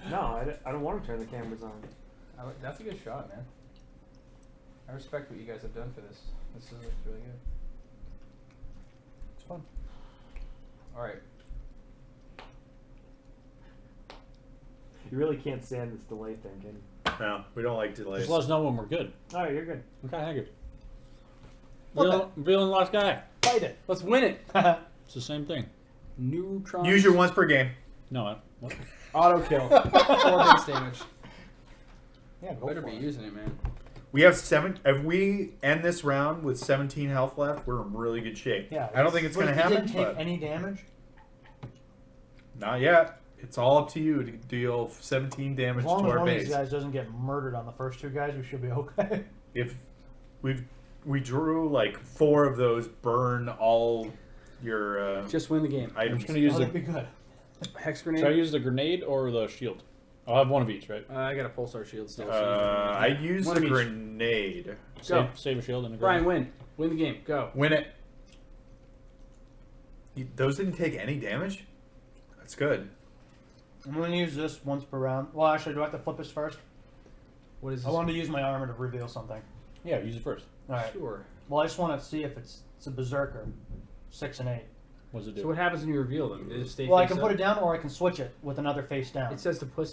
No, I don't want to turn the cameras on. That's a good shot, man. I respect what you guys have done for this. This is really good. It's fun. All right. You really can't stand this delay thing, can you? No, we don't like delays. Just let us know when we're good. All right, you're good. Okay, thank you. Okay. Real and last guy. Fight it. Let's win it. It's the same thing. Neutron. Use your once per game. No, what? Auto kill. 4 base damage. Yeah, go Better for be it. using it, man. We have 7. If we end this round with 17 health left, we're in really good shape. Yeah, I don't think it's going to Wait, happen. You didn't take But any damage? not yet. It's all up to you to deal 17 damage As long to as our one of base. these guys doesn't get murdered on the first 2 guys, we should be okay. If we drew like 4 of those, burn all your Just win the game. I'm items. just gonna use Oh, the. that'd be good. Hex Should I grenade. use the grenade or the shield? I'll have one of each, right? I got a pulsar shield still. I use One the of each. grenade. Go. Save a shield and a Brian, grenade. win. Win the game. Go. Win it. Those didn't take any damage? That's good. I'm going to use this once per round. Well, actually, do I have to flip this first? What is this? I wanted to use my armor to reveal something. Yeah, use it first. All right. Sure. Well, I just want to see if it's a berserker, 6 and 8. What does it do? So what happens when you reveal them? They just stay Well, I face can up? put it down, or I can switch it with another face down. It says to put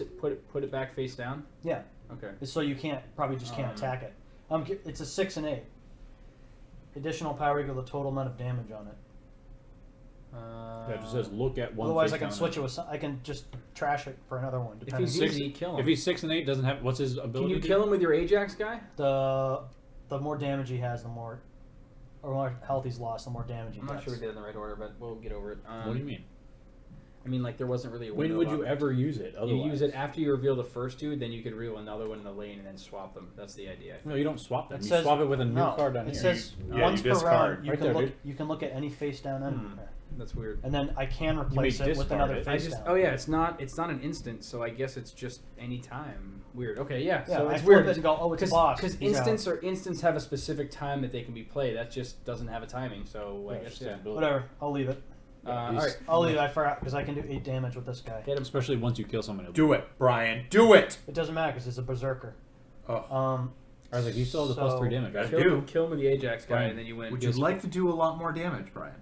it back face down. Yeah. Okay. It's so you probably just can't attack it. It's a 6 and 8. Additional power equal the total amount of damage on it. Yeah, it just says look at one. Otherwise, face I can down switch it with. I can just trash it for another one. If depending- he's Six- easy, kill him. If he's 6 and 8, doesn't have what's his Can ability? you kill him with your Ajax guy? the more damage he has, the more health he's lost, the more damage he I'm gets. not sure we did it in the right order, but we'll get over it. What do you mean? I mean, like there wasn't really a When window would of you options. ever use it? You Otherwise, use it after you reveal the first two, then you could reveal another one in the lane and then swap them. That's the idea. No, you don't swap them. It You says- swap it with a new No, card down it here. says Yeah, once you per discard. round you Right can there, look. dude. You can look at any face down enemy, That's weird. and then I can replace may it with discard another it. face down. Oh yeah, it's not an instant, so I guess it's just any time. Weird. Okay, yeah. Yeah, so I it's flip weird it and go, oh, it's a boss. Because He's out. instants have a specific time that they can be played. That just doesn't have a timing. So I Yeah, guess just yeah. his ability. Whatever. I'll leave it. All right. I'll leave it. I forgot because I can do 8 damage with this guy. Hit him. Especially once you kill someone. Do it, Brian. Do it. It doesn't matter because it's a berserker. Oh. I was like, you still have the plus 3 damage. Gotta Right? do. Kill him with the Ajax guy, Brian, and then you win. Would you like to do a lot more damage, Brian?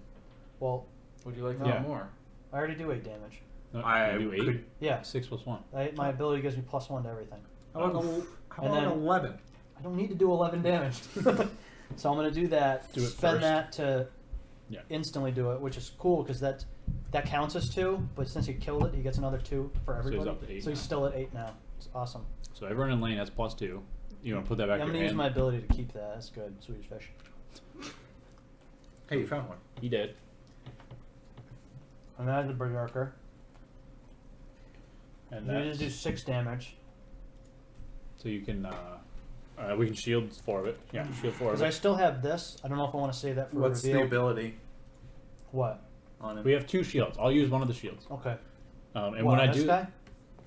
Well, Would you like to Yeah. do more? I already do 8 damage. No, I you do 8. could. Yeah, 6 plus 1. my ability gives me +1 to everything. How about, how And about then- 11? I don't need to do 11 damage. So I'm going to do that. Do it spend first. that to Yeah. instantly do it, which is cool because that counts as 2. But since he killed it, he gets another 2 for he's everybody. up to 8 So he's now. still at 8 now. It's awesome. So everyone in lane has plus 2. You want to put that back Yeah, I'm in going your to use my hand? ability to keep that. That's good. Swedish fish. Hey, you found one. He did. And that's the berserker. And You that's, just do 6 damage. so you can, we can shield 4 of it. Yeah, shield 4 of Because I it. still have this. I don't know if I want to save that for What's reveal. the ability What? on it? We have 2 shields. I'll use one of the shields. Okay. And What, when I this do, guy?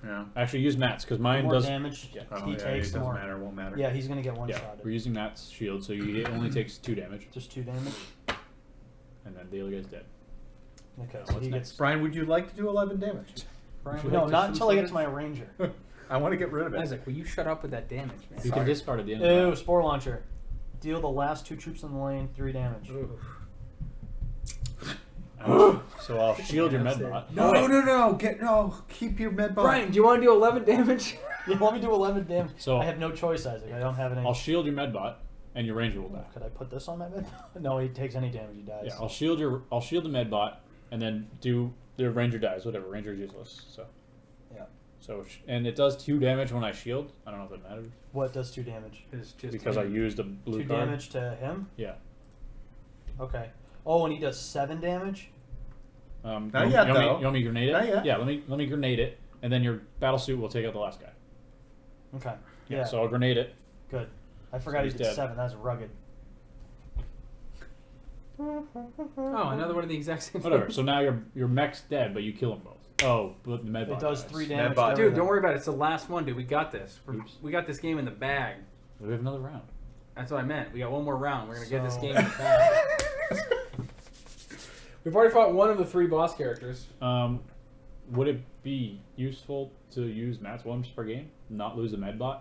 Yeah. actually use Matt's because The mine more does. damage Yeah. Oh, he yeah, takes, it the doesn't more. matter. Won't matter. Yeah, he's going to get one Yeah, shot. we're using Matt's shield, so it only takes 2 damage, Just 2 damage. and then the other guy's dead. Okay, Now, so what's he next? gets. Brian, would you like to do 11 damage? Brian, should No, like not until I get to my ranger. I want to get rid of it. Isaac, will you shut up with that damage, man? You can discard at the end. Ew, Of spore launcher. Deal the last 2 troops in the lane 3 damage. that. So I'll shield your medbot. No. Keep your med bot. Brian, do you want to do 11 damage? Yeah, let me do 11 damage. So- I have no choice, Isaac. I don't have any. I'll shield your medbot, and your ranger will die. Could I put this on my bed? No, he takes any damage. He dies. Yeah, I'll shield the medbot, and then do the ranger dies. Whatever, ranger is useless. So. Yeah. So and it does 2 damage when I shield. I don't know if that matters What does 2 damage? It's just because I used a blue 2 card. damage to him? Yeah. Okay. Oh, and he does 7 damage? Not yet, you though. want me to grenade it? Not yet. Yeah, let me grenade it, and then your battle suit will take out the last guy. Okay. Yeah. Yeah, So I'll grenade it. good. I forgot he he's did dead. 7. That's rugged. Oh, another one of the exact same. Whatever. things. So now your mech's dead, but you kill them both. Oh, but the medbot It does dies. 3 damage. Medbot. to Dude, everything. don't worry about it. It's the last one, dude. We got this. Oops. We got this game in the bag. We have another round. That's what I meant. We got one more round. We're gonna get this So- game in the bag. We've already fought one of the 3 boss characters. would it be useful to use Matt's once per game, not lose a medbot?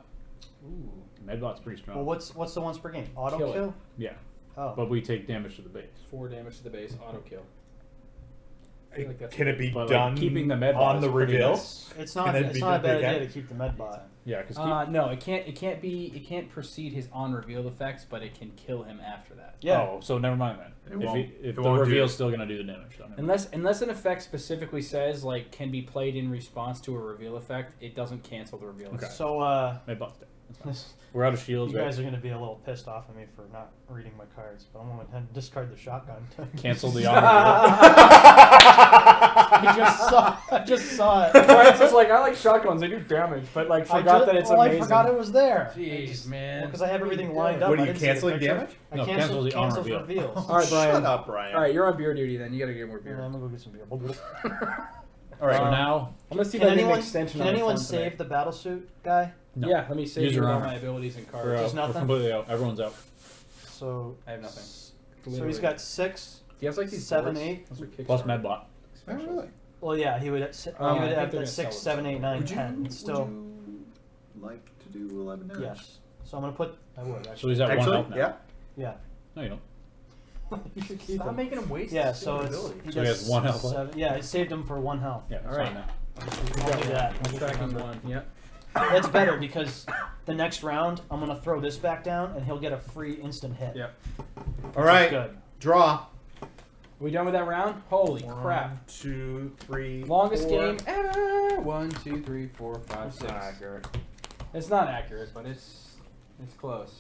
Ooh. Medbot's pretty strong. Well, what's the once per game? Auto Kill it. kill? Yeah, Oh. but we take damage to the base. 4 damage to the base, auto kill. I feel like that's Can it be But, like, done keeping the medbot on is the pretty reveal? nice. It's not. Can it It's be not a done bad again? idea to keep the med bot. Yeah, because No, it can't. It can't precede his on revealed effects, but it can kill him after that. Yeah. Oh, so never mind then. It won't- If it the won't do reveal's it. still gonna do the damage. So never mind. Unless an effect specifically says like can be played in response to a reveal effect, it doesn't cancel the reveal. Okay. effect. So Medbot's dead. That's fine. this, We're out of shields, you right? guys are going to be a little pissed off at me for not reading my cards, but I'm going to discard the shotgun. Cancel the honor. I just saw it. Brian's just like I like shotguns; they do damage, but like forgot that it's amazing. I forgot it was there. Jeez, man. Because I have everything lined up. What are I you didn't see the canceling picture. damage? I No, cancel cancels the honor reveals. All right, Brian. Shut up, Brian. All right, you're on beer duty then. You gotta get more Yeah, beer. I'm gonna go get some beer. All right, so Um, now I'm gonna see Can if I can anyone, an extension. can on the anyone phone today. save the battle suit guy? no. Yeah, let me save Use you your all armor. my abilities and cards. we're, There's we're nothing? completely out. Everyone's out. So I have nothing. So Literally. he's got 6. He has like these 7, boards. 8. Those are Plus Kickstarter medbot. Oh, really? Well, yeah, he would. I He think would they're have gonna that sell 6, them 7, 8, 9, Would you, 10. It's still would you like to do 11 damage? yes. So I'm gonna put. I would So actually. he's at one Actually, health now. yeah. Yeah. No, you don't. You should keep Stop him. making him waste. Yeah. his So it's. ability. So he has 1 health left? 7, yeah, I saved him for 1 health. Yeah, that's All right. fine now. I'll do that. I'm tracking one. Yep. That's better because the next round I'm gonna throw this back down and he'll get a free instant hit. Yep. All right. Good. Draw. We done with that round? Holy crap! 1, 2, 3. Longest 4. game ever. 1, 2, 3, 4, 5, 6. It's not accurate, but it's close.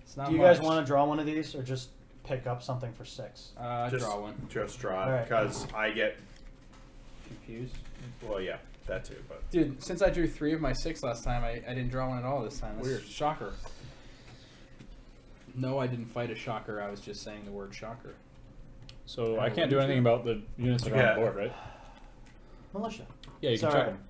It's not. Do you guys want to draw one of these or just pick up something for 6? to Just draw one? Just draw All right. because I get. Confused. Well, yeah, that too. But Dude, since I drew 3 of my 6 last time, I didn't draw one at all this time. That's Weird. Shocker. No, I didn't fight a shocker. I was just saying the word shocker. So I can't do anything about the units that are on Yeah. the board, right? Militia. Yeah, you It's can check alright. them.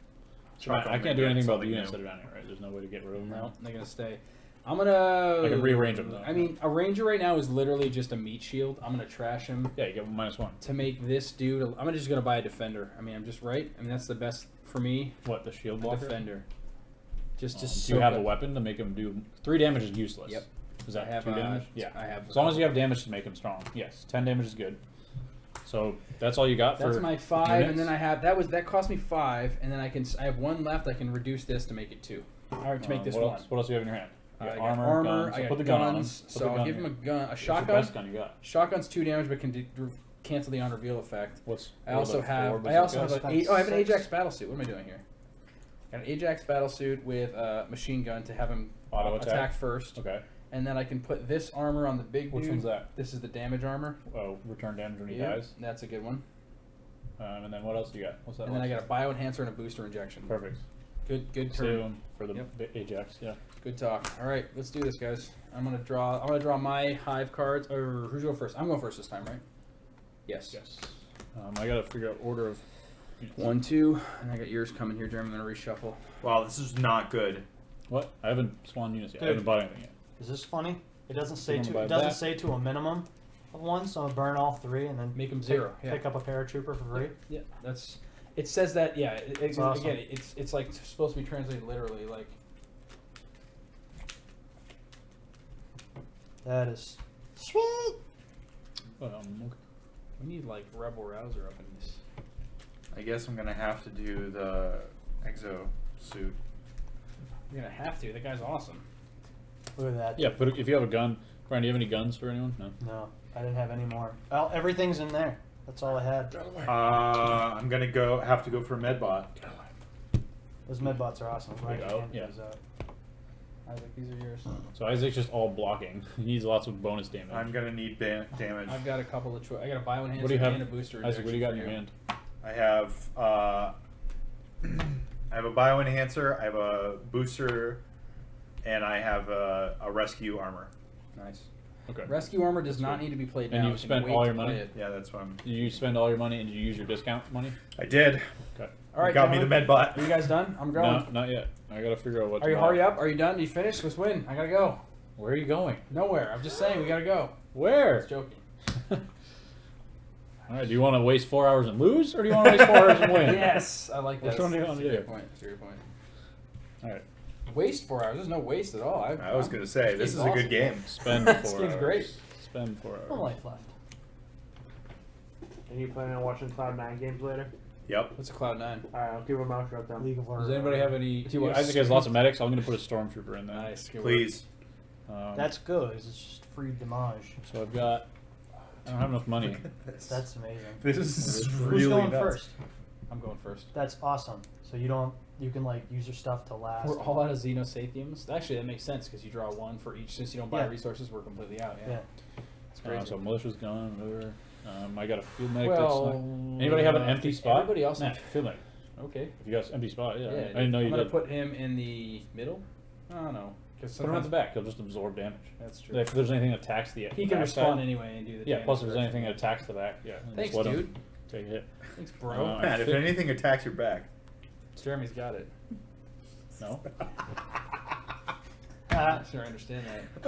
Check I 'em can't do and anything get about the something units new. that are down here, right? There's no way to get rid of them No, now. they're gonna stay. I'm gonna. I can rearrange them, though. I mean, a ranger right now is literally just a meat shield. I'm gonna trash him Yeah, you get -1. to make this dude. I'm just gonna buy a defender. I mean, I'm just right. I mean, that's the best for me. What, the shield A blocker? defender. Just Do so you have a good. weapon to make him do 3 damage is useless? Yep. Is that I have 2 damage? Yeah, I have. As long as you have damage to make him strong. Yes, 10 damage is good. So that's all you got That's for my 5, units? and then I have that cost me 5, and then I have 1 left. I can reduce this to make it 2, or to make this what 1. else? What else do you have in your hand? You I got got armor, armor. guns. I So got put the gun on him. guns. Put So the I'll gun give him a here. gun, a What's shotgun. your best gun you got? Shotgun's 2 damage, but can cancel the on reveal effect. What's I also have. I also have an. I have an Ajax battle suit. What am I doing here? Got an Ajax battle suit with a machine gun to have him Auto attack? first, Okay. and then I can put this armor on the big Which dude. one's that? This is the damage armor. Oh, return damage when he Yeah, dies. that's a good one. And then what else do you got? What's that? And then I last got a bio enhancer and a booster injection. Perfect. Good turn. Save him for the Yep. Ajax. Yeah. Good talk. All right, let's do this, guys. I'm gonna draw my hive cards. Or who's going first? I'm going first this time, right? Yes. Yes. I gotta figure out order of. 1, 2, and I got yours coming here, Jeremy. I'm gonna reshuffle. Wow, this is not good. What? I haven't spawned units yet. I Dude. haven't bought anything yet. Is this funny? It doesn't say You to. wanna It buy doesn't that? say to a minimum of 1, so I'll burn all 3 and then Make 'em pick- 0, yeah. Pick up a paratrooper for free. Yeah, that's. It says that. Yeah. That's awesome. Again, it's like supposed to be translated literally. Like That is sweet. Okay. we need like rebel rouser up in this. I guess I'm gonna have to do the exo suit. You're gonna have to. That guy's awesome. Look at that. Yeah, but if you have a gun, Brian, do you have any guns for anyone? No. No, I didn't have any more. Well, everything's in there. That's all I had. I'm gonna have to go for medbot. Those medbots are awesome. I'm glad you There you go. handed Yeah. those out. Isaac, these are yours. So Isaac's just all blocking. He needs lots of bonus damage. I'm gonna need damage. I've got a couple of choice. I got a bio enhancer What do you have? and a booster. Isaac, what do you got in injection your for hand? I have I have a bio enhancer, I have a booster, and I have a rescue armor. Nice. Okay. Rescue armor does That's not good. need to be played And now. you've It can spent wait all to your play money? it. Yeah, that's what I'm. Did you spend all your money and did you use your discount money? I did. Okay. All right, Got me the gentlemen. medbot. Are you guys done? I'm going. No, not yet. I gotta figure out what. Are you hurry up? Are you done? Are you finished? Let's win. I gotta go. Where are you going? Nowhere. I'm just saying we gotta go. Where? Just joking. All right. Do you want to waste 4 hours and lose, or do you want to waste 4 hours and win? Yes, I like that. Which one do you want to do? That's a good point. All right. Waste 4 hours. There's no waste at all. I was going to say, this is a good game. Spend 4 This hours. game's great. Spend 4 hours. No life left. And you planning on watching Cloud9 games later? Yep. What's a Cloud9? Alright, I'll keep my mouth shut then. League of Does anybody have any? Do you want Isaac has lots of medics. I'm going to put a stormtrooper in there. Nice. Good Please. That's good. 'Cause it's just free damage. So I've got. I don't have enough money. That's amazing. This is Who's really going nuts. first? I'm going first. That's awesome. So you can like use your stuff to last. We're all out of XenoSythiums. Actually, that makes sense because you draw one for each. Since you don't buy Yeah. resources, we're completely out. Yeah. Yeah. It's crazy. So militia's gone. Whatever. I got a field medic. Well, that's not... Anybody have an empty spot? Everybody else. Nah, field medic. Okay. If you got an empty spot, yeah. Yeah. I didn't know you I'm gonna did. put him in the middle. Oh no. Because Put him at the back. He'll just absorb damage. That's true. If there's anything that attacks the He can back respond side- anyway and do the Yeah. damage Plus, if there's first. anything that attacks the back, yeah. then Thanks, just let him dude. Take a hit. Thanks, bro. Man, if think- anything attacks your back. Jeremy's got it. No. I'm sure I understand that.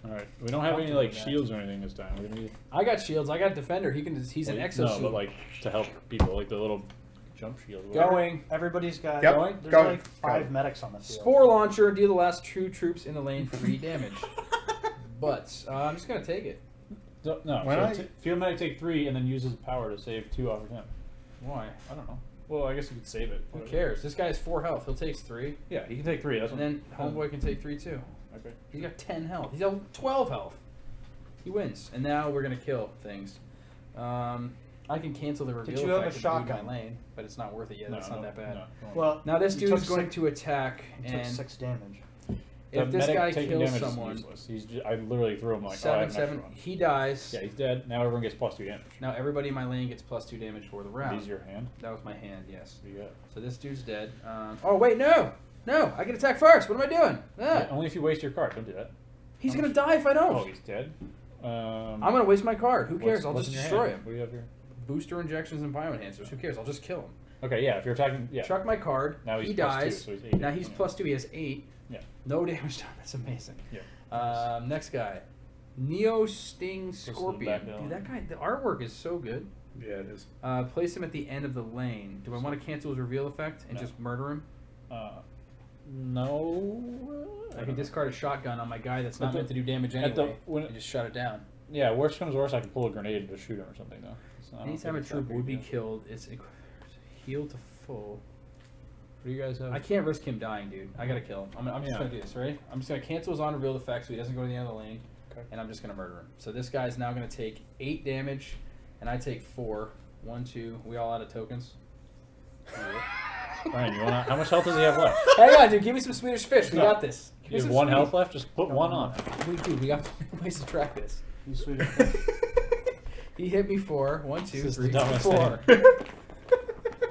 All right. We don't have any Comfortable like with that. shields or anything this time. We're gonna need. I got shields. I got defender. He can. He's an well, exo No, suit. but like to help people, like the little jump shield. whatever. Going. Everybody's got. Yep. Going? There's Go. like 5 Go. medics on the field. Spore launcher. Deal the last 2 troops in the lane 3 damage. But I'm just gonna take it. No. Why So not? field medic take 3 and then uses power to save 2 off of him. Why? I don't know. Well, I guess you could save it. Who whatever. cares? This guy has 4 health. He'll take 3, Yeah, he can take 3. That's and what- then homeboy can take 3 too. Okay. He's got 10 health. He's got 12 health. He wins. And now we're gonna kill things. I can cancel the reveal you have a effect and do shotgun? my lane, but it's not worth it yet. No, That's not no, that bad. no, don't. Well, Now this you dude is took going six- to attack, you took and 6 damage. if The this medic guy taking kills damage is someone, useless. He's just, I literally threw him like 7, oh, I have an 7, extra one. he dies. Yeah, he's dead. Now everyone gets +2 damage. Now everybody in my lane gets +2 damage for the round. These your hand. That was my hand, yes. What do you got? So this dude's dead. Oh wait, no, I can attack first. What am I doing? Ah. Yeah, only if you waste your card. Don't do that. He's gonna die if I don't. Oh, he's dead. I'm gonna waste my card. Who cares? I'll what's just in your destroy hand? him. What do you have here? Booster injections and bio enhancers. Who cares? I'll just kill him. Okay, yeah. If you're attacking, yeah. Chuck my card. Now he's he +2, dies. so he's 8. Now he's Yeah. +2. He has 8. Yeah. No damage done. That's amazing. Yeah. Next guy, Neo Sting to the Scorpion. back Dude, down. that guy. The artwork is so good. Yeah, it is. Place him at the end of the lane. Do I want to cancel his reveal effect and No. just murder him? No. I can discard a shotgun on my guy that's At not the- meant to do damage at the- anyway. when- and just shut it down. Yeah, worst comes to worst, I can pull a grenade and just shoot him or something though. So I don't Anytime a think it's that troop big would be deal. killed, it's healed to full. What do you guys have? I can't risk him dying, dude. I gotta kill him. I'm just Yeah. gonna do this, right? I'm just gonna cancel his on revealed effect so he doesn't go to the end of the lane. Okay. And I'm just gonna murder him. So this guy's now gonna take 8 damage, and I take 4. 1, 2. We all out of tokens. Ryan, you wanna? How much health does he have left? Hang on, dude. Give me some Swedish fish. We No. got this. Give me You have some 1 Swedish- health left. Just put 1 on. We got ways to track this. You Swedish. He hit me 4. 1, 2, This is the 3, dumbest 4.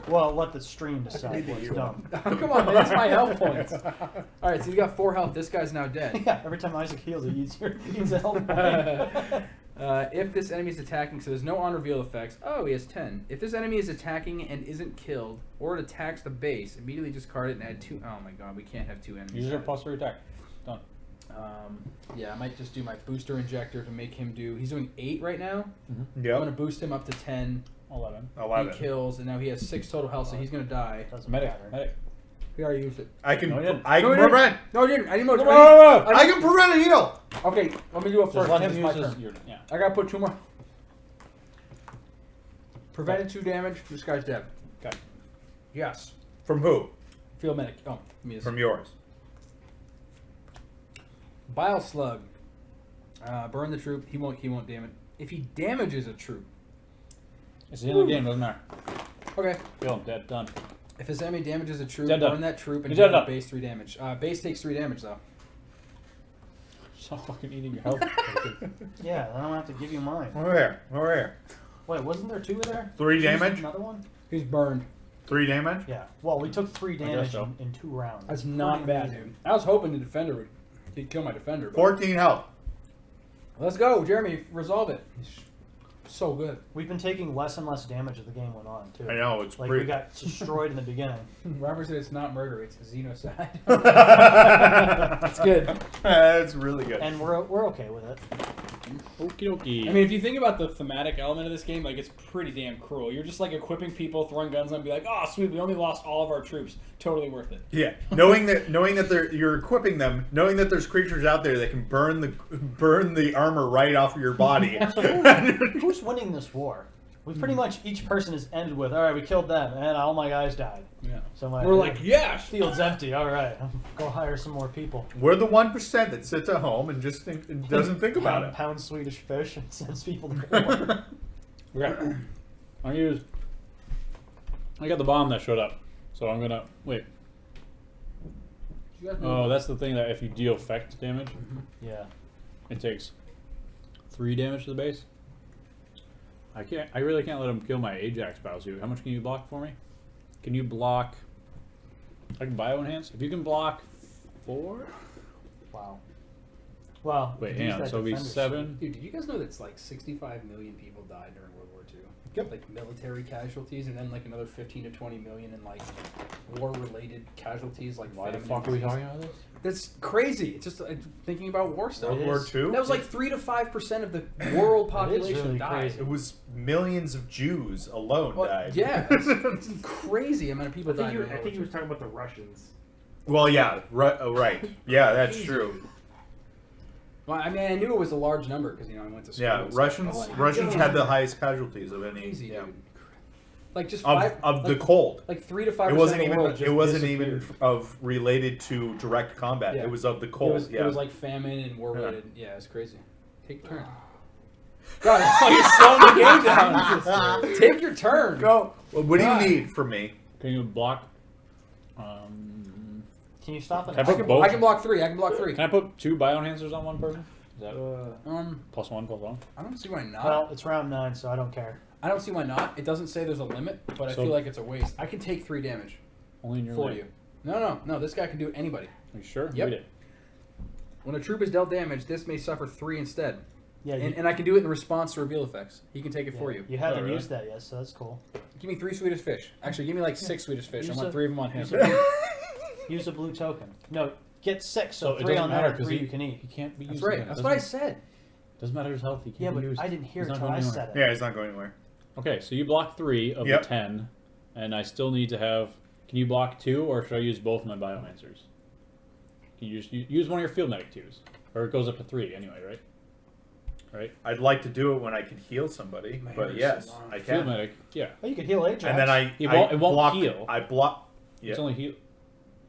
Well, let the stream decide what's dumb. Come on, man. That's my health points. All right, so you got 4 health. This guy's now dead. Yeah, every time Isaac heals, he eats a health point. If this enemy is attacking, so there's no on reveal effects. Oh, he has 10. If this enemy is attacking and isn't killed, or it attacks the base, immediately discard it and add 2. Oh my god, we can't have 2 enemies. Use your +3 attack. Done. Yeah, I might just do my booster injector to make him do. He's doing 8 right now. I'm Yep. gonna boost him up to 10. 11. 11. He kills, and now he has 6 total health, so he's gonna die. Doesn't Medic. matter. Medic. We already used it. I can. No, you didn't. I No, can you didn't. prevent. No, I didn't. I need more. I can prevent a heal. Okay, let me do it Just first. let This him is my use his. turn. Yeah. I gotta put 2 more. Prevented 2 damage. This guy's dead. Okay. Yes. From who? Field medic. Oh, me From yours. Bile slug. Burn the troop. He won't damage. If he damages a troop. It's the end of the game. Doesn't matter. Okay. Kill him. Dead. Done. If his enemy damages a troop, Dead, burn done. that troop and He's deal dead, done. base 3 damage. Base takes 3 damage though. Stop fucking eating your health. Yeah, then I don't have to give you mine. Over here. Over here. Wait, wasn't there 2 there? 3 Did you use damage. Another one? He's burned. 3 damage. Yeah. Well, we took 3 guess damage so. in 2 rounds. That's Pretty not bad, amazing. dude. I was hoping the defender would he'd kill my defender. But 14 health. let's go, Jeremy. Resolve it. He's so good. We've been taking less and less damage as the game went on, too. I know it's Like, pretty. we got destroyed in the beginning. Robert said it's not murder, it's xenocide. That's good. That's really good. And we're okay with it. Okie dokie. I mean, if you think about the thematic element of this game, like, it's pretty damn cruel. You're just, like, equipping people, throwing guns on them, and be like, oh, sweet, we only lost all of our troops. Totally worth it. Yeah, knowing that you're equipping them, knowing that there's creatures out there that can burn the armor right off of your body. Who's winning this war? We pretty much, each person has ended with, all right, we killed them, and all my guys died. Yeah. So my We're like, yes! field's empty. All right, go hire some more people. We're the 1% that sits at home and just doesn't think about it. Pound Swedish fish and sends people to war. Okay. I got the bomb that showed up, so I'm gonna wait. You guys know Oh, that's the thing that if you deal effect damage, Yeah. it takes 3 damage to the base. I really can't let him kill my Ajax Bowsuit. How much can you block for me? Can you block? I can bio enhance. If you can block 4. Wow. Well. Wait, use hang on. that So it'll be defender 7. Dude, did you guys know that's like 65 million people died during World War II? Yep. Like military casualties, and then like another 15 to 20 million in like war-related casualties, like Why the famine fuck and are we disease. talking about this? That's crazy. It's just thinking about war stuff. World War II? That was like 3 to 5% of the world population really died. crazy. It was millions of Jews alone Well, died. yeah, it's crazy amount of people I think, died. you, during I World think he War was talking about the Russians. Well, yeah, right. Yeah, that's true. II. Well, I mean, I knew it was a large number because I went to school. Yeah, and Russians stuff. Russians had the highest casualties of any. Crazy, Yeah. dude. Like just Of, 5 of like, the cold. like 3 to 5%. It wasn't of the even. world just It wasn't even disappeared. of related to direct combat. Yeah. It was of the cold. It was yeah. like famine and war related. Yeah, it's crazy. Take your turn. God, you're slowing the game down. Take your turn. Go. Well, what do God. you need from me? Can you block? Can you stop it? Can I put both? I can block 3. I can block 3. Can I put 2 bio enhancers on one person? Is that Um, +1/+1? I don't see why not. Well, it's round 9, so I don't care. I don't see why not. It doesn't say there's a limit, but I So- feel like it's a waste. I can take 3 damage Only in your for lane. you. No. This guy can do anybody. Are you sure? Yep. Read it. When a troop is dealt damage, this may suffer 3 instead. Yeah, And I can do it in response to reveal effects. He can take it for yeah, you. You haven't Oh, really? used that yet, so that's cool. Give me 3 Swedish fish. Actually, give me like 6 Swedish fish. I Use want a- 3 of them on him. use a- Use a blue token. No, get 6, so, it 3 doesn't on matter that, 3 you can he eat. can't be That's used. right. again. That's what I Doesn't- said. Doesn't matter his health. He can't Yeah, be but used. I didn't hear He's it not until going I anywhere. said it. Yeah, he's not going anywhere. Okay, so you block 3 of Yep. the 10, and I still need to have. Can you block 2, or should I use both my biomancers? Can you just use one of your field medic 2s, or it goes up to 3 anyway, right? Right. I'd like to do it when I can heal somebody, My but hair is yes, so long. I Field can. medic, yeah. Oh, you could heal Ajax. And then It won't block, heal. I block. Yeah, It's only heal.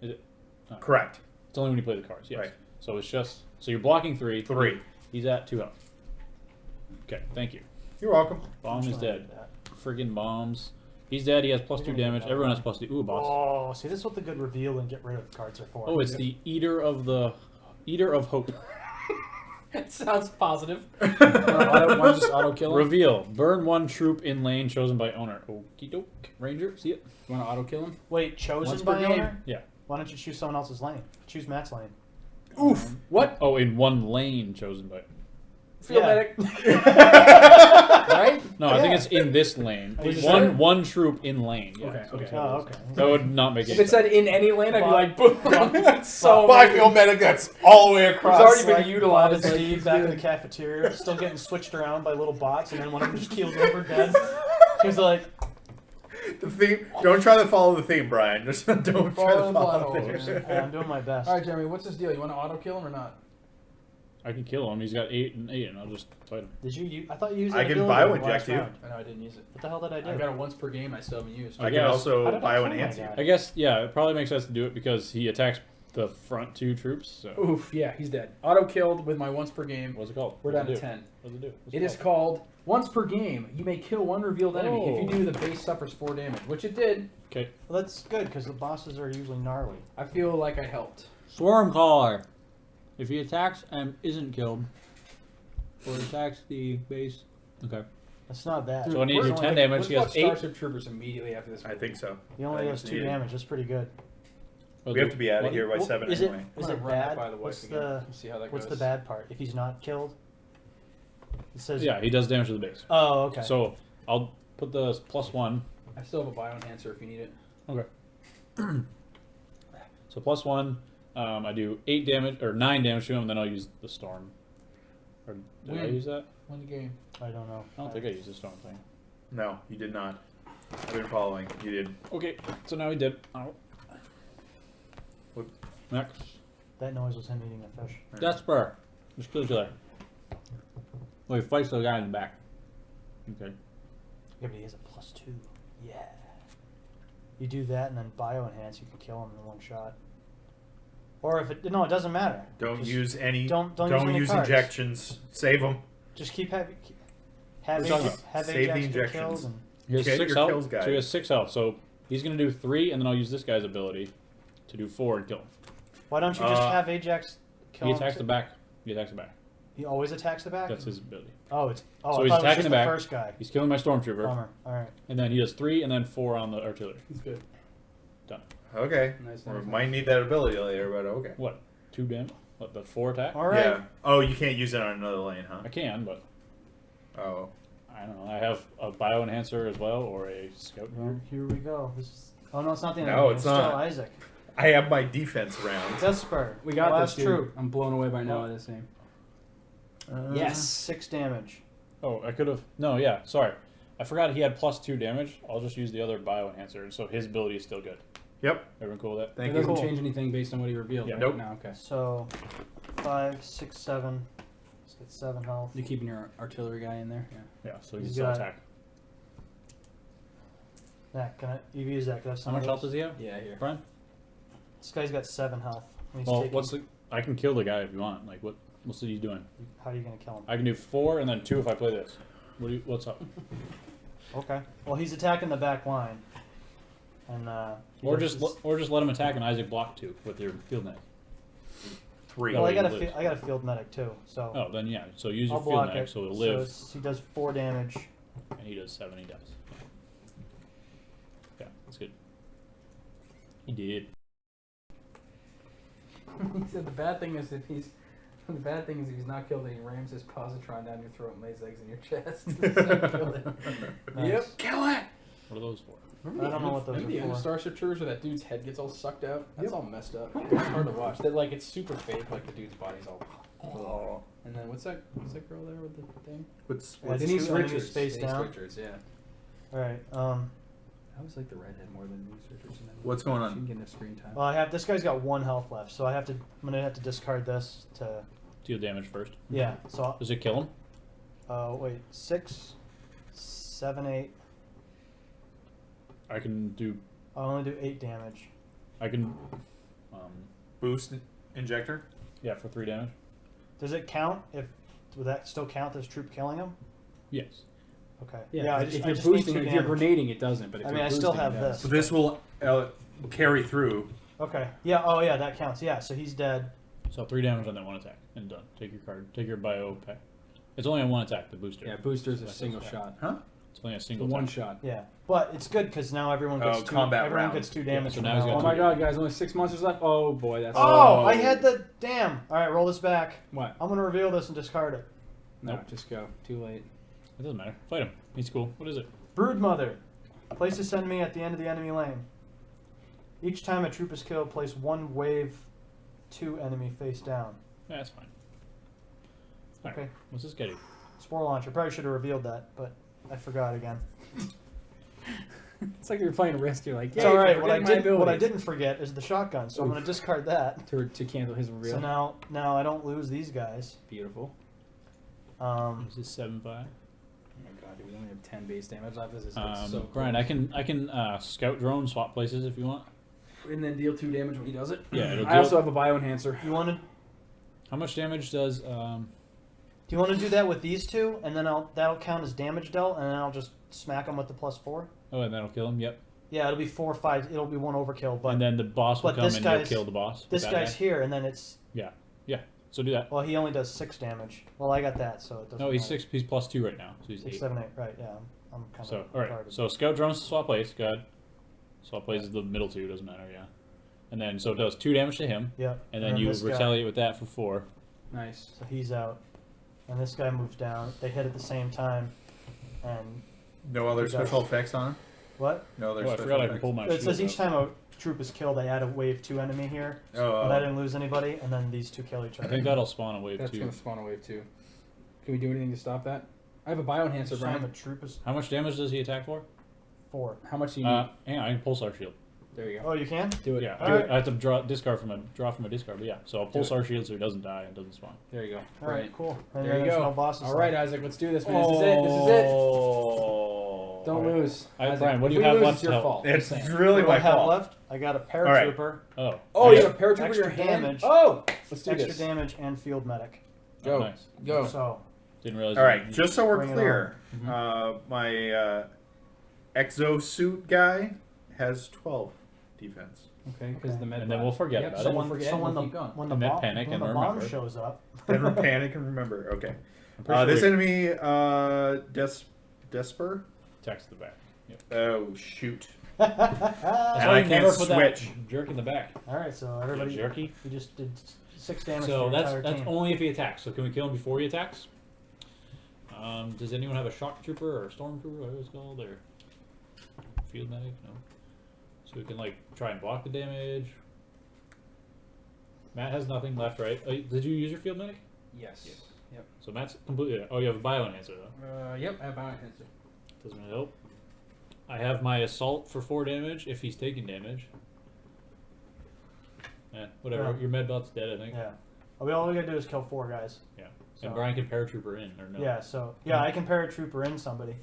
Is it? No. correct. It's only when you play the cards. Yes. Right. So it's just you're blocking 3. 3. He's at 2 health. Okay, thank you. You're welcome. Bomb is Which one dead. did that? Friggin' bombs. He's dead. He has +2 damage. Everyone has +2. Ooh, boss. Oh, see, this is what the good reveal and get rid of cards are for. Oh, it's the Eater of Hope. It sounds positive. One just auto kill him. Reveal. Burn 1 troop in lane chosen by owner. Okie doke. Ranger, see it? You want to auto kill him? Wait, chosen Once by per game. owner? Yeah. Why don't you choose someone else's lane? Choose Matt's lane. Oof. What? Oh, in 1 lane chosen by. Field Yeah. medic. Right? No, I think it's in this lane. Are you sure? One troop in lane. Yeah, Okay, that's what okay. it Oh, says. okay. That would not make If any it said in any lane, I'd be like, boom. That's so But I amazing. feel medic. That's all the way across. already been Like, utilized. Bob and Steve back in the cafeteria, still getting switched around by little bots, and then one of them just keels over dead. He's like, The theme. Don't try to follow the theme, Brian. Just don't try to Follow follow the the plot theme. "Hey, I'm doing my best. All right, Jeremy, what's this deal? You want to auto kill him or not? I can kill him. He's got 8 and 8, and I'll just fight him. Did you? I thought you used I that can ability bio in the last inject you. round. I know I didn't use it. What the hell did I do? I've got it once per game. I still haven't used. I can guess. How also did I bio kill my enhance you. guy? I guess, yeah, it probably makes sense to do it because he attacks the front 2 troops. So, Oof, yeah, he's dead. Auto killed with my once per game. what's it called? We're What's down it to do? 10. What's it do? What's It is called once per game. You may kill one revealed enemy. If you do, the base suffers 4 damage, which it did. Okay. Well, that's good because the bosses are usually gnarly. I feel like I helped. Swarm Caller. If he attacks and isn't killed, or attacks the base. Okay. That's not bad. So I need to do We're 10 only- damage. Let's He has watch 8. Starship Troopers immediately after this. I think so. He only I has think 2 it's damage. That's pretty good. We have to be out of here by Well, 7 is anyway. Is I'm it gonna run that bad? by the wife What's again. the See how that What's goes. the bad part? If he's not killed, it says. Yeah, he does damage to the base. Oh, okay. So I'll put the +1. I still have a bio enhancer if you need it. Okay. So +1. I do 8 damage or 9 damage to him, then I'll use the storm. Or did I Win. use that? Win the game. I don't know. I don't think I used the stone thing. No, you did not. I've been following. You did. Okay, so now he did. Oh. What? Next. That noise was him eating a fish. Desper. Just kill each other. Well, he fights the guy in the back. Okay. Yeah, but he has a +2. Yeah. You do that and then bio enhance, you can kill him in one shot. Or if it no, it doesn't matter. Don't Just use any. don't use any use cards. injections. Save them. Just keep have What are you talking about? have Save the Ajax get injections. killed and He has Get 6 your health. kills, guys. So he has 6 health. So he's gonna do 3, and then I'll use this guy's ability to do 4 and kill him. why don't you just have Ajax kill He him attacks too? the back. He attacks the back. He always attacks the back? That's his ability. Oh, it's So I he's thought it was attacking just the back. first guy. He's killing my stormtrooper, Bummer. Alright. and then he does 3, and then 4 on the artillery. He's good. Done. Okay. Nice, We nice, might need that ability later, but okay. What? 2 damage? What? The 4 attack? Alright. Yeah. Oh, you can't use it on another lane, huh? I can, but Oh. I don't know. I have a bio enhancer as well, or a scout Here, drone. here we go. This is, oh no, it's not the end. No, of the game. it's Still not. Isaac. I have my defense round. Desper. We got Last this, dude. troop. I'm blown away by now by this name. Yes. 6 damage. Oh, I could have. No, yeah. Sorry, I forgot he had +2 damage. I'll just use the other bio enhancer, so his ability is still good. Yep. Everyone cool with that? Thank it you. doesn't Cool. change anything based on what he revealed. Yeah. Right? Nope. No, okay. So 5, 6, 7. Let's get 7 health. You're keeping your artillery guy in there? Yeah. Yeah. So He's he's still got- attack. Zach, can I you use that? Can I have How some much of health those? does he have? Yeah, here. Brian? This guy's got 7 health. And he's Well, taking- what's the? I can kill the guy if you want. Like what's he doing? How are you gonna kill him? I can do 4 and then 2 if I play this. What's up? Okay. Well, he's attacking the back line, and he Or does just this- or just let him attack and Isaac block 2 with your field net. 3. Well, Oh, I you got lose. I got a field medic too, so Oh, then yeah. So use I'll your field block net it. so it'll So live, he does 4 damage. and he does 7. He dies. Yeah, that's good. He did. He said the bad thing is if he's not killed and he rams his positron down your throat and lays eggs in your chest. He's not killed it. Nice. Yep. Kill it. What are those for? Remember I don't know what those remember are the end of for. Starship Troopers where that dude's head gets all sucked out? That's all messed up. It's hard to watch. That like it's super fake. Like the dude's body's all. Oh. And then what's that girl there with the thing? What's Yeah, Denise two enemies Richards. face Denise down. Richards, yeah. All right. I always like the redhead more than Denise Richards. And then What's going She on? can get enough screen time. Well, I have this guy's got 1 health left, so I'm gonna have to discard this to Deal damage first. yeah. So Does it kill him? wait, 6, 7, 8. I can do. I'll only do 8 damage. I can. Boost injector? Yeah, for 3 damage. Does it count? Would that still count as troop killing him? Yes. Okay. Yeah, I if just you're need boosting, 2 if you're damage. grenading, it doesn't. But if I you're mean, I still boosting, have it does. this. So this will carry through. Okay. Yeah. Oh yeah, that counts. Yeah. So he's dead. So 3 damage on that 1 attack and done. Take your card. Take your bio pack. It's only on 1 attack. The booster. Yeah, booster's a That's single okay. shot. Huh? It's only a single. One attack. shot. Yeah. But it's good because now everyone gets Oh, 2. combat everyone round. gets 2 damage. so from now he's now got on. Oh my god, guys, only 6 monsters left. Oh boy, that's. Oh, I had the damn. All right, roll this back. What? I'm gonna reveal this and discard it. No, Nope. just go. Too late. It doesn't matter. Fight him. He's cool. What is it? Broodmother. Place this enemy at the end of the enemy lane. Each time a troop is killed, place 1 wave 2 enemy face down. Yeah, that's fine. Alright, Okay. what's this guy do? Spore launcher. Probably should have revealed that, but I forgot again. It's like you're playing Risk. You're like, It's yeah, all right. What I abilities. didn't forget is the shotgun, so I'm Oof. gonna discard that. to cancel his reveal. So now I don't lose these guys. Beautiful. Is this 7-5? Oh my god, dude, we only have 10 base damage left. This is like so Brian, close. I can scout drone swap places if you want. And then deal 2 damage when he does it. Yeah, it'll I also have a bio enhancer. You want to? How much damage does Do you want to do that with these 2, and then that'll count as damage dealt, and then I'll just smack them with the +4. Oh, and that'll kill him. Yep. Yeah, it'll be 4 or 5. It'll be 1 overkill, but And then the boss will but come this and you'll guy's- kill the boss. with this that guy's guy. here, and then it's Yeah. So do that. well, he only does 6 damage. Well, I got that, so it doesn't. No, he's matter. 6. He's +2 right now, so he's 6, 8. 7, 8. Right? Yeah, I'm kind So of. all right. retarded. So scout drones swap place. Go ahead. Swap place is the middle 2. Doesn't matter. Yeah. And then so it does 2 damage to him, yeah, and then you this guy- retaliate with that for 4. Nice. So he's out, and this guy moves down. They hit at the same time, and No other He does. special effects on it? what? No other Oh, I special forgot I can effects? pull my. It says shield each out. time a troop is killed, I add a wave 2 enemy here, Oh, but I didn't lose anybody, and then these 2 kill each I other. think that'll spawn a wave That's 2. gonna spawn a wave too. Can we do anything to stop that? I have a bioenhancer, Some of Brian. the troop is How much damage does he attack for? 4. How much do you need? Hang on, I can pulsar shield. There you go. Oh, you can? Do it. Yeah, All do it. right. I have to draw from a discard, but yeah. So I'll pulsar shield so he doesn't die and doesn't spawn. There you go. All Brilliant. right, cool. And There you there's go. No bosses All right, left. Isaac, let's do this, man. This is it. This is it. Oh. Don't lose. All right, Isaac, Brian, what if do you we have lose, left It's your to help? fault. It's Just saying. really What do I my have fault. left? I got a All right. paratrooper, Oh. Oh, nice. you have a paratrooper in Extra your hand? damage. Oh! Let's do extra this. damage, and field medic. Go. Oh, nice. Go. So, Didn't realize. All right, just so we're Bring it clear, on. my exosuit guy has 12 defense. Okay, because the med And then we'll forget Yep, about so it. we'll forget so and when we'll the keep going. when the And then bomb, panic when and the remember. bomb shows up, Then panic and remember. Okay. I'm pretty sure This we enemy, Desper. text the back. Yep. Oh shoot! That's And why I you never can't put switch. that jerk in the back. all right. So everybody, Jerky. we just did 6 damage. So to the that's entire team. only if he attacks. So can we kill him before he attacks? Does anyone have a shock trooper or a stormtrooper, whatever it's called, or field medic? No. So we can like try and block the damage. Matt has nothing left, right? Oh, did you use your field medic? Yes. Yep. So Matt's completely. Oh, you have a bioenhancer though. Yep, I have bioenhancer. Doesn't really help. I have my assault for 4 damage if he's taking damage. Whatever. Yeah. Your medbot's dead, I think. Yeah. All we gotta do is kill 4 guys. Yeah. So- And Brian can paratrooper in, or no? Yeah. So yeah, I can paratrooper in somebody,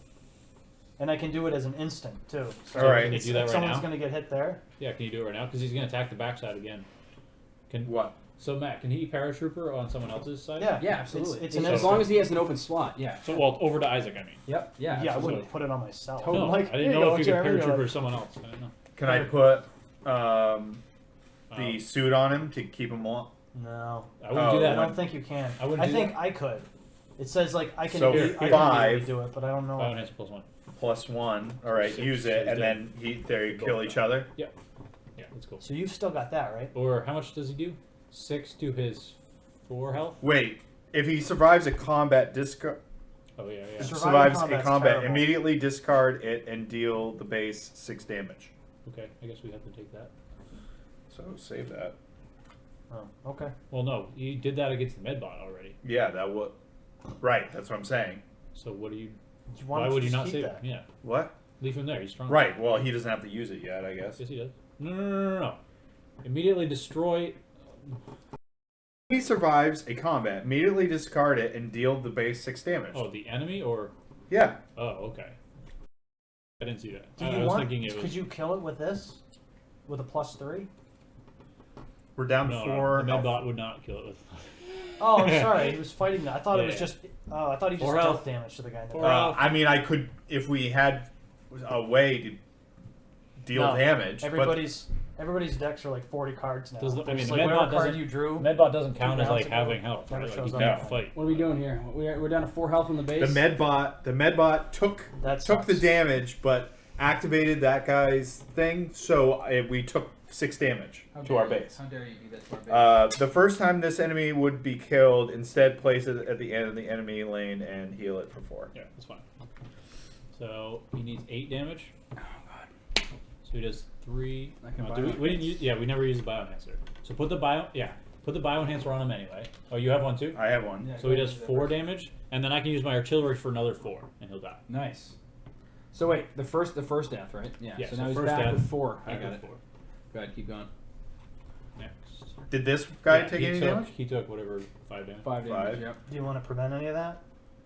and I can do it as an instant too. So All right. Can you it's do that like right someone's now? gonna get hit there. Yeah, can you do it right now? Because he's going to attack the backside again. Can What? So Matt, can he paratrooper on someone else's side? Yeah. Yeah, absolutely. It's as an long instant. as he has an open slot, yeah. So well, over to Isaac, I mean. Yep. Yeah. Yeah, I absolutely. wouldn't put it on myself. Totally. No, Like, I here didn't you know go, if you could Jeremy, you're paratrooper like- someone else. I don't know. Can I put the Um, suit on him to keep him on? No, I wouldn't do Oh, that. I don't think you can. I wouldn't do think that. I could. It says like I can. So I can 5. maybe do it, but I don't know. Bioenhancer +1. +1. All right, 6, use so it, he's and dead. then they Go kill with each that. other. Yeah, that's cool. So you've still got that, right? Or how much does he do? 6 to his 4 health. Wait, if he survives a combat discard, Oh yeah, yeah. Surviving survives a combat's combat, terrible. immediately discard it and deal the base 6 damage. Okay, I guess we have to take that. So save that. Oh, okay. Well, no, you did that against the medbot already. Yeah, that would. Right, that's what I'm saying. So what do you? Why Why don't would you just not keep save that? him? Yeah, What? leave him there. He's strong. Right. Well, he doesn't have to use it yet, I guess. Yes, he does. No. Immediately destroy. He survives a combat, immediately discard it and deal the base 6 damage. Oh, the enemy or? Yeah. Oh, okay. I didn't see that. Do I you was want? thinking it was. Could you kill it with this? With a +3? We're down No, 4. the health. medbot would not kill it with. Oh, I'm sorry. He was fighting that. I thought it was Yeah. just. Oh, I thought he just 4 dealt health. damage to the guy. In the Four back. health. I mean, I could, if we had a way to deal No, damage. Everybody's decks are like 40 cards now. Does the- I mean, It's the like medbot whatever card doesn't- you drew. Medbot doesn't count as rounds like ago, having health, never right? Like shows you up. can't No. fight. What are we doing here? We're down to 4 health on the base. The medbot took That the sucks. damage, but activated that guy's thing, so we took 6 damage to our base. How dare you do that to our base? The first time this enemy would be killed, instead place it at the end of the enemy lane and heal it for 4. Yeah, that's fine. So he needs 8 damage. Oh god. So he does 3. I can We didn't use. Yeah, we never used the bioenhancer. So put the bioenhancer on him anyway. Oh, you have one too. I have one. Yeah, So go he ahead does and do that 4 first. damage, and then I can use my artillery for another 4, and he'll die. Nice. So wait, the first death, right? Yeah. Yeah, so so now he's first back death, with 4. I Back got with it. 4. Go ahead, keep going. Next. Did this guy Yeah, take he any took, damage? He took whatever 5 damage. 5 damage. 5. Yep. Do you want to prevent any of that?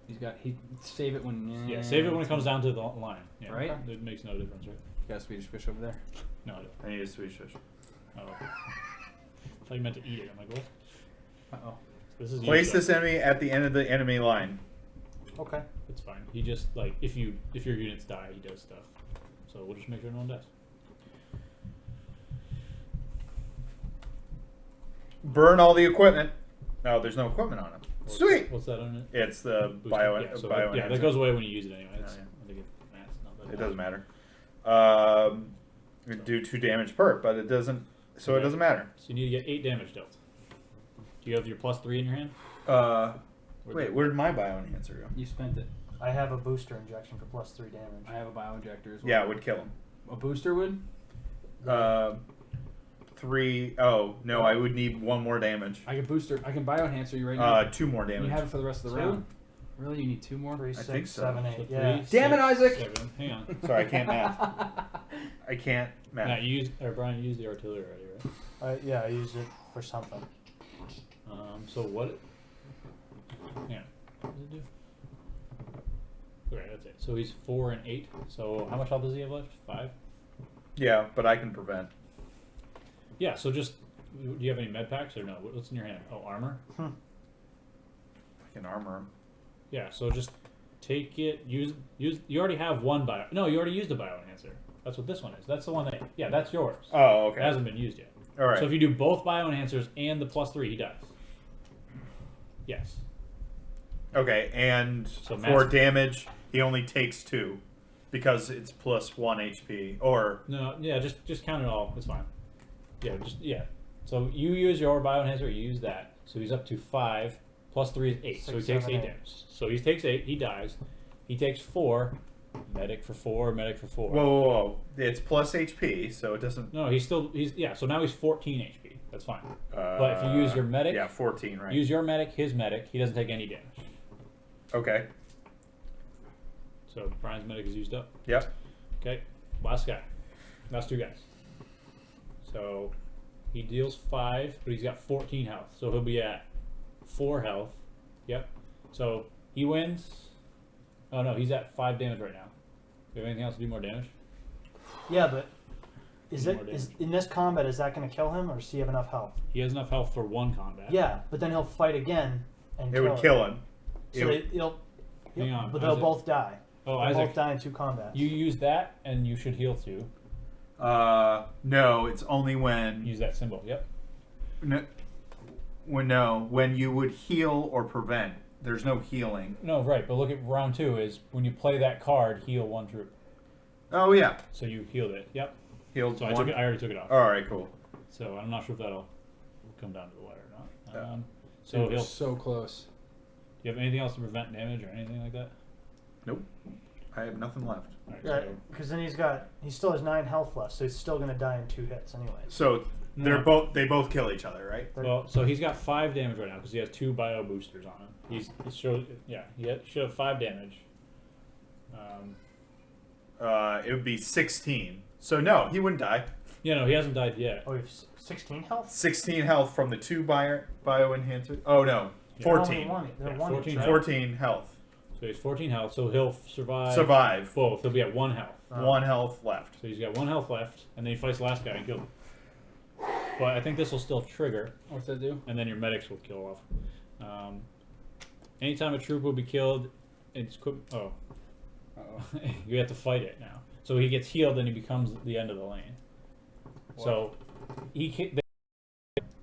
He save it when. Yeah, save it when it comes down to the line. Yeah. Right. It makes no difference, right? Got a Swedish fish over there. No, I don't. I need a Swedish fish. Oh. I thought you meant to eat it. I'm like, what? Uh oh. This is Place useless. this enemy at the end of the enemy line. Okay. It's fine. He just like if your units die, he does stuff. So we'll just make sure no one dies. Burn all the equipment. Oh, there's no equipment on him. Sweet. What's that on it? It's the Booster. bio. Yeah, so bio yeah, that goes away when you use it anyway. It's, Oh, yeah. I think It doesn't matter. It do 2 damage per, but it doesn't. So it Okay. doesn't matter. So you need to get 8 damage dealt. Do you have your +3 in your hand? Wait, where did my bioenhancer go? You spent it. I have a booster injection for +3 damage. I have a bioinjector as well. Yeah, it would kill him. A booster would? 3. Oh no, I would need 1 more damage. I can booster. I can bioenhancer you right now. 2 more You damage. have it for the rest of the Two. round. Really, you need 2 more? 3, I 6, think so. 7, 8. So Yeah. 3, Damn it, 6, Isaac! 7. Hang on. Sorry, I can't math. I can't math. Matt, Brian, you used the artillery already, right? Yeah, I used it for something. So what? Yeah. What does it do? Okay, that's it. So he's 4 and 8. So how much health does he have left? 5. Yeah, but I can prevent. Yeah. So just, do you have any med packs or no? What's in your hand? Oh, armor. I can armor him. Yeah. So just take it. Use. You already have one bio. No, you already used a bioenhancer. That's what this one is. That's the one that. Yeah, that's yours. Oh, okay. It hasn't been used yet. All right. So if you do both bioenhancers and the +3, he dies. Yes. Okay, and So for Matt's- damage, he only takes 2 because it's +1 HP. Or No, yeah, just count it all. It's fine. Yeah. So you use your bioenhancer, you use that. So he's up to 5 +3 is 8. So he 6, takes 7, 8 8. damage. So he takes 8. He dies. He takes 4. Medic for 4. Medic for 4. whoa. It's plus HP, so it doesn't. No, he's yeah. So now he's 14 HP. That's fine. But if you use your medic, yeah, 14, right? use your medic, his medic. He doesn't take any damage. Okay. So Brian's medic is used up. Yep. Okay, last guy. Last 2 guys. So he deals 5, but he's got 14 health. So he'll be at 4 health. Yep. So he wins. Oh no, he's at 5 damage right now. Do you have anything else to do more damage? Yeah, but is More it damage. is in this combat? Is that going to kill him, or does he have enough health? He has enough health for 1 combat. Yeah, but then he'll fight again and It would kill him. So they'll Hang on, but they'll Isaac. both die. Oh, They'll Isaac, both die in 2 combats. you use that and you should heal 2. No, it's only when Use that symbol. Yep. when you would heal or prevent. There's no healing. No, right. But look at round 2 is when you play that card, heal 1 troop. Oh yeah, So you healed it. Yep. healed So I one. took it. I already took it off. All right, cool. So I'm not sure if that'll come down to the wire or not. Yeah. So Dude, we're he'll. so close. Do you have anything else to prevent damage or anything like that? Nope, I have nothing left. All right, Right, because then he still has 9 health left, so he's still going to die in 2 hits anyways. So No. they both kill each other, right? Well, so he's got 5 damage right now because he has 2 bio boosters on him. He should have 5 damage. It would be 16. So no, he wouldn't die. Yeah, no, he hasn't died yet. Oh, you have 16 health? 16 health from the 2 bioenhancers. Oh no, Yeah. 14. They're Yeah, 1 each, 14 right? 14 health. So he's 14 health, so he'll survive. Survive. Both. He'll be at 1 health. 1 health left. So he's got 1 health left, and then he fights the last guy and kills him. But I think this will still trigger, What's that do? and then your medics will kill off. Anytime a troop will be killed, it's quick. Oh, Uh-oh. you have to fight it now. So he gets healed, and he becomes the end of the lane. So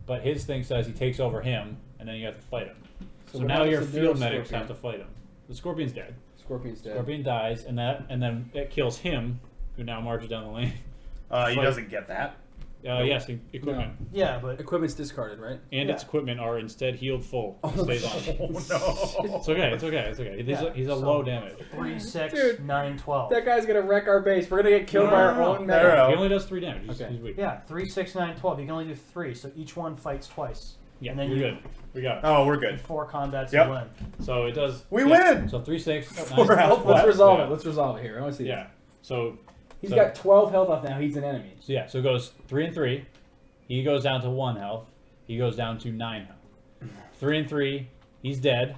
but his thing says he takes over him, and then you have to fight him. So what now happens your to field the medics Scorpion? have to fight him. The Scorpion's dead. Scorpion's dead. Scorpion dies, and then it kills him, who now marches down the lane. He Fight. doesn't get that. Yes, equipment. Yeah, but Equipment's discarded, right? And its Yeah. equipment are instead healed full. Stays on. Oh no. It's okay. It's okay. It's okay. He's a so- low damage. 3, 6, Dude, 9, 12. That guy's gonna wreck our base. We're gonna get killed No, by no, our no, own no, medic. no. He only does 3 damage. Okay. He's weak. Yeah, 3, 6, 9, 12. You can only do 3, so each one fights twice. Yeah, and then you're you good. We got it. Oh, we're in good. 4 combats Yep. you win. So it does. We yeah. win! So 3, 6, 4 9, health Let's left. resolve Yeah. it. Let's resolve it here. I want to see Yeah. this. So He's so- got 12 health left now. He's an enemy. So yeah. So it goes 3 and 3. He goes down to 1 health. He goes down to 9 health. 3 and 3. He's dead.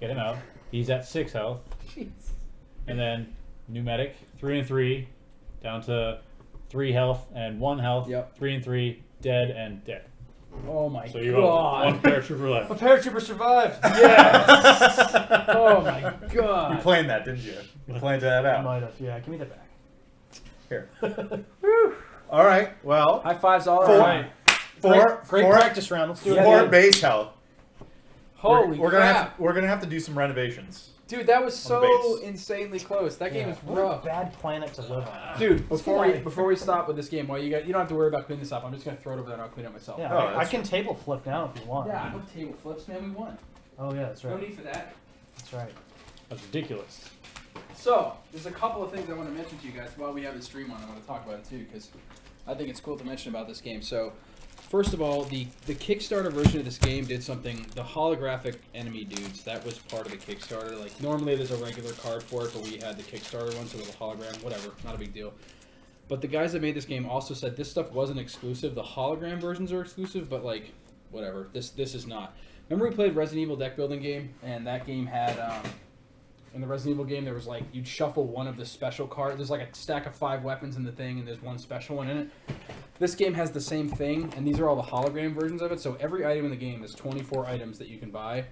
Get him out. He's at 6 health. Jeez. And then new medic. 3 and 3. Down to 3 health and 1 health. Yep. 3 and 3. Dead and dead. Oh my So you have god. 1 paratrooper A left. paratrooper survived! Oh my You god. planned that, didn't you? You planned that I out. might have. Yeah, give me that back. Here. All right. Well, High fives all Four. around. Great practice round. Let's do it Yeah, four again. base health. Holy we're crap. we're gonna have to do some renovations. Dude, that was On the so base. insanely close. That game Yeah, is what a rough. bad planet to live on. Dude, before Why? we stop with this game, well, you don't have to worry about cleaning this up. I'm just gonna throw it over there and I'll clean it myself. Yeah, Oh, I that's can table flip now if you want. Yeah, no table flips, man. We won. Oh yeah, that's No right. need for that. That's right. That's ridiculous. So, there's a couple of things I want to mention to you guys while we have the stream on. I want to talk about it too because I think it's cool to mention about this game. So, First of all, the Kickstarter version of this game did something. The holographic enemy dudes, that was part of the Kickstarter. Like, normally there's a regular card for it, but we had the Kickstarter one, so it was a hologram. Whatever, not a big deal. But the guys that made this game also said this stuff wasn't exclusive. The hologram versions are exclusive, but, like, whatever. This is not. Remember we played Resident Evil deck building game, and that game had... in the Resident Evil game, there was, like, you'd shuffle one of the special cards. There's, like, a stack of 5 weapons in the thing, and there's one special one in it. This game has the same thing, and these are all the hologram versions of it. So every item in the game is 24 items that you can buy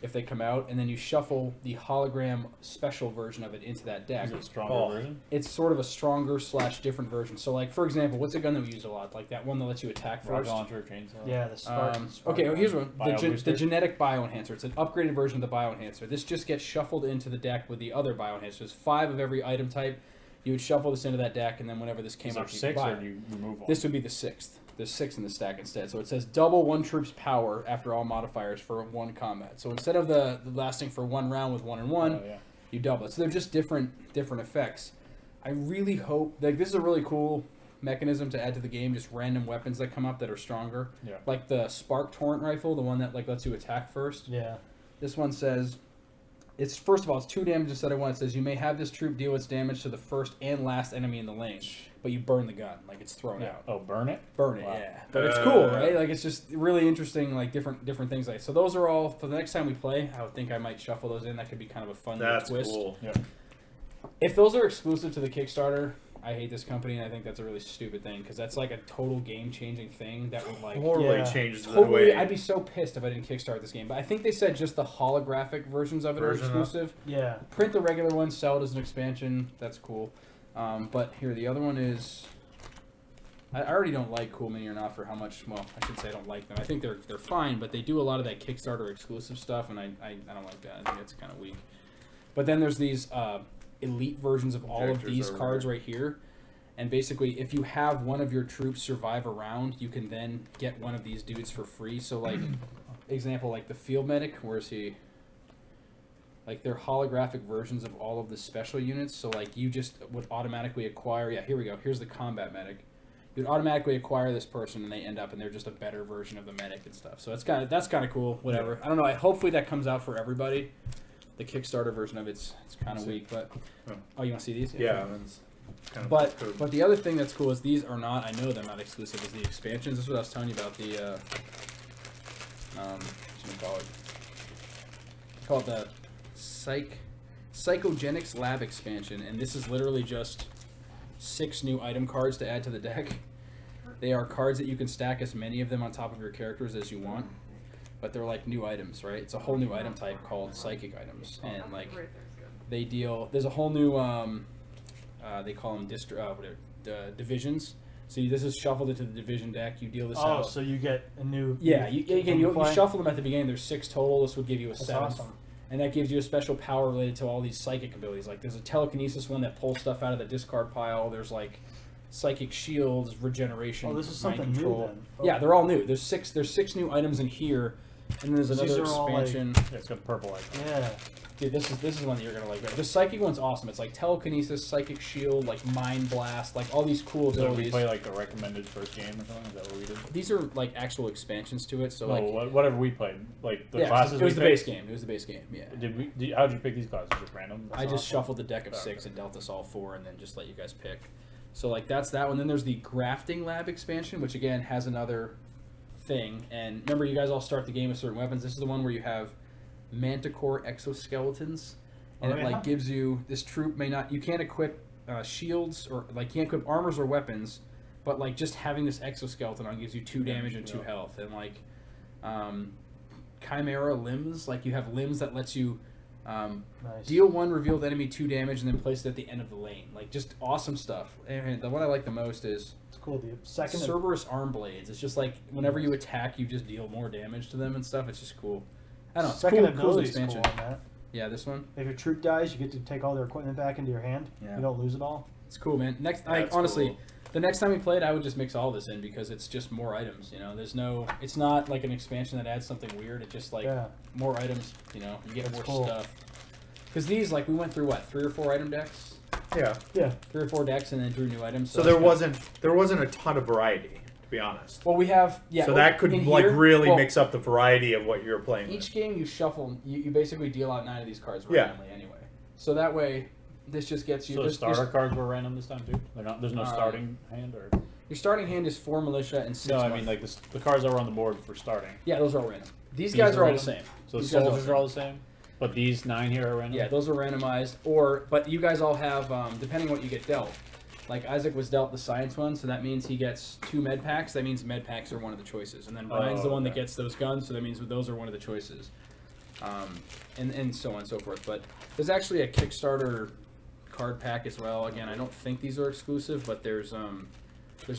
if they come out, and then you shuffle the hologram special version of it into that deck. Is it a stronger version? It's sort of a stronger / different version. So, like, for example, what's a gun that we use a lot? Like that one that lets you attack Rocket first. launcher, chainsaw. Yeah, the spark. Okay, well, here's one. Bio-booster? The genetic bioenhancer. It's an upgraded version of the bioenhancer. This just gets shuffled into the deck with the other bioenhancers. There's 5 of every item type. You would shuffle this into that deck, and then whenever this came Is there up, you 6 could buy or it. do you remove one? This would be the 6th. There's 6 in the stack instead. So it says double one troop's power after all modifiers for 1 combat. So instead of the lasting for 1 round with 1 and 1, Oh, yeah. you double it. So they're just different effects. I really hope, like, this is a really cool mechanism to add to the game, just random weapons that come up that are stronger. Yeah. Like the Spark Torrent Rifle, the one that, like, lets you attack first. Yeah. This one says, it's first of all, it's 2 damage instead of 1. It says you may have this troop deal its damage to the first and last enemy in the lane, but you burn the gun, like it's thrown out. Oh, burn it? Burn it, Wow. yeah. But it's cool, right? Like, it's just really interesting, like different things. Like, so those are all for the next time we play. I would think I might shuffle those in. That could be kind of a fun little That's twist. cool. Yeah. If those are exclusive to the Kickstarter, I hate this company, and I think that's a really stupid thing because that's like a total game-changing thing that would like Totally Yeah. changes the totally. way. I'd be so pissed if I didn't Kickstart this game. But I think they said just the holographic versions of it are Version of- exclusive. Yeah. Print the regular one, sell it as an expansion. That's cool. But here, the other one is. I already don't like Cool Mini or Not for how much. Well, I should say I don't like them. I think they're fine, but they do a lot of that Kickstarter exclusive stuff, and I don't like that. I think it's kind of weak. But then there's these elite versions of all of Objectors these over cards there. right here. And basically, if you have one of your troops survive a round, you can then get one of these dudes for free. So, like, example, like the Field Medic, where is he? Like, they're holographic versions of all of the special units. So, like, you just would automatically acquire... Yeah, here we go. Here's the Combat Medic. You'd automatically acquire this person, and they end up, and they're just a better version of the medic and stuff. So that's kind of cool. Whatever. I don't know. Hopefully that comes out for everybody. The Kickstarter version of it's kind of weak, but... Oh, you want to see these? Yeah. That's kind of But cool. but the other thing that's cool is these are not. I know they're not exclusive. Is the expansions? This is what I was telling you about the. What do you call it? It's called the Psychogenics Lab expansion, and this is literally just 6 new item cards to add to the deck. They are cards that you can stack as many of them on top of your characters as you want, but they're like new items, right? It's a whole new item type called psychic items, and like they deal. There's a whole new. They call them divisions. So this is shuffled into the division deck. You deal this Oh, out. so you get a new. Yeah, you play? shuffle them at the beginning. There's 6 total. This would give you a That's 7th. awesome. And that gives you a special power related to all these psychic abilities. Like there's a telekinesis one that pulls stuff out of the discard pile. There's like psychic shields, regeneration. Oh, this is mind something new control. then. Oh. Yeah, they're all new. There's 6 new items in here, and then there's These another are all, like- expansion. Yeah, it's got the purple icon. Yeah. Dude, this is one that you're gonna like. The psychic one's awesome. It's like telekinesis, psychic shield, like mind blast, like all these cool So we abilities. play like the recommended first game or something? Is that what we did? These are like actual expansions to it. So No, like, whatever we played. Like the yeah, classes it was we the base picked. game. It was the base game. Yeah. How'd you pick these classes? Just random? I just awesome. shuffled the deck of Oh, 6 okay. and dealt us all 4, and then just let you guys pick. So like that's that one. Then there's the Grafting Lab expansion, which again has another thing. And remember, you guys all start the game with certain weapons. This is the one where you have Manticore exoskeletons, and Oh, it yeah? like gives you this troop may not. You can't equip shields or like can't equip armors or weapons, but like just having this exoskeleton on gives you 2 damage and 2 health, and like Chimera limbs, like you have limbs that lets you. Nice. Deal 1 revealed enemy 2 damage and then place it at the end of the lane. Like just awesome stuff. And the one I like the most is It's cool. The second. Cerberus arm blades. It's just like whenever you attack, you just deal more damage to them and stuff. It's just cool. I don't know. It's second cool ability is expansion. cool on that. Yeah, this one. If your troop dies, you get to take all their equipment back into your hand. Yeah. You don't lose it all. It's cool, man. That's Honestly, cool. the next time we played, I would just mix all this in because it's just more items. You know, it's not like an expansion that adds something weird. It's just like Yeah. more items. You know, you get That's more cool. stuff. Because these, like, we went through what 3 or 4 item decks. Yeah. Yeah. 3 or 4 decks and then drew new items. So that's there kinda- wasn't a ton of variety. to be honest. Well, we have So that could in like here- really well, mix up the variety of what you're playing Each with. game you shuffle, you basically deal out 9 of these cards Yeah. randomly anyway. So that way, this just gets you. So the there's- starter cards were random this time too. They're not. There's no starting hand or. Your starting hand is 4 militia and 6. No, I money. mean like the cards that were on the board for starting. Yeah, those are all random. These These guys are are all the random? same. So the These guys soldiers are all the same, but these 9 here are random. Yeah, those are randomized. But you guys all have, depending on what you get dealt. Like Isaac was dealt the science one, so that means he gets 2 med packs. That means med packs are one of the choices. And then Brian's the one that okay. gets those guns, so that means those are one of the choices. And so on and so forth. But there's actually a Kickstarter card pack as well. Again, I don't think these are exclusive, but there's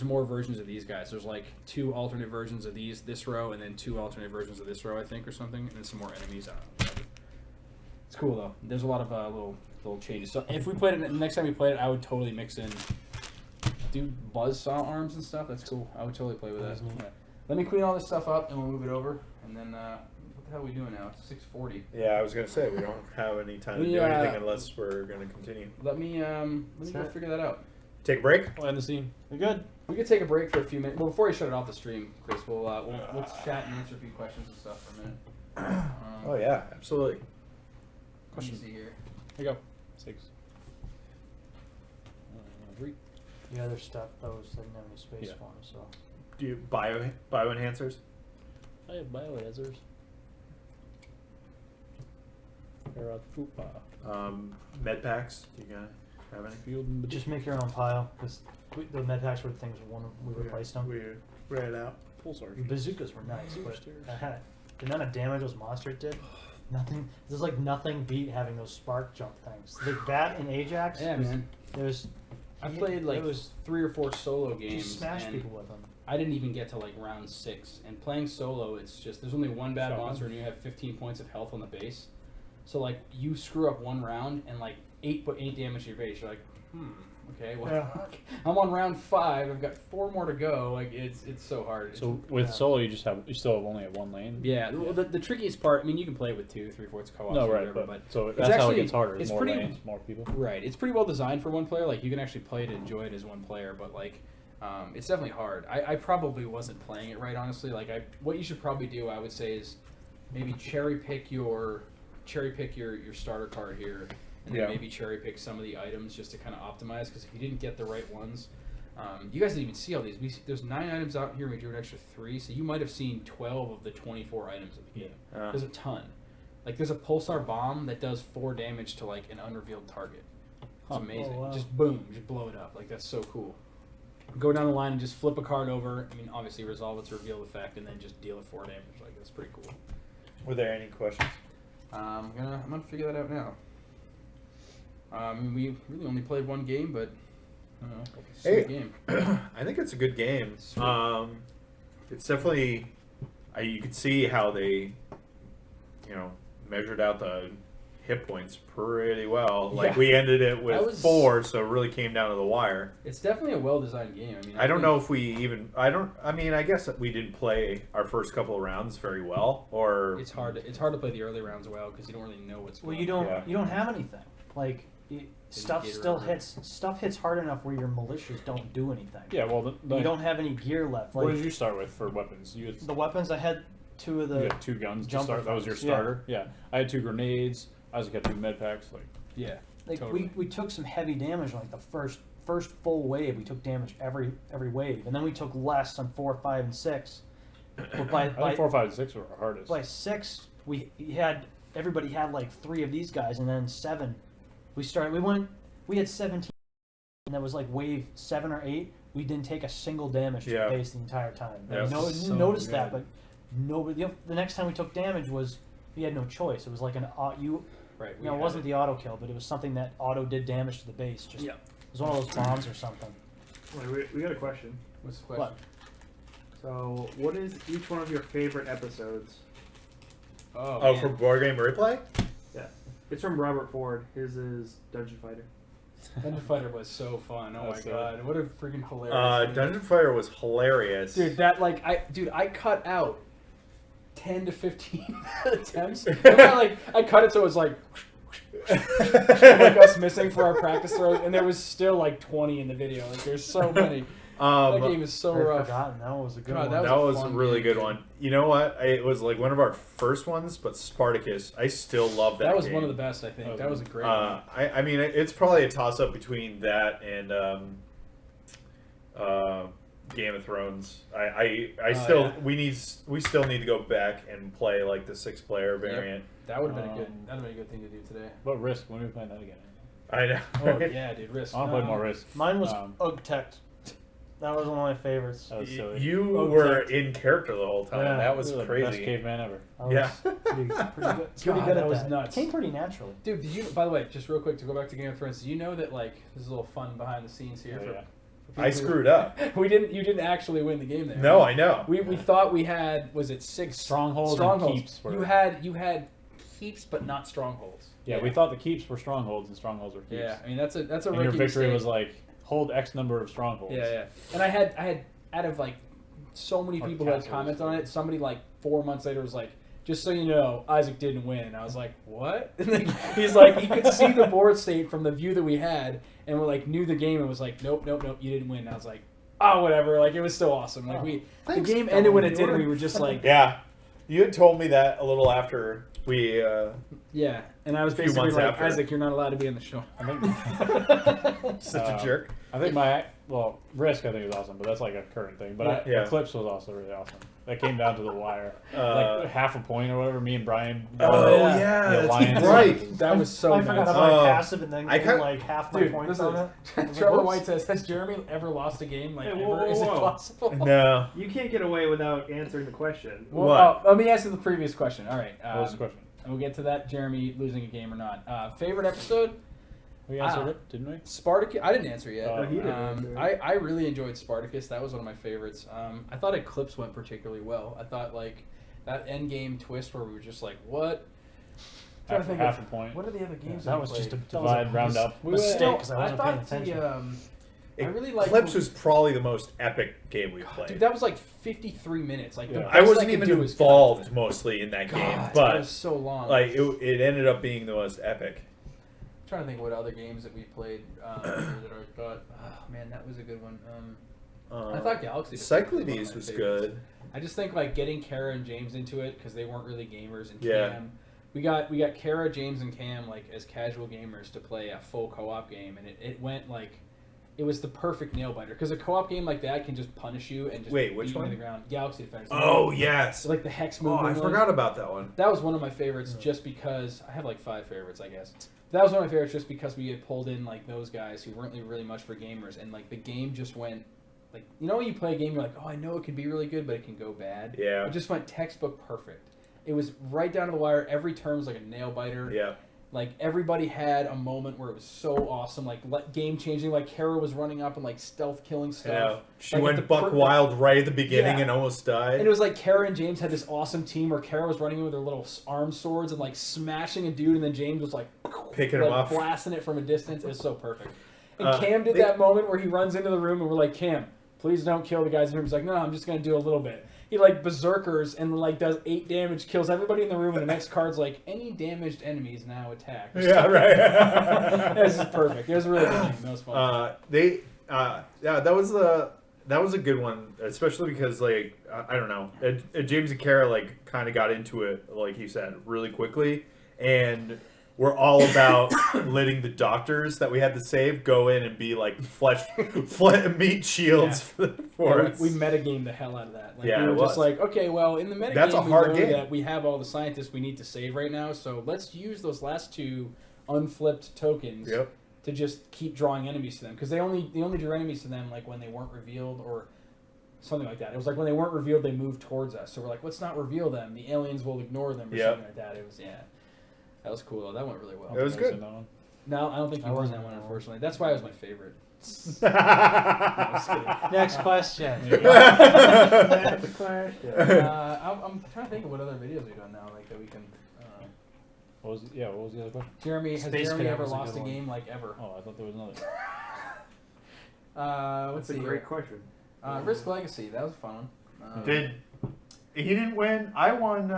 more versions of these guys. There's like 2 alternate versions of this row, and then 2 alternate versions of this row, I think, or something, and then some more enemies. I don't know. It's cool though. There's a lot of little changes. So if we played it next time we played it, I would totally mix in, do buzzsaw arms and stuff. That's cool. I would totally play with that. That's neat. Yeah. Let me clean all this stuff up, and we'll move it over. And then what the hell are we doing now? It's 6:40. Yeah, I was gonna say we don't have any time to do Yeah. anything unless we're gonna continue. Let me go figure that out. Take a break. We'll end the scene. We're good. We could take a break for a few minutes. Well, before you shut it off the stream, Chris, we'll chat and answer a few questions and stuff for a minute. Oh yeah, absolutely. Let me see here. Here you go. 6. 3. The other stuff, those didn't have any space Yeah. for them, so. Do you bio enhancers? I have biohazards. Paratroopa. Med packs? Do you guys have any? Field and Just make your own pile, because the med packs were things we replaced them. We ran out. full sword. Bazookas were nice, but Upstairs. the amount of damage those monsters did, nothing. There's like nothing beat having those spark jump things. Like that in Ajax. Yeah, man. There's. I played like it was 3 or 4 solo games. just smash and people with them. I didn't even get to like round 6. And playing solo, it's just there's only one bad Shotgun. monster and you have 15 points of health on the base. So like you screw up one round and like 8 damage to your base. You're like, okay, well, Yeah. I'm on round 5. I've got 4 more to go. Like it's so hard. So with solo, you still have only have one lane. Yeah, well, the trickiest part. I mean, you can play it with 2, 3, 4 co-op. No, or right, whatever, but so it's that's how it actually- gets harder. it's More pretty- lanes, more people. Right. It's pretty well designed for one player. Like you can actually play it and enjoy it as one player, but like it's definitely hard. I probably wasn't playing it right, honestly. Like what you should probably do, I would say, is maybe cherry pick your starter card here, and Yeah. then maybe cherry pick some of the items just to kind of optimize. Because if you didn't get the right ones, you guys didn't even see all these. There's 9 items out here. We drew an extra 3, so you might have seen 12 of the 24 items of the game. There's a ton. Like there's a pulsar bomb that does 4 damage to like an unrevealed target. It's amazing. Oh, wow. Just boom, just blow it up. Like that's so cool. Go down the line and just flip a card over. I mean, obviously resolve its reveal effect, and then just deal it 4 damage. Like that's pretty cool. Were there any questions? I'm gonna figure that out now. We really only played one game, but I don't know. It's a Hey. sweet game. I think it's a good game. Sweet. It's definitely. You could see how they, measured out the hit points pretty well. Like Yeah. we ended it with I was- 4, so it really came down to the wire. It's definitely a well-designed game. I mean, I don't think- know if we even. I guess that we didn't play our first couple of rounds very well, or It's hard to play the early rounds well because you don't really know what's Well, going you don't. Yeah. You don't have anything. Like stuff get it still over. hits. Stuff hits hard enough where your militias don't do anything. Yeah, well, You don't have any gear left. What Like did you start with for weapons? You had, the weapons, I had 2 of you the. had 2 guns to jumper start. That was your guns, yeah. starter. Yeah. I had 2 grenades. Isaac had 2 med packs. Like, Yeah. Like Totally. we took some heavy damage on like the first full wave. We took damage every wave, and then we took less on 4, 5, and 6. But I think 4, 5, and 6 were our hardest. by 6, we had everybody had like 3 of these guys, and then 7, we had 17, and that was like wave 7 or 8. We didn't take a single damage to Yeah. the base the entire time. Yeah. No, So noticed that, good. but nobody. The next time we took damage was we had no choice. It was like Right. No, it wasn't the auto kill, but it was something that auto did damage to the base. Just Yeah. it was one of those bombs or something. Wait, we got a question. What's the question? What? So, what is each one of your favorite episodes? Oh, oh, man. for board game replay. Yeah. It's from Robert Ford. His is Dungeon Fighter. Dungeon Fighter was so fun. Oh my That's god, what a freaking hilarious! game. Dungeon Fighter was hilarious. Dude, I cut out 10 to 15 attempts. I cut it so it was like us missing for our practice throws, and there was still like 20 in the video. Like there's so many. That game is so I've rough. forgotten. That was a good God, one. that That was was a a fun really game, good dude. one. You know what? It was like one of our first ones, but Spartacus, I still love that. That was game. one of the best, I think. That was a great one. I mean, it's probably a toss up between that and Game of Thrones. I still yeah. we still need to go back and play like the 6-player variant. That would have been a good thing to do today. But Risk, when are we playing that again? I know. Oh yeah, dude, Risk. I want to play more Risk. Mine was Um, Ugtect. That was one of my favorites. That was silly. You Okay. were in character the whole time. Yeah. That was You were the best crazy. caveman ever. I was Yeah. pretty good. Pretty God, good that at was that. nuts. It came pretty naturally. Dude, did you? By the way, just real quick to go back to Game of Thrones. Do you know that like this is a little fun behind the scenes here? Oh, for, yeah. for I people who- screwed up. We didn't. You didn't actually win the game there. No, I know. We thought we had, was it 6 Strongholds and keeps were- You had keeps, but not strongholds. Yeah, we thought the keeps were strongholds and strongholds were keeps. Yeah, I mean that's a And rookie your victory mistake. was like hold X number of strongholds. Yeah. And I had out of like so many Or people who had castles. commented on it. Somebody like 4 months later was like, "Just so you know, Isaac didn't win." And I was like, "What?" And then he's like, he could see the board state from the view that we had, and we're like knew the game and was like, "Nope, you didn't win." And I was like, "Oh, whatever." Like it was still awesome. Like the game ended when it did. And we were just like, Yeah. You had told me that a little after we. yeah. And I was few basically months like, after. "Isaac, you're not allowed to be on the show." I think Such a jerk. I think Risk I think is awesome, but that's like a current thing. But Yeah. Eclipse was also really awesome. That came down to the wire, Uh, like half a point or whatever. Me and Brian. Oh yeah. yeah, The that's Alliance. right. That was so I forgot nuts. about Oh. passive and then I getting can't- like half my Dude, points listen, on it. I was like, Trevor whoops. White says, "Has Jeremy ever lost a game? Like, Hey, ever? whoa, Is it whoa. possible?" No. You can't get away without answering the question. Well, What? let me answer the previous question. All right. What was the question? And we'll get to that, Jeremy losing a game or not. Favorite episode? We answered it, didn't we? Spartacus. I didn't answer yet. Oh, he didn't answer it. I really enjoyed Spartacus. That was one of my favorites. I thought Eclipse went particularly well. I thought like that end game twist where we were just like, what? Trying to think Half of- a point. What are the other games That we was just a played? that was a Divide, round up. mistake because I wasn't paying thought attention. I really liked Eclipse was probably the most epic game we played. Dude, that was like 53 minutes. Like the Yeah. best I wasn't could even do was involved mostly in that God, game, it but was so long. like it ended up being the most epic. I'm trying to think what other games that we played that I thought, oh man, that was a good one. I thought Galaxy Defender was one of Cyclades my was favorites. good. I just think like getting Kara and James into it because they weren't really gamers, and Yeah. Cam. We got Kara, James, and Cam like as casual gamers to play a full co-op game, and it went like it was the perfect nail biter because a co-op game like that can just punish you and just Wait, which beat you one? to the ground. Galaxy Defenders. Oh yes. So, like the hex Oh, movement. I one. forgot about that one. That was one of my favorites just because I have like 5 favorites, I guess. That was one of my favorites just because we had pulled in like those guys who weren't really much for gamers, and like the game just went like, you know when you play a game you're like, oh, I know it could be really good but it can go bad. Yeah. It just went textbook perfect. It was right down to the wire. Every term was like a nail biter. Yeah. Like everybody had a moment where it was so awesome, like game changing. Like Kara was running up and like stealth killing stuff. Yeah. She Like, at went the buck wild right at the beginning Yeah. and almost died. And it was like Kara and James had this awesome team where Kara was running in with her little arm swords and like smashing a dude, and then James was like Picking him off. blasting it from a distance. It was so perfect. And Uh, Cam did they- that moment where he runs into the room and we're like, Cam, please don't kill the guys in the room. He's like, no, I'm just gonna do a little bit. He like berserkers and like does 8 damage, kills everybody in the room, and the next card's like, any damaged enemies now attack. Yeah, right. This is perfect. It was a really good game. That was fun. Yeah, that was a good one, especially because like I don't know, James and Kara like kind of got into it, like you said, really quickly, and we're all about letting the doctors that we had to save go in and be like meat shields for Yeah, us. we metagamed the hell out of that. Like, Yeah, we were it just was. like, okay, well, in the metagame, That's a we hard know game. that we have all the scientists we need to save right now, so let's use those last 2 unflipped tokens Yep. to just keep drawing enemies to them, because they only drew enemies to them like when they weren't revealed or something like that. It was like when they weren't revealed, they moved towards us. So we're like, let's not reveal them. The aliens will ignore them or Yep. something like that. It was that was cool though. That went really well. It was I was good. in that one. No, I don't think you I won wasn't that one, in that one. unfortunately. That's why it was my favorite. Next question. Next question. I'm trying to think of what other videos we've done now, like that we can. What was the other question? Jeremy, has Space Jeremy Cadet ever was a lost good a one. game like ever? Oh, I thought there was another. Let's That's a see. great question. Risk Legacy, that was a fun one. He didn't win. I won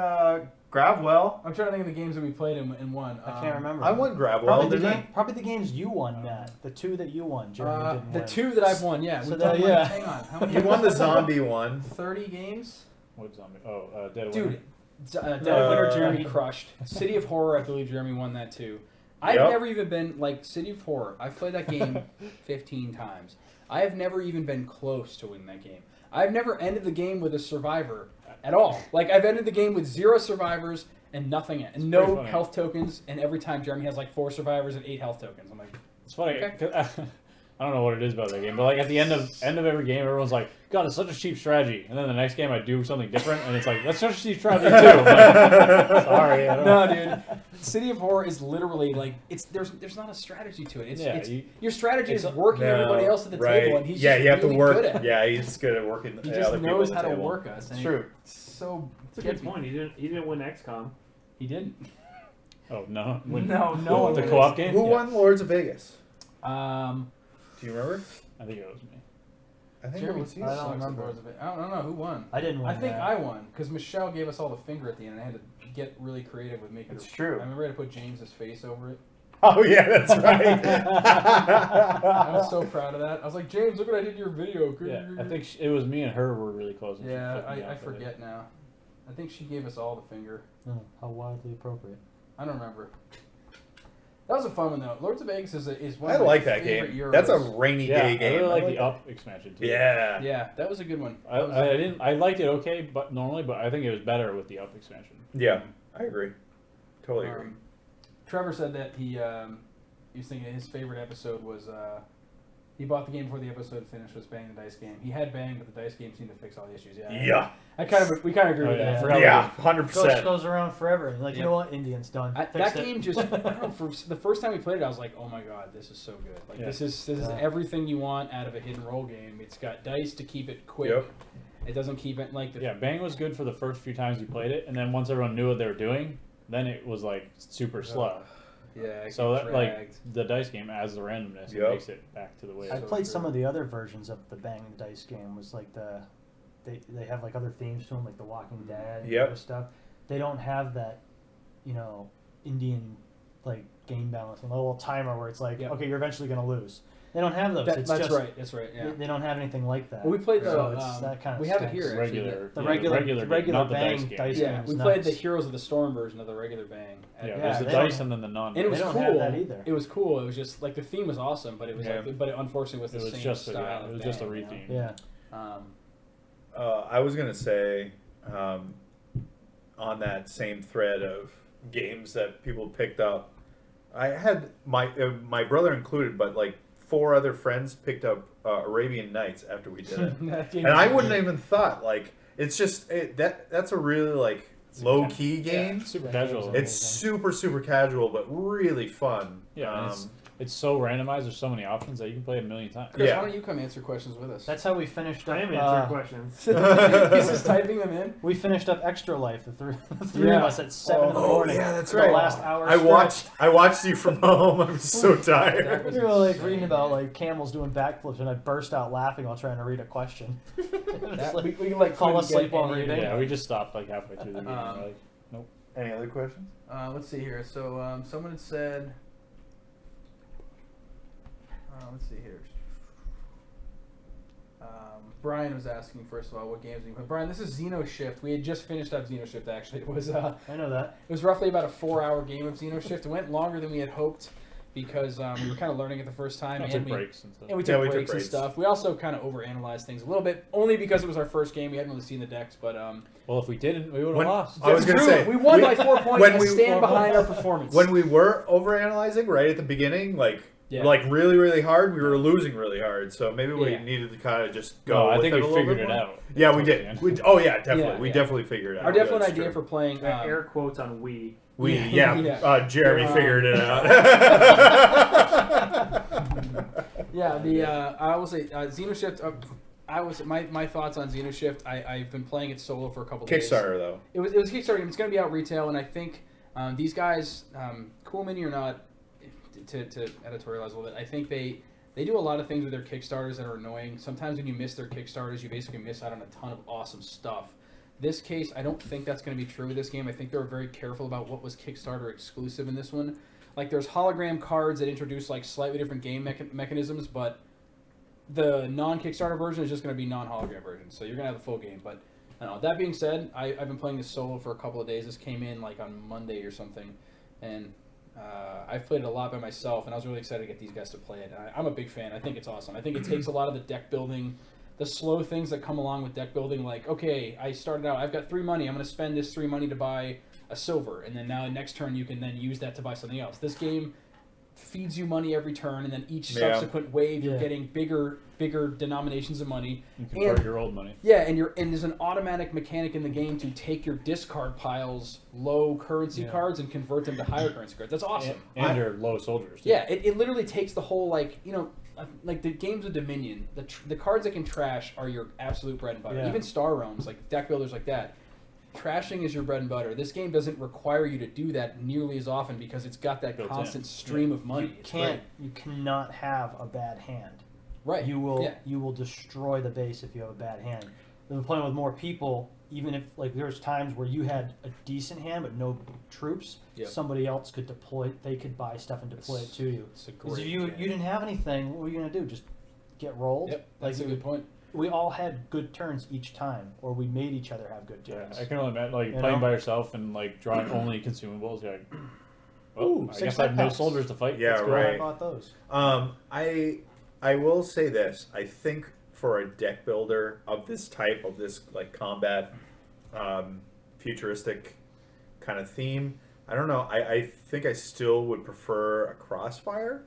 Gravwell. I'm trying to think of the games that we played and won. I can't remember. I won Gravwell, Probably didn't I? probably the games you won, Matt. The 2 that you won, Jeremy didn't The win. 2 that I've won, yeah. So We've that- done, yeah. hang on. How many? You won the zombie one. 30 games? What zombie? Oh, Dead of Winter. Dude, Dead of Winter, Jeremy Uh, crushed. City of Horror, I believe Jeremy won that too. I've Yep. never even been, like, City of Horror, I've played that game 15 times. I have never even been close to winning that game. I've never ended the game with a survivor at all. Like, I've ended the game with 0 survivors and nothing, and pretty no funny. health tokens, and every time Jeremy has, like, 4 survivors and 8 health tokens. I'm like, It's funny. Okay. 'Cause I don't know what it is about that game, but like at the end of every game, everyone's like, "God, it's such a cheap strategy." And then the next game, I do something different, and it's like, "That's such a cheap strategy too." I'm like, sorry, I don't no, dude. City of Horror is literally like there's not a strategy to it. Yeah, It's you- your strategy is it's- working everybody else at the right. table, and he's yeah, just you have really to work. good at it. Yeah, he's good at working. He the just other people knows at how the to table. work us. It's true. So It's a good point. He didn't win XCOM. He didn't. Oh no! No one The did. co-op game. Who Yeah. won Lords of Vegas? Do you remember? I think it was me. I think Jeremy it was you. I don't sucks at remember. Lords of It. I don't know who won. I didn't win. I think that. I won because Michelle gave us all the finger at the end, and I had to get really creative with making. It's it. true. I remember I had to put James's face over it. Oh yeah, that's right. I was so proud of that. I was like, James, look what I did in your video. Yeah, I think it was me and her were really close. and she Yeah, flipped me I off with it. forget now. I think she gave us all the finger. Oh, how wildly appropriate. I don't remember. That was a fun one though. Lords of Vegas is one I of my like that favorite game. Euros. That's a rainy Yeah, day I game. really like the that. Up expansion too. Yeah. Yeah, that was a good one. I didn't. I liked it okay, but normally, but I think it was better with the Up expansion. Yeah, I agree. Totally agree. Trevor said that he was thinking his favorite episode was he bought the game before the episode finished was Bang the Dice Game. He had Bang, but the Dice Game seemed to fix all the issues. Yeah. Yeah. We kind of agree Oh, with yeah, I that. forgot. Yeah, 100%. Goes around forever. Like, you Yeah. know what? Indian's done. That Fixed it. game just I don't know, for the first time we played it, I was like, oh my god, this is so good. Like Yeah. this is everything you want out of a hidden roll game. It's got dice to keep it quick. Yep. It doesn't keep it like the Yeah, Bang was good for the first few times you played it, and then once everyone knew what they were doing, then it was like super slow. yeah. It So gets that like dragged. the dice game adds the randomness and Yep. makes it back to the way. I it was. played some of the other versions of the Bang Dice game. Was like they have like other themes to them, like The Walking Dead and Yep. other stuff. They don't have that, Indian like game balance and a little timer where it's like, Yep. okay, you're eventually gonna lose. They don't have those. It's That's just, right. That's right. Yeah. They don't have anything like that. Well, we played the. So it's that kind of we have it stinks. here. Actually. regular, The yeah, regular game, not the Bang dice game. dice Yeah, game we is played the nuts. Heroes of the Storm version of the regular Bang. Yeah, Yeah, there's the they dice don't- and then the non. And it was They don't cool. have that either. It was cool. It was just like the theme was awesome, but it was Yeah. but it unfortunately was It the was same just a, style. yeah, of it was just a Bang, you know? retheme. Yeah. I was gonna say, on that same thread of games that people picked up, I had my brother included, but like 4 other friends picked up Arabian Nights after we did it, That game and I was wouldn't good. even thought like it's just that's a really like low key game. Super That casual. game's It's amazing. super casual, but really fun. Yeah, and it's so randomized. There's so many options that you can play it a million times. Chris, Yeah. why don't you come answer questions with us? That's how we finished up. I am answering questions. He's just typing them in. We finished up Extra Life, the three Yeah. of us at 7 in the Oh, morning. yeah, that's The right. last hour. I stretch. watched you from home. I was so That tired. was We were like insane. reading about like camels doing backflips, and I burst out laughing while trying to read a question. It was That, like- we like fall couldn't get asleep while any of reading. it. Yeah, we just stopped like halfway through the game. Um, like, Any other questions? Let's see here. So someone had said. Let's see here. Brian was asking first of all what games we play. Brian, this is XenoShyft. We had just finished up XenoShyft. Actually, it was I know that. it was roughly about a 4-hour game of XenoShyft. It went longer than we had hoped because we were kind of learning it the first time, I and took we breaks and stuff. and we Yeah, took we took breaks and breaks. stuff. We also kind of overanalyzed things a little bit, only because it was our first game. We hadn't really seen the decks, but Well, if we didn't, we would have When- lost. I was That's gonna true. say we won we- by 4 points. when I we- stand behind our performance. When we were overanalyzing right at the beginning, like Yeah. really really hard, we were losing really hard. So maybe we Yeah. needed to kind of just go. No, I with think it we a little figured bit it more. out. Yeah, we towards the did. end. Oh yeah, definitely. Yeah, We yeah. definitely figured it out. our definite That's idea true. for playing. Air quotes on we. Yeah. Jeremy Yeah. figured it out. Yeah, I will say XenoShift. I was my thoughts on XenoShift. I've been playing it solo for a couple days. Kickstarter though. It was Kickstarter. It's going to be out retail, and I think these guys, cool mini or not, to editorialize a little bit. I think they do a lot of things with their Kickstarters that are annoying. Sometimes when you miss their Kickstarters, you basically miss out on a ton of awesome stuff This case, I don't think that's going to be true with this game. I think they were very careful about what was Kickstarter exclusive in this one. Like, there's hologram cards that introduce like slightly different game mechanisms, but the non-Kickstarter version is just going to be non-hologram version. So you're going to have the full game. But I don't know. That being said, I've been playing this solo for a couple of days. This came in like on Monday or something, and I've played it a lot by myself, and I was really excited to get these guys to play it. I'm a big fan. I think it's awesome. I think it takes a lot of the deck building, the slow things that come along with deck building, like, okay, I started out, I've got 3 money, I'm going to spend this 3 money to buy a silver, and then now next turn you can then use that to buy something else. This game feeds you money every turn, and then each subsequent wave you're getting bigger denominations of money. You convert your old money. Yeah, and there's an automatic mechanic in the game to take your discard piles, low currency cards, and convert them to higher currency cards. That's awesome. And your low soldiers, too. Yeah, it literally takes the whole, like, like the games with Dominion, the cards that can trash are your absolute bread and butter. Yeah. Even Star Realms, like deck builders like that, trashing is your bread and butter. This game doesn't require you to do that nearly as often because it's got that Built constant in. stream of money. You cannot have a bad hand. Right. You will destroy the base if you have a bad hand. Then playing with more people, even if like there's times where you had a decent hand but no troops, somebody else could deploy. They could buy stuff and deploy it to you. It's a Because great if you game. didn't have anything, what were you gonna do? Just get rolled? Yep, that's a good point. We all had good turns each time, or we made each other have good Yeah, turns. I can only imagine, like, You playing know? by yourself and, like, drawing only consumables. You're like, well, Ooh, I 6 guess I have no packs. soldiers to fight. Yeah, Let's go. right. I bought those. I will say this. I think for a deck builder of this type, of this like combat, futuristic kind of theme, I don't know. I think I still would prefer a Crossfire.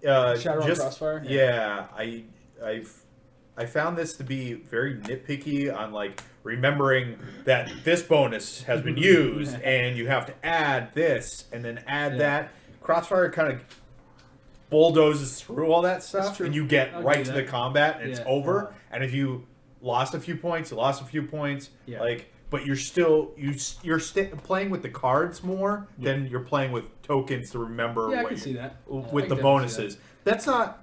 Shadowrun Crossfire? Yeah, I found this to be very nitpicky on like remembering that this bonus has been used and you have to add this and then add that. Crossfire kind of bulldozes through all that stuff true. and you get I'll right give to you the that. combat and it's Yeah. over. And if you lost a few points, you lost a few points. Yeah. Like, but you're still you're playing with the cards more than you're playing with tokens to remember. Yeah, I what can you- see that. I with can the definitely see bonuses. That's not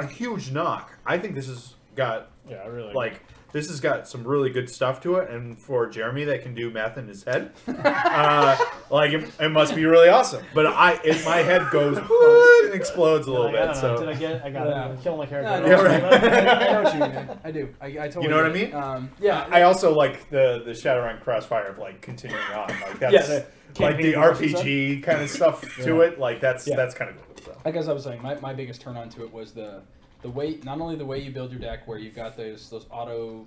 a huge knock. I think this has got Yeah, I really like this has got some really good stuff to it, and for Jeremy that can do math in his head, like it must be really awesome. But my head goes and explodes a little Like, I bit. don't know. So Did I get? I got Yeah. it. I'm killing my No, character. I know, Yeah, right. I know what you mean. I do. I totally You know what I get it. mean? Yeah. I also like the Shadowrun Crossfire of like continuing on. Like that's Yeah, the like the campaign progression RPG kind of stuff to it. Like that's kind of cool. So. Like as I was saying, my biggest turn on to it was the way, not only the way you build your deck, where you've got those auto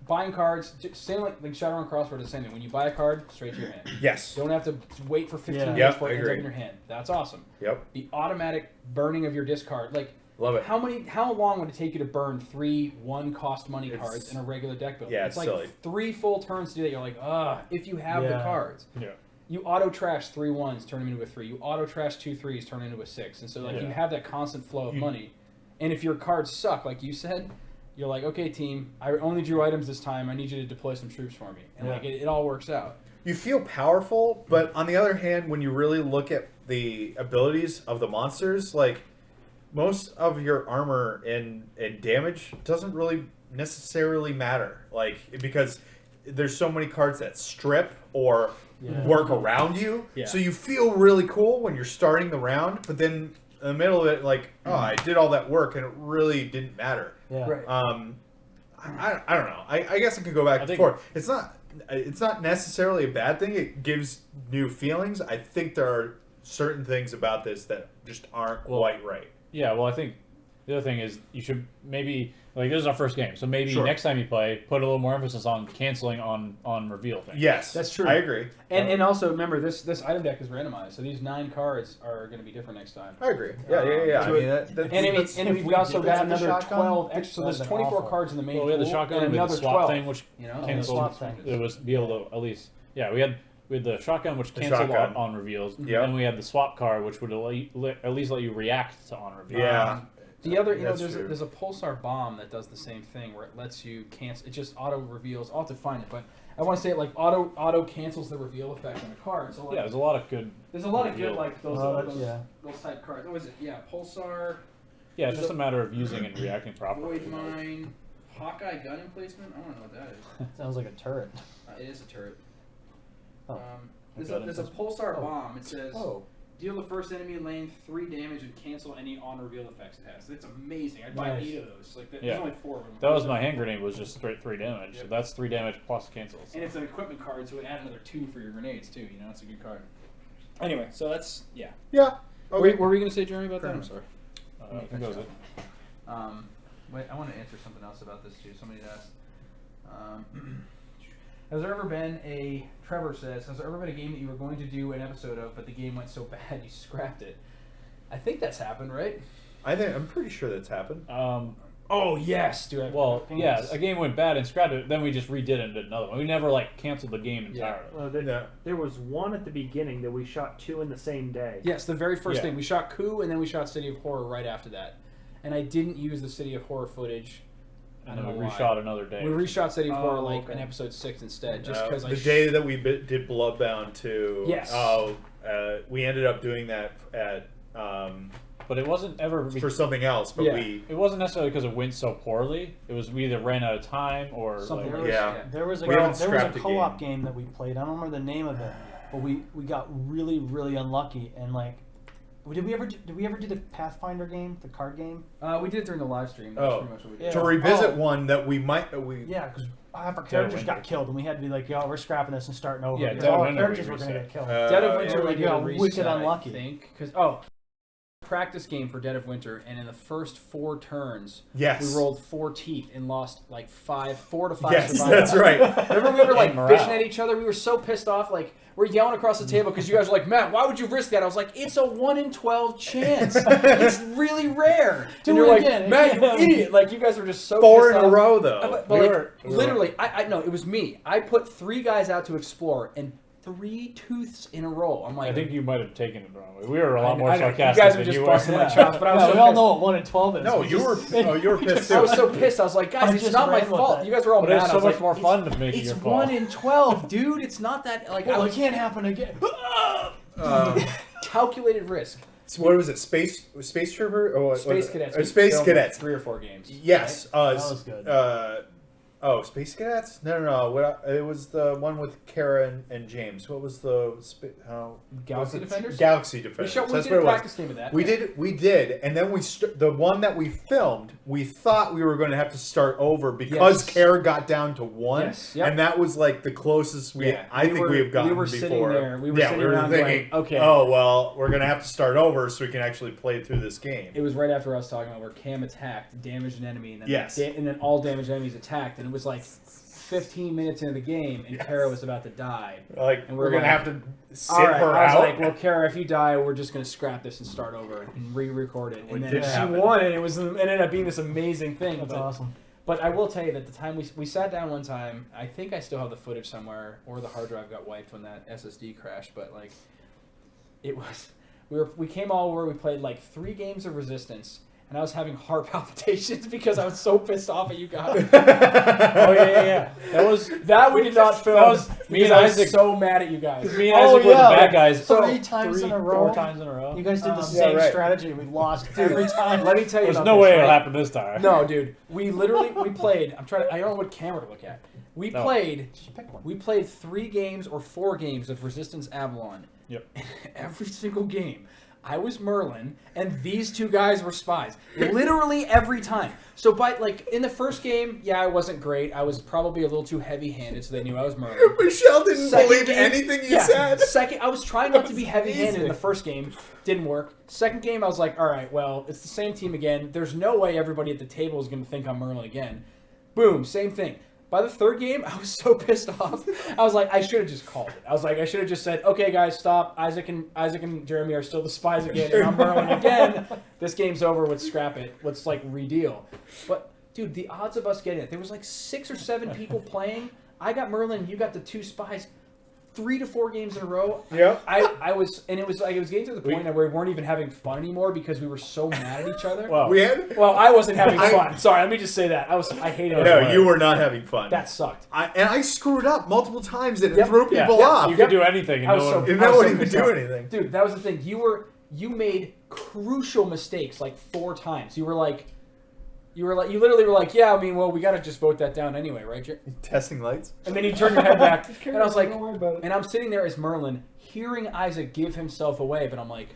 buying cards, same like Shadowrun Crossword is the same thing. When you buy a card, straight to your hand. Yes. You don't have to wait for 15 Yeah. minutes Yep, before I it ends up agree. in your hand. That's awesome. Yep. The automatic burning of your discard, like Love it. how long would it take you to burn 3 1-cost money It's- cards in a regular deck build? Yeah, it's it's like silly. 3 full turns to do that. You're like, if you have the Yeah. cards. Yeah. You auto trash 3 1s, turn them into a 3. You auto trash 2 3s, turn them into a 6. And so like you Yeah. have that constant flow of money. And if your cards suck, like you said, you're like, okay, team, I only drew items this time. I need you to deploy some troops for me. And like it all works out. You feel powerful, but on the other hand, when you really look at the abilities of the monsters, like most of your armor and damage doesn't really necessarily matter. Like because there's so many cards that strip or work around you. Yeah. So you feel really cool when you're starting the round, but then in the middle of it, like, oh, I did all that work and it really didn't matter. Yeah. Right. I don't know. I guess it could go back I and think- forth. It's not necessarily a bad thing. It gives new feelings. I think there are certain things about this that just aren't quite right. Yeah, well, I think the other thing is you should maybe, like, this is our first game, so maybe Sure. next time you play, put a little more emphasis on canceling on reveal things. Yes, That's true. I agree. And also remember this item deck is randomized, so these 9 cards are going to be different next time. I agree. Yeah. I So mean, that's, And, that's, we've we also did got that with the another shotgun, 12 extra. So there's that'd been 24 awful. cards in the main Well, we had the pool, shotgun and with the another swap 12. thing, which You know, canceled. swap thing. It was be able to at least, yeah, we had the shotgun which The canceled shotgun. on reveals, Yep. and we had the swap card which would at least let you react to on reveal. yeah. The other, That's there's true. there's a pulsar bomb that does the same thing where it lets you cancel. It just auto reveals. I'll have to find it, but I want to say it like auto cancels the reveal effect on the card. So like, Yeah, there's a lot of good. there's a lot of reveal. good like those Oh, that's- yeah. those type cards. What was it? Yeah, pulsar, Yeah, it's just a matter of using and reacting properly. void mine, Hawkeye gun emplacement? I don't know what that is. Sounds like a turret. It is a turret. Oh. There's gun a pulsar bomb. It says, Oh. deal the first enemy in lane 3 damage and cancel any on-reveal effects it has. It's amazing. I'd buy Nice. 8 of those. Like, Yeah. there's only 4 of them. That was my hand grenade. Was just straight 3 damage. Yep. So that's 3 damage plus cancels. And it's an equipment card, so it would add another 2 for your grenades, too. You know, it's a good card. Anyway, so that's, yeah. Yeah. Okay. What were we going to say, Jeremy, about that? I'm sorry. I think that was it. Wait, I want to answer something else about this too. Somebody asked, has there ever been Trevor says, has there ever been a game that you were going to do an episode of, but the game went so bad you scrapped it? I think that's happened, right? I'm pretty sure that's happened. Oh, yes, dude. Well, yeah, a game went bad and scrapped it. Then we just redid it and did another one. We never canceled the game entirely. Well, Yeah. there was one at the beginning that we shot 2 in the same day. Yes, the very first Yeah. thing. We shot Coup, and then we shot City of Horror right after that. And I didn't use the City of Horror footage. And then we reshot another day. We reshot City of Horror okay. in episode 6 instead, just because the day that we did Bloodbound 2. Yes. We ended up doing that at But it wasn't ever for something else. But Yeah. It wasn't necessarily because it went so poorly. It was we either ran out of time or Something like, like yeah. There was a We haven't there was a scrapped a co-op game. game that we played. I don't remember the name of it, but we got really unlucky and did we ever do the Pathfinder game, the card game? we did it during the live stream. That's pretty much what we did. Yeah. To revisit Oh. one that we Yeah, because half our Dead of characters got Winter. killed, and we had to be like, "Yo, we're scrapping this and starting over." Yeah, because Dead of all our Winter characters we were gonna reset. get killed. Dead of Winter, yeah, we did yeah, a wicked reset, unlucky. I think, because practice game for Dead of Winter, and in the first 4 turns, Yes. we rolled 4 teeth and lost 4 to 5 Yes, survivors. that's right. Remember, we were And morale. bitching at each other. We were so pissed off. We're yelling across the table because you guys were like, "Matt, why would you risk that?" I was like, "It's a 1 in 12 chance. It's really rare." Do and you're it like, again. "Matt, you idiot!" You guys were just so 4 pissed in a off. row though. But We were- literally, I no, it was me. I put 3 guys out to explore, and 3 tooths in a row. I'm like, I think you might have taken it the wrong way. We were a lot more I know, sarcastic you guys were than just you busting were. my chops, but I was Yeah, so we all pissed. know what 1 in 12 is. No, We you just- were. Oh, you were pissed I too. was so pissed. I was like, guys, I it's just not my ran with fault. that. You guys were all But mad. it's I so was much like, more fun to make it It's your 1 fault. in 12, dude. It's not that Well, it can't happen again. calculated risk. So what was it? Space Trooper? Or Space Cadets. we Space filmed Cadets. 3 or 4 games. Yes. That was good. Space Cadets? No. It was the one with Kara and James. What was the Galaxy Defenders? Galaxy We Defenders. did That's a what it was. practice game of that. We did, and then the one that we filmed. We thought we were going to have to start over because Yes. Kara got down to 1, Yes, yep. and that was the closest we. Yeah, I think we have gotten we were before. sitting there. We were sitting around thinking, going, okay. oh well, we're going to have to start over so we can actually play through this game. It was right after I was talking about where Cam attacked, damaged an enemy, and then Yes. and then all damaged enemies attacked, and it was 15 minutes into the game, and Kara was about to die. And we're we're going to like, have to sit All right, her I was out. like, well, Kara, if you die, we're just going to scrap this and start over and re-record it. It And then didn't she happen. won, and it ended up being this amazing thing. That's but, awesome. But I will tell you that the time we sat down one time, I think I still have the footage somewhere, or the hard drive got wiped when that SSD crashed. But it was we came all over. We played 3 games of Resistance, and I was having heart palpitations because I was so pissed off at you guys. Oh yeah. That we did not film. That was me because and I was Isaac. so mad at you guys. Me and Isaac were the bad guys. So 3 times in a row. 4 times in a row. You guys did the Yeah, same right. strategy. We lost every time. Let me tell you. There's about no this, way right? it'll happen this time. No, dude. We played. I don't know what camera to look at. We No. played. Just pick one. We played 3 games or 4 games of Resistance Avalon. Yep. Every single game, I was Merlin, and these 2 guys were spies. Literally every time. So in the first game, yeah, I wasn't great. I was probably a little too heavy-handed, so they knew I was Merlin. Michelle didn't Second believe game- anything you yeah, said. Second, I was trying not to be heavy-handed in amazing. the first game. Didn't work. Second game, I was like, all right, well, it's the same team again. There's no way everybody at the table is going to think I'm Merlin again. Boom, same thing. By the third game, I was so pissed off. I was like, I should have just called it. I was like, I should have just said, okay, guys, stop. Isaac and Jeremy are still the spies again, and I'm Merlin again. This game's over. Let's scrap it. Let's redeal. But dude, the odds of us getting it. There was 6 or 7 people playing. I got Merlin. You got the 2 spies. 3 to 4 games in a row. Yeah. I was, and it was getting to the point where we weren't even having fun anymore because we were so mad at each other. Well, Well, I wasn't having fun. Sorry, let me just say that. I hated it. No, you were not having fun. That sucked. I screwed up multiple times and it Yep. threw people yeah, off. You could do anything, and I was no so- one. and I that was wouldn't even pissed do off. anything. Dude, that was the thing. You made crucial mistakes 4 times. You were You literally were like, yeah, I mean, well, we got to just vote that down anyway, right? Testing lights. And then you turn your head back, and I was like, Don't worry about it. and I'm sitting there as Merlin, hearing Isaac give himself away, but I'm like,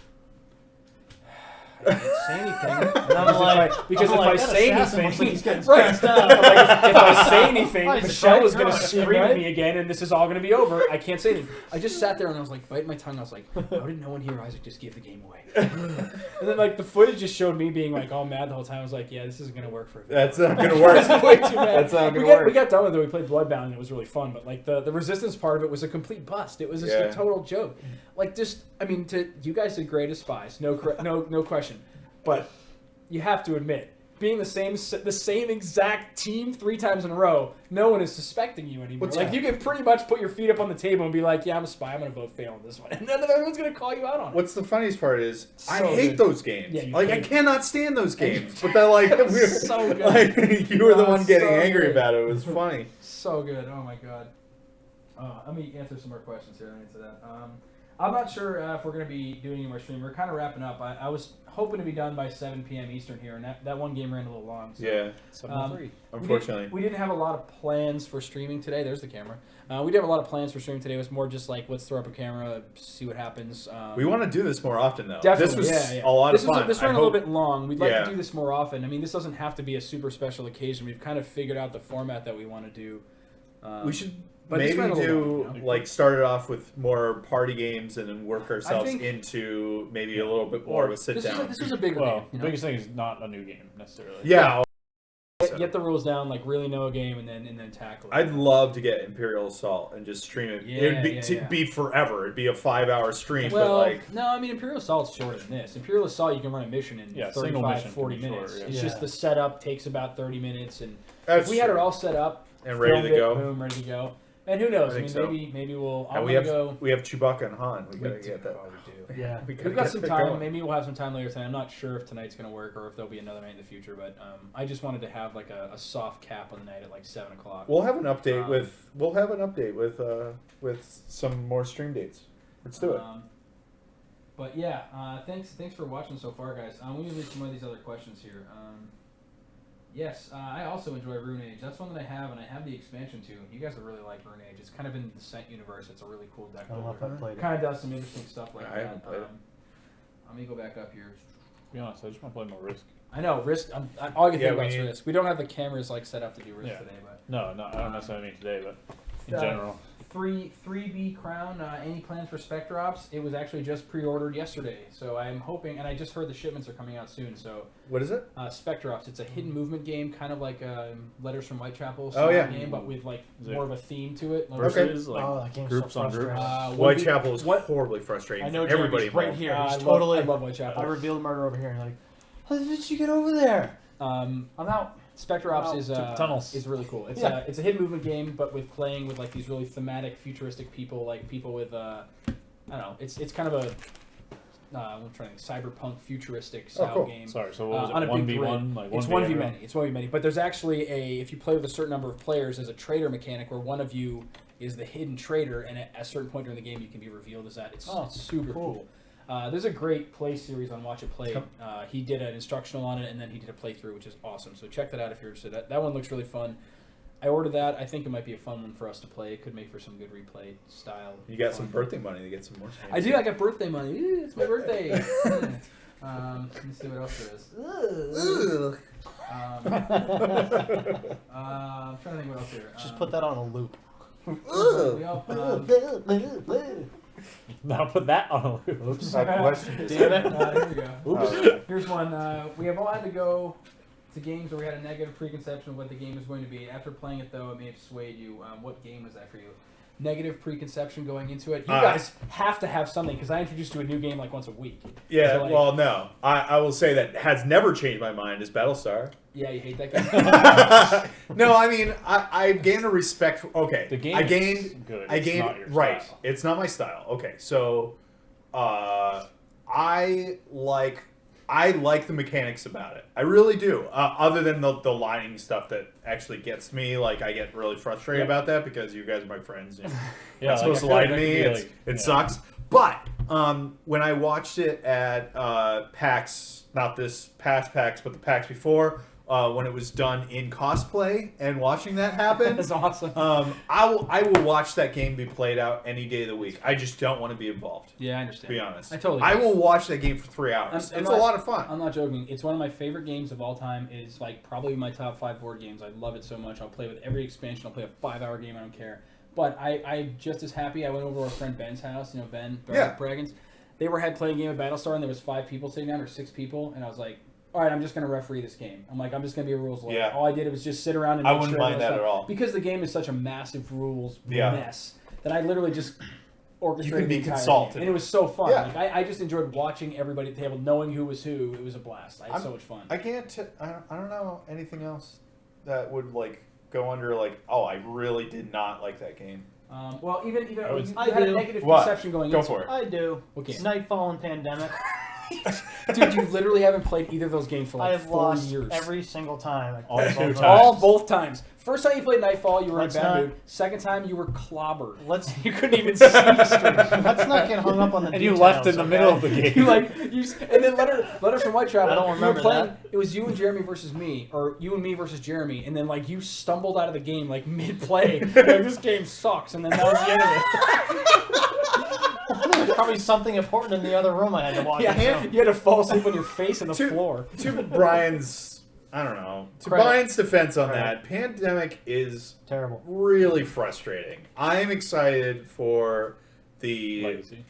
I can't say anything. And I'm like, because if I say anything, right? I'm like, if I say anything, Isaac, Michelle is right? going to Right. scream at me again, and this is all going to be over. I can't say anything. I just sat there and I was like, biting my tongue. I was like, how did no one hear Isaac just give the game away? And then like the footage just showed me being like all mad the whole time. I was like, yeah, this isn't going to work for me. That's not gonna work. It's way too bad. That's not gonna we work. got done with it. We played Bloodbound, and it was really fun. But like the resistance part of it was a complete bust. It was just a total joke. Like just, I mean, you guys did great as spies, no question. But you have to admit, being the same exact team 3 times in a row, no one is suspecting you anymore. What's like that? you can pretty much put your feet up on the table and be like, "Yeah, I'm a spy. I'm gonna vote fail on this one," and then everyone's gonna call you out on it. What's the funniest part is I So hate good. those games. Yeah, you like I hate cannot stand those games. But then like we're, So good. like you were the Oh, one getting so angry good. about it. It was funny. So good. Oh my god. Let me answer some more questions here. Let me answer that. I'm not sure if we're going to be doing any more stream. We're kind of wrapping up. I was hoping to be done by 7 p.m. Eastern here, and that one game ran a little long. So, Yeah. 7-3. Unfortunately. we didn't have a lot of plans for streaming today. There's the camera. We didn't have a lot of plans for streaming today. It was more just like, let's throw up a camera, see what happens. We want to do this more often though. Definitely, This was yeah. a lot this of fun. This I ran a little hope- bit long. We'd like Yeah. to do this more often. I mean, this doesn't have to be a super special occasion. We've kind of figured out the format that we want to do. We should but this maybe ran a little do long, you know? like start it off with more party games and then work ourselves think- into maybe a little bit more of a sit down. This was a bigger Well, game. You the know? biggest thing is not a new game necessarily. Yeah. Get the rules down, like really know a game, and then tackle it. I'd love to get Imperial Assault and just stream it. Yeah, It'd be yeah. be forever. It'd be a 5-hour stream, Well, but like no, I mean Imperial Assault's shorter than this. Imperial Assault, you can run a mission in Yeah, single 35, mission 40 can be minutes. shorter, It's yeah. just the setup takes about 30 minutes, and that's if we had it true. all set up And ready filmed to it, go. boom, ready to go. And who knows? I I mean, think so. maybe we'll. I'm And gonna go. we have Chewbacca and Han. We We gotta do. get that. Oh, we do. Yeah. We gotta We've got get some that time. going. Maybe we'll have some time later tonight. I'm not sure if tonight's going to work or if there'll be another night in the future. But I just wanted to have like a soft cap on the night at like 7 o'clock. We'll have an update Um, with some more stream dates. Let's do it. But yeah, thanks for watching so far, guys. We need to read some of these other questions here. Yes, I also enjoy Rune Age. That's one that I have, and I have the expansion too. You guys would really like Rune Age. It's kind of in the Descent universe. It's a really cool deck I don't know if builder. I've played it. Kind of does some interesting stuff like I that. haven't played it. Let me go back up here. To be honest, I just want to play more Risk. I know Risk. All I can Yeah, think we about is need- Risk. We don't have the cameras like set up to do Risk Yeah. today, but No, I don't necessarily mean today, but in Uh, general. 3B Crown. Any plans for Spec Drops? It was actually just pre-ordered yesterday, so I'm hoping. And I just heard the shipments are coming out soon. So What is it? Spec Drops. It's a hidden movement game, kind of like Letters from Whitechapel Oh, yeah. game, but with like Is it more of a theme to it. Like, Versus like Oh, that game's groups so on groups. frustrating. Whitechapel is what- horribly frustrating. I know for everybody Jeremy's right involved. here. I He's love- totally. I love Whitechapel. I revealed murder over here, and you're like, how did you get over there? I'm out. Spectre Ops Wow. is Tunnels. is really cool. It's Yeah. it's a hidden movement game, but with playing with like these really thematic, futuristic people, like people with I don't know. It's kind of a I'm trying to think, cyberpunk futuristic style cool. game. Sorry, so what was on a it? big 1v1? Like It's 1v 1v everyone? many. It's 1v many. But there's actually if you play with a certain number of players, there's a traitor mechanic where one of you is the hidden traitor, and at a certain point during the game, you can be revealed as that. It's super cool. There's a great play series on Watch It Play. He did an instructional on it, and then he did a playthrough, which is awesome. So check that out if you're interested. That one looks really fun. I ordered that. I think it might be a fun one for us to play. It could make for some good replay style. You got fun. some birthday money to get some more. I do. I got birthday money. Ooh, it's my birthday. Let me see what else there is. I'm trying to think what else here. Just put that on a loop. We all, Now put that on a loop. Oops. damn it. Here we go. Oops. Here's one. We have all had to go to games where we had a negative preconception of what the game is going to be. After playing it, though, it may have swayed you. What game was that for you? Negative preconception going into it. You guys have to have something because I introduced you to a new game like once a week. Yeah, So, like- well, no. I will say that has never changed my mind is Battlestar. Yeah, you hate that game. No, I mean, I gained a respect for, okay. The game I is gained, good. I It's gained, not your right. style. It's not my style. Okay, so, I like the mechanics about it. I really do. Other than the lining stuff that actually gets me, like I get really frustrated about that because you guys are my friends. And Yeah, you're supposed to I feel lie like to that me. could be, It like, sucks. But when I watched it at PAX, not this past PAX, but the PAX before, when it was done in cosplay and watching that happen. That's awesome. I will watch that game be played out any day of the week. I just don't want to be involved. Yeah, I To understand. be honest, I totally I get it. will watch that game for 3 hours. I'm It's not- a lot of fun. I'm not joking. It's one of my favorite games of all time. It is like probably my top 5 board games. I love it so much. I'll play with every expansion. I'll play a 5-hour game. I don't care. But I'm just as happy. I went over to our friend Ben's house. You know Ben, Yeah. Braggins. They had playing a game of Battlestar, and there was 5 people sitting down, or 6 people, and I was like, all right, I'm just going to referee this game. I'm like, I'm just going to be a rules lawyer. Yeah. All I did was just sit around and I make wouldn't sure mind everyone that was at fine. all. Because the game is such a massive rules Yeah. mess that I literally just orchestrated You can be the entire consulted. game. And it was so fun. Yeah. Like, I just enjoyed watching everybody at the table, knowing who was who. It was a blast. I had so much fun. I can't. I don't know anything else that would like go under like. Oh, I really did not like that game. Well, even I would- you I had a do. negative What? perception going Go into for it. I do. Okay. It's Nightfall and Pandemic. Dude, you literally haven't played either of those games for I like have 4 lost years. every single time. I All played 2 both of times. them. All both times. First time you played Nightfall, you were Let's in a bad not- mood. Second time, you were clobbered. Let's You couldn't even see straight. let's not get hung up on the And you details, left in the okay? middle of the game. You and then letter from White Travel. I don't you were remember playing, that. It was you and Jeremy versus me, or you and me versus Jeremy, and then like you stumbled out of the game like mid play. Like, this game sucks, and then that was the end of it. There's probably something important in the other room I had to watch. Yeah, too. you had to fall asleep on your face on the To- floor. To Brian's, I don't know. To Credit. Brian's defense on Credit. that, Pandemic is Terrible. really frustrating. I'm excited for the Legacy.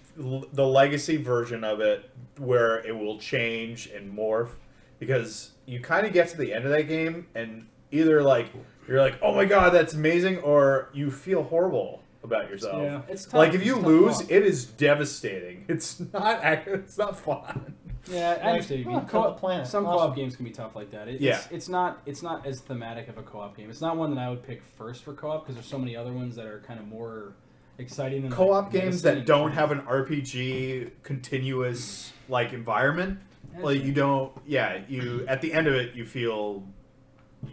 the legacy version of it where it will change and morph, because you kind of get to the end of that game and either like you're like, oh my god, that's amazing, or you feel horrible about yourself. Yeah, it's tough. Like if It's you a tough lose, call. it is devastating. It's not fun. Yeah, I understand. You Well, mean, kill the planet. Some Awesome. co-op games can be tough like that. Yeah. It's not as thematic of a co-op game. It's not one that I would pick first for co-op because there's so many other ones that are kind of more exciting than Co-op games that devastating. don't have an RPG continuous like environment, like you don't. Yeah, you at the end of it you feel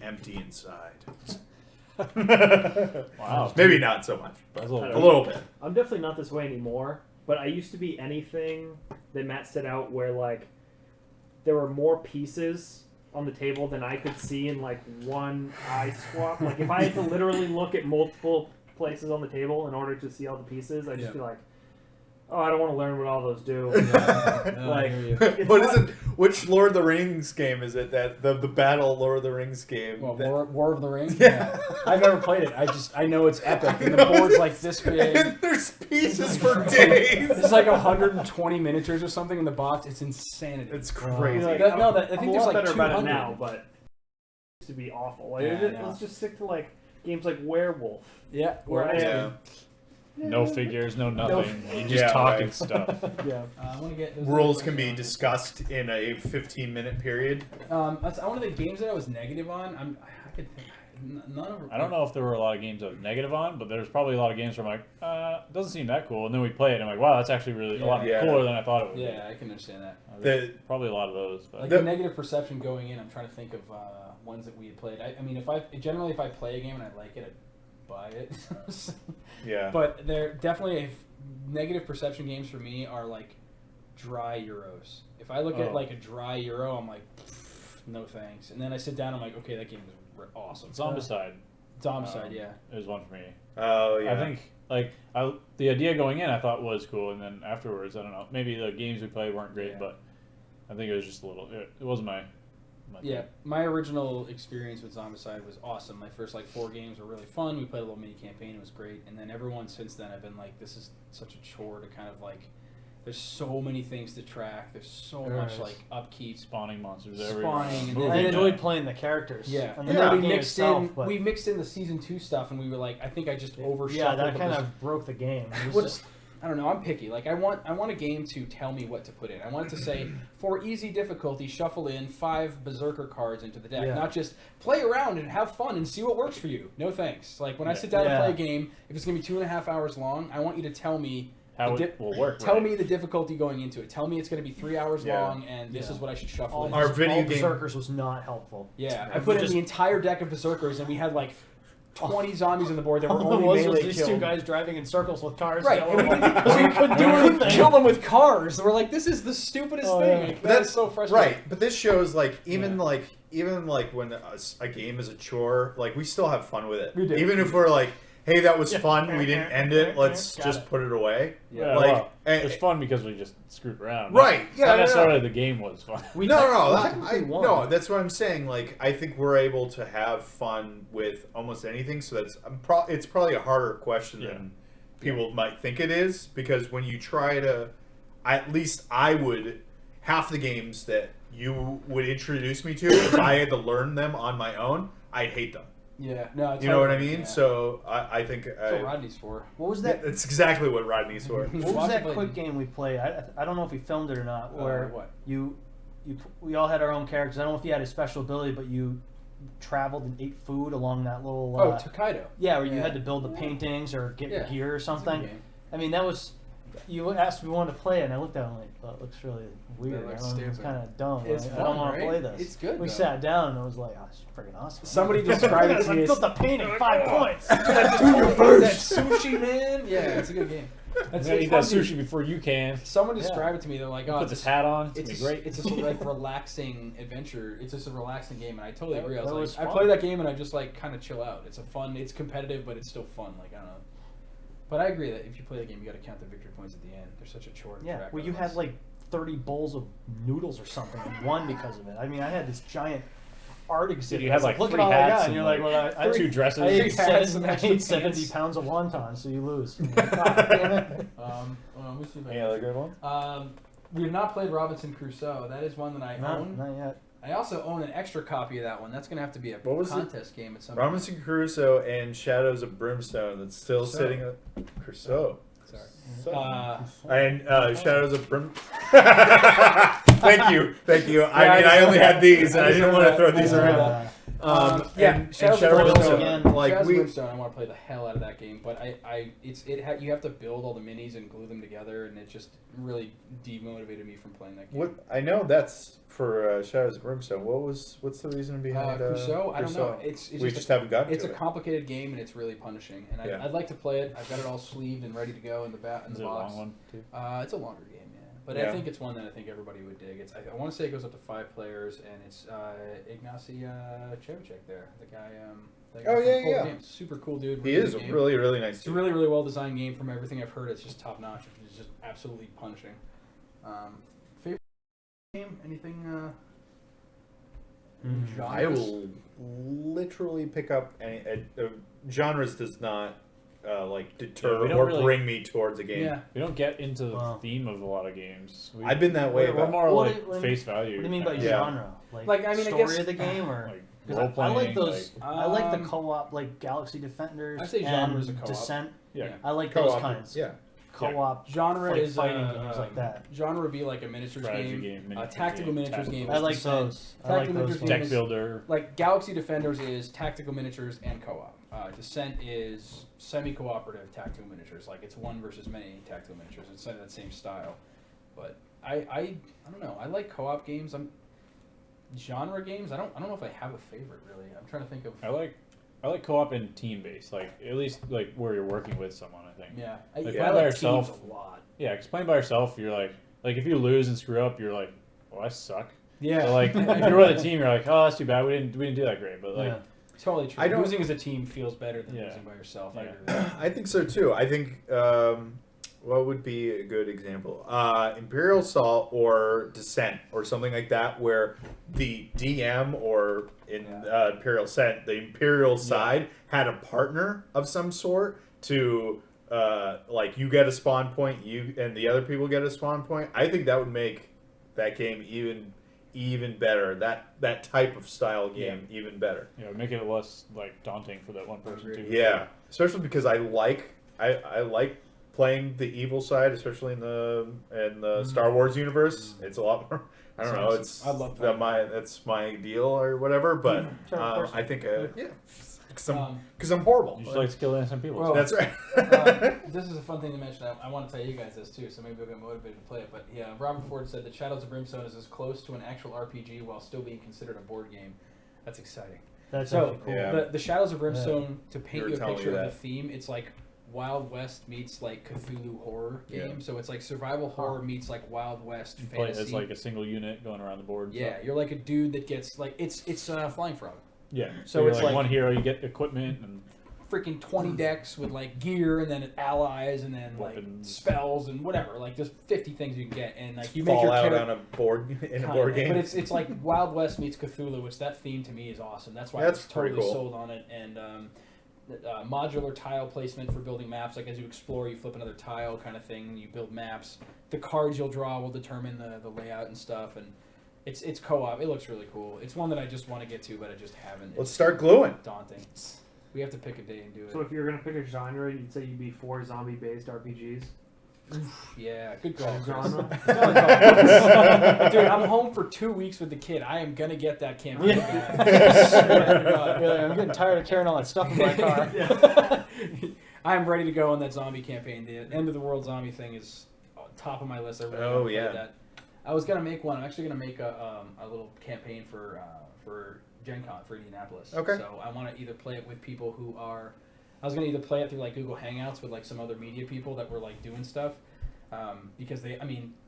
empty inside. Wow. Maybe not so much, That's but a a little bit. I'm definitely not this way anymore, but I used to be anything that Matt set out where like there were more pieces on the table than I could see in like one eye swap. Like if I had to literally look at multiple places on the table in order to see all the pieces, I'd just Yeah. be like, oh, I don't want to learn what all those do. I Like, hear you. it's What is not- it? Which Lord of the Rings game is it? That the battle Lord of the Rings game. Well, that- War of the Ring. Yeah. I've never played it. I know it's epic, and the board's like this big. And there's pieces for days. It's like 120 miniatures or something in the box. It's insanity. It's crazy. Like, That- no, I'm- that- I I'm think a there's lot like better about it 200. now, but it used to be awful. Like, Yeah, I know. let's just stick to like games like Werewolf. Yeah, Where I Yeah. No figures, no nothing. You just Yeah, talking right. stuff. Yeah. I want to get those Rules other can be ones. discussed in a 15-minute period. That's one of the games that I was negative on. I could think none of. I don't know if there were a lot of games I was negative on, but there's probably a lot of games where I'm like, it doesn't seem that cool. And then we play it, and I'm like, wow, that's actually really a lot Yeah. cooler than I thought it would Yeah, I can understand that. be. There's probably a lot of those. But Like The- the negative perception going in, I'm trying to think of ones that we had played. I mean, if I play a game and I like it, I buy it. Yeah. But they're definitely negative perception games for me are like dry Euros. If I look at Oh. like a dry Euro, I'm like, no thanks. And then I sit down, I'm like, okay, that game is awesome. Zombicide Zombicide, yeah. is one for me. Oh yeah. I think the idea going in I thought was cool, and then afterwards, I don't know, maybe the games we played weren't great, Yeah. but I think it was just a little. It wasn't my Yeah, thing. my original experience with Zombicide was awesome. My first like 4 games were really fun. We played a little mini campaign. It was great. And then everyone since then, I've been like, this is such a chore to kind of like. There's so many things to track. There's so There much is. like upkeep. Spawning monsters Spawning and everywhere. I then- enjoyed playing the characters. Yeah, And and then then the we game mixed itself, in but we mixed in the season 2 stuff, and we were like, I think I just overshuffled. yeah, that the kind pos- of broke the game. It was What's- just- I don't know. I'm picky. Like I want a game to tell me what to put in. I want it to say for easy difficulty, shuffle in 5 berserker cards into the deck, Yeah. not just play around and have fun and see what works for you. No thanks. Like when I Yeah. sit down Yeah. and play a game, if it's gonna be 2.5 hours long, I want you to tell me How the it will work. Tell right. me the difficulty going into it. Tell me it's gonna be 3 hours Yeah. long, and this Yeah. is what I should shuffle all, in. Our video all game- Berserkers was not helpful. Yeah, I It put in just- the entire deck of berserkers, and we had like 20 zombies on the board that were All it only was melee these two killed. guys driving in circles with cars. Right, yelling, and we couldn't do anything. kill them with cars. We're like, this is the stupidest Oh, thing. yeah. Like, But that's so frustrating. Right, but this shows like even Yeah. like when a game is a chore, like we still have fun with it. We do. Even if we're like, hey, that was Yeah. fun, we didn't end it. Let's Got just it. put it away. Yeah, Like, well, and- it's fun because we just screwed around. Right, yeah, Not no, necessarily the game was fun. We no, we that, technically won. no, that's what I'm saying. Like, I think we're able to have fun with almost anything. So that's it's probably a harder question Yeah. than people might think it is, because when you try to, at least I would, half the games that you would introduce me to, if I had to learn them on my own, I'd hate them. Yeah, no, You know what I totally, mean? yeah. So I think That's what Rodney's for. What was that? that's exactly what Rodney's for. What was Watch that it play. quick game we played? I don't know if we filmed it or not. Where what? we all had our own characters. I don't know if you had a special ability, but you traveled and ate food along that little. Oh, Tokaido. Yeah, where you Yeah. had to build the paintings or get Yeah. gear or It's a good something. game. I mean, that was. You asked if we wanted to play it, and I looked at it and like, oh, it looks really weird. looks It's stupid. kind of dumb. It's I fun, don't want right? to play this. It's good, We though. sat down and it was like, oh, it's freaking awesome. Somebody described it to I me as built the painting, 5 points. that sushi, man. Yeah, it's a good game. I'm gonna eat that sushi before you can. Someone Yeah. described it to me. They're like, "Oh, Put this hat on. It's it's gonna be great. It's just like relaxing adventure. It's just a relaxing game, and I totally That- agree. I that was was like, I fun. play that game and I just like kind of chill out. It's a fun. It's competitive, but it's still fun. Like I don't know. But I agree that if you play the game, you got to count the victory points at the end. They're such a chore to Yeah, track. well, you had otherwise. like 30 bowls of noodles or something and won because of it. I mean, I had this giant art exhibit. you had, It's like, look at 3 all I got, hats and and, you're like, well, I 2 dresses. I ate, Three hats and I extra ate 70 pants. pounds of wontons, so you lose. I'm like, God damn it. let me see if I Any can- other good ones? We have not played Robinson Crusoe. That is one that I own. Not yet. I also own an extra copy of that one. That's going to have to be a What was it? contest game at some point. Robinson Crusoe and Shadows of Brimstone. That's still Crusoe. sitting at Crusoe. Sorry. And Shadows of Brim. Thank you. I only had these, and I didn't want to throw these around. And Shadows of Brimstone, Brimstone again. like Shadows of we. Brimstone, I want to play the hell out of that game, but you have to build all the minis and glue them together, and it just really demotivated me from playing that game. What I know that's for Shadows of Brimstone. What's the reason behind Crusoe? I don't know. Crusoe? It's we just just haven't gotten it's to a it. complicated game and it's really punishing. And Yeah. I'd like to play it. I've got it all sleeved and ready to go in the Is it a box. long one too? It's a longer game, yeah. But I Yeah. think it's one that I think everybody would dig. I want to say it goes up to 5 players, and it's Ignacy Chevicek there, the guy. That guy Oh, from yeah, Full yeah. Games. Super cool dude. He really is a good game. really, really nice It's a dude. really, really well designed game. From everything I've heard, it's just top notch. It's just absolutely punishing. Favorite game? Anything? I Genres? will literally pick up any genres. Does not like deter Yeah, we don't or really- bring me towards a game. Yeah. We don't get into the Wow. theme of a lot of games. I've been that way. We're About, more What like do you- what do you face value. What do you mean by kinda. Yeah. genre? Like, I mean, I story guess- of the game, or Like 'cause role I playing. like those. I like the Um, co-op, like Galaxy Defenders. I'd say and genres of co-op. Descent. Yeah. I like co-op, those kinds. Yeah. Co-op Genre like is fighting games like that. Genre would be like a miniatures Strategy game, game, a miniature tactical game, miniatures tactical. game. I is like Descent. those. I like Tactical those miniatures games. Deck games. builder. Like Galaxy Defenders is tactical miniatures and co-op. Descent is semi-cooperative tactical miniatures. Like it's one versus many tactical miniatures. It's like that same style. But I don't know. I like co-op games. Genre games. I don't know if I have a favorite really. I'm trying to think of. I like co-op and team based. Like at least like where you're working with someone. I think. Yeah, Like, I playing by like yourself- teams a lot. Yeah, 'cause playing by yourself, you're like if you lose and screw up, you're like, well, I suck. Yeah, So, like if you're with a team, you're like, oh, that's too bad. We didn't do that great. But like, Yeah. totally true. I don't- Losing as a team feels better than Yeah. losing by yourself. I Yeah. agree with that. I think so too. I think what would be a good example? Imperial Assault or Descent or something like that, where the DM or in Imperial Ascent, the Imperial side had a partner of some sort to like you get a spawn point, you and the other people get a spawn point. I think that would make that game even better. That type of style game even better. you know, make it less like daunting for that one person too. Yeah, especially because I like playing the evil side, especially in the Star Wars universe. It's a lot more. I don't know. It's I love playing that's my deal or whatever. But Sure, of course. I think yeah, Um, because I'm horrible. You just like to kill innocent people. Well, That's right. This is a fun thing to mention. I want to tell you guys this too, so maybe we'll get motivated to play it. But yeah, Robert Ford said that Shadows of Brimstone is as close to an actual RPG while still being considered a board game. That's exciting. That's So actually cool. Yeah. the Shadows of Brimstone, to paint You were you a telling picture me of the that. theme, it's like Wild West meets like Cthulhu horror game. Yeah. So it's like survival horror meets like Wild West You play fantasy. as like a single unit going around the board. And Yeah, stuff. you're like a dude that gets like it's Flying Frog. Yeah. So So you're it's like like- one hero, you get equipment and Freaking 20 decks with like gear and then allies and then like Weapons. spells and whatever. Like there's 50 things you can get and like you make your Fallout character on a board in a Kinda, board game. But it's like Wild West meets Cthulhu, which that theme to me is awesome. That's why I That's was totally pretty cool. sold on it. And modular tile placement for building maps. Like as you explore, you flip another tile kind of thing. You build maps. The cards you'll draw will determine the layout and stuff. And it's co-op. It looks really cool. It's one that I just want to get to, but I just haven't. Let's start gluing. Daunting. We have to pick a day and do it. So if you're gonna pick a genre, you'd say you'd be for zombie-based RPGs. Yeah, good call, Chris. Genre. Dude, I'm home for 2 weeks with the kid. I am gonna get that campaign. Really, I'm getting tired of carrying all that stuff in my car. I'm ready to go on that zombie campaign. The end of the world zombie thing is top of my list. I really wanna play that. I was gonna make one. I'm actually gonna make a little campaign for Gen Con for Indianapolis. Okay. So I want to either play it with people who are. I was gonna either play it through like Google Hangouts with like some other media people that were like doing stuff, because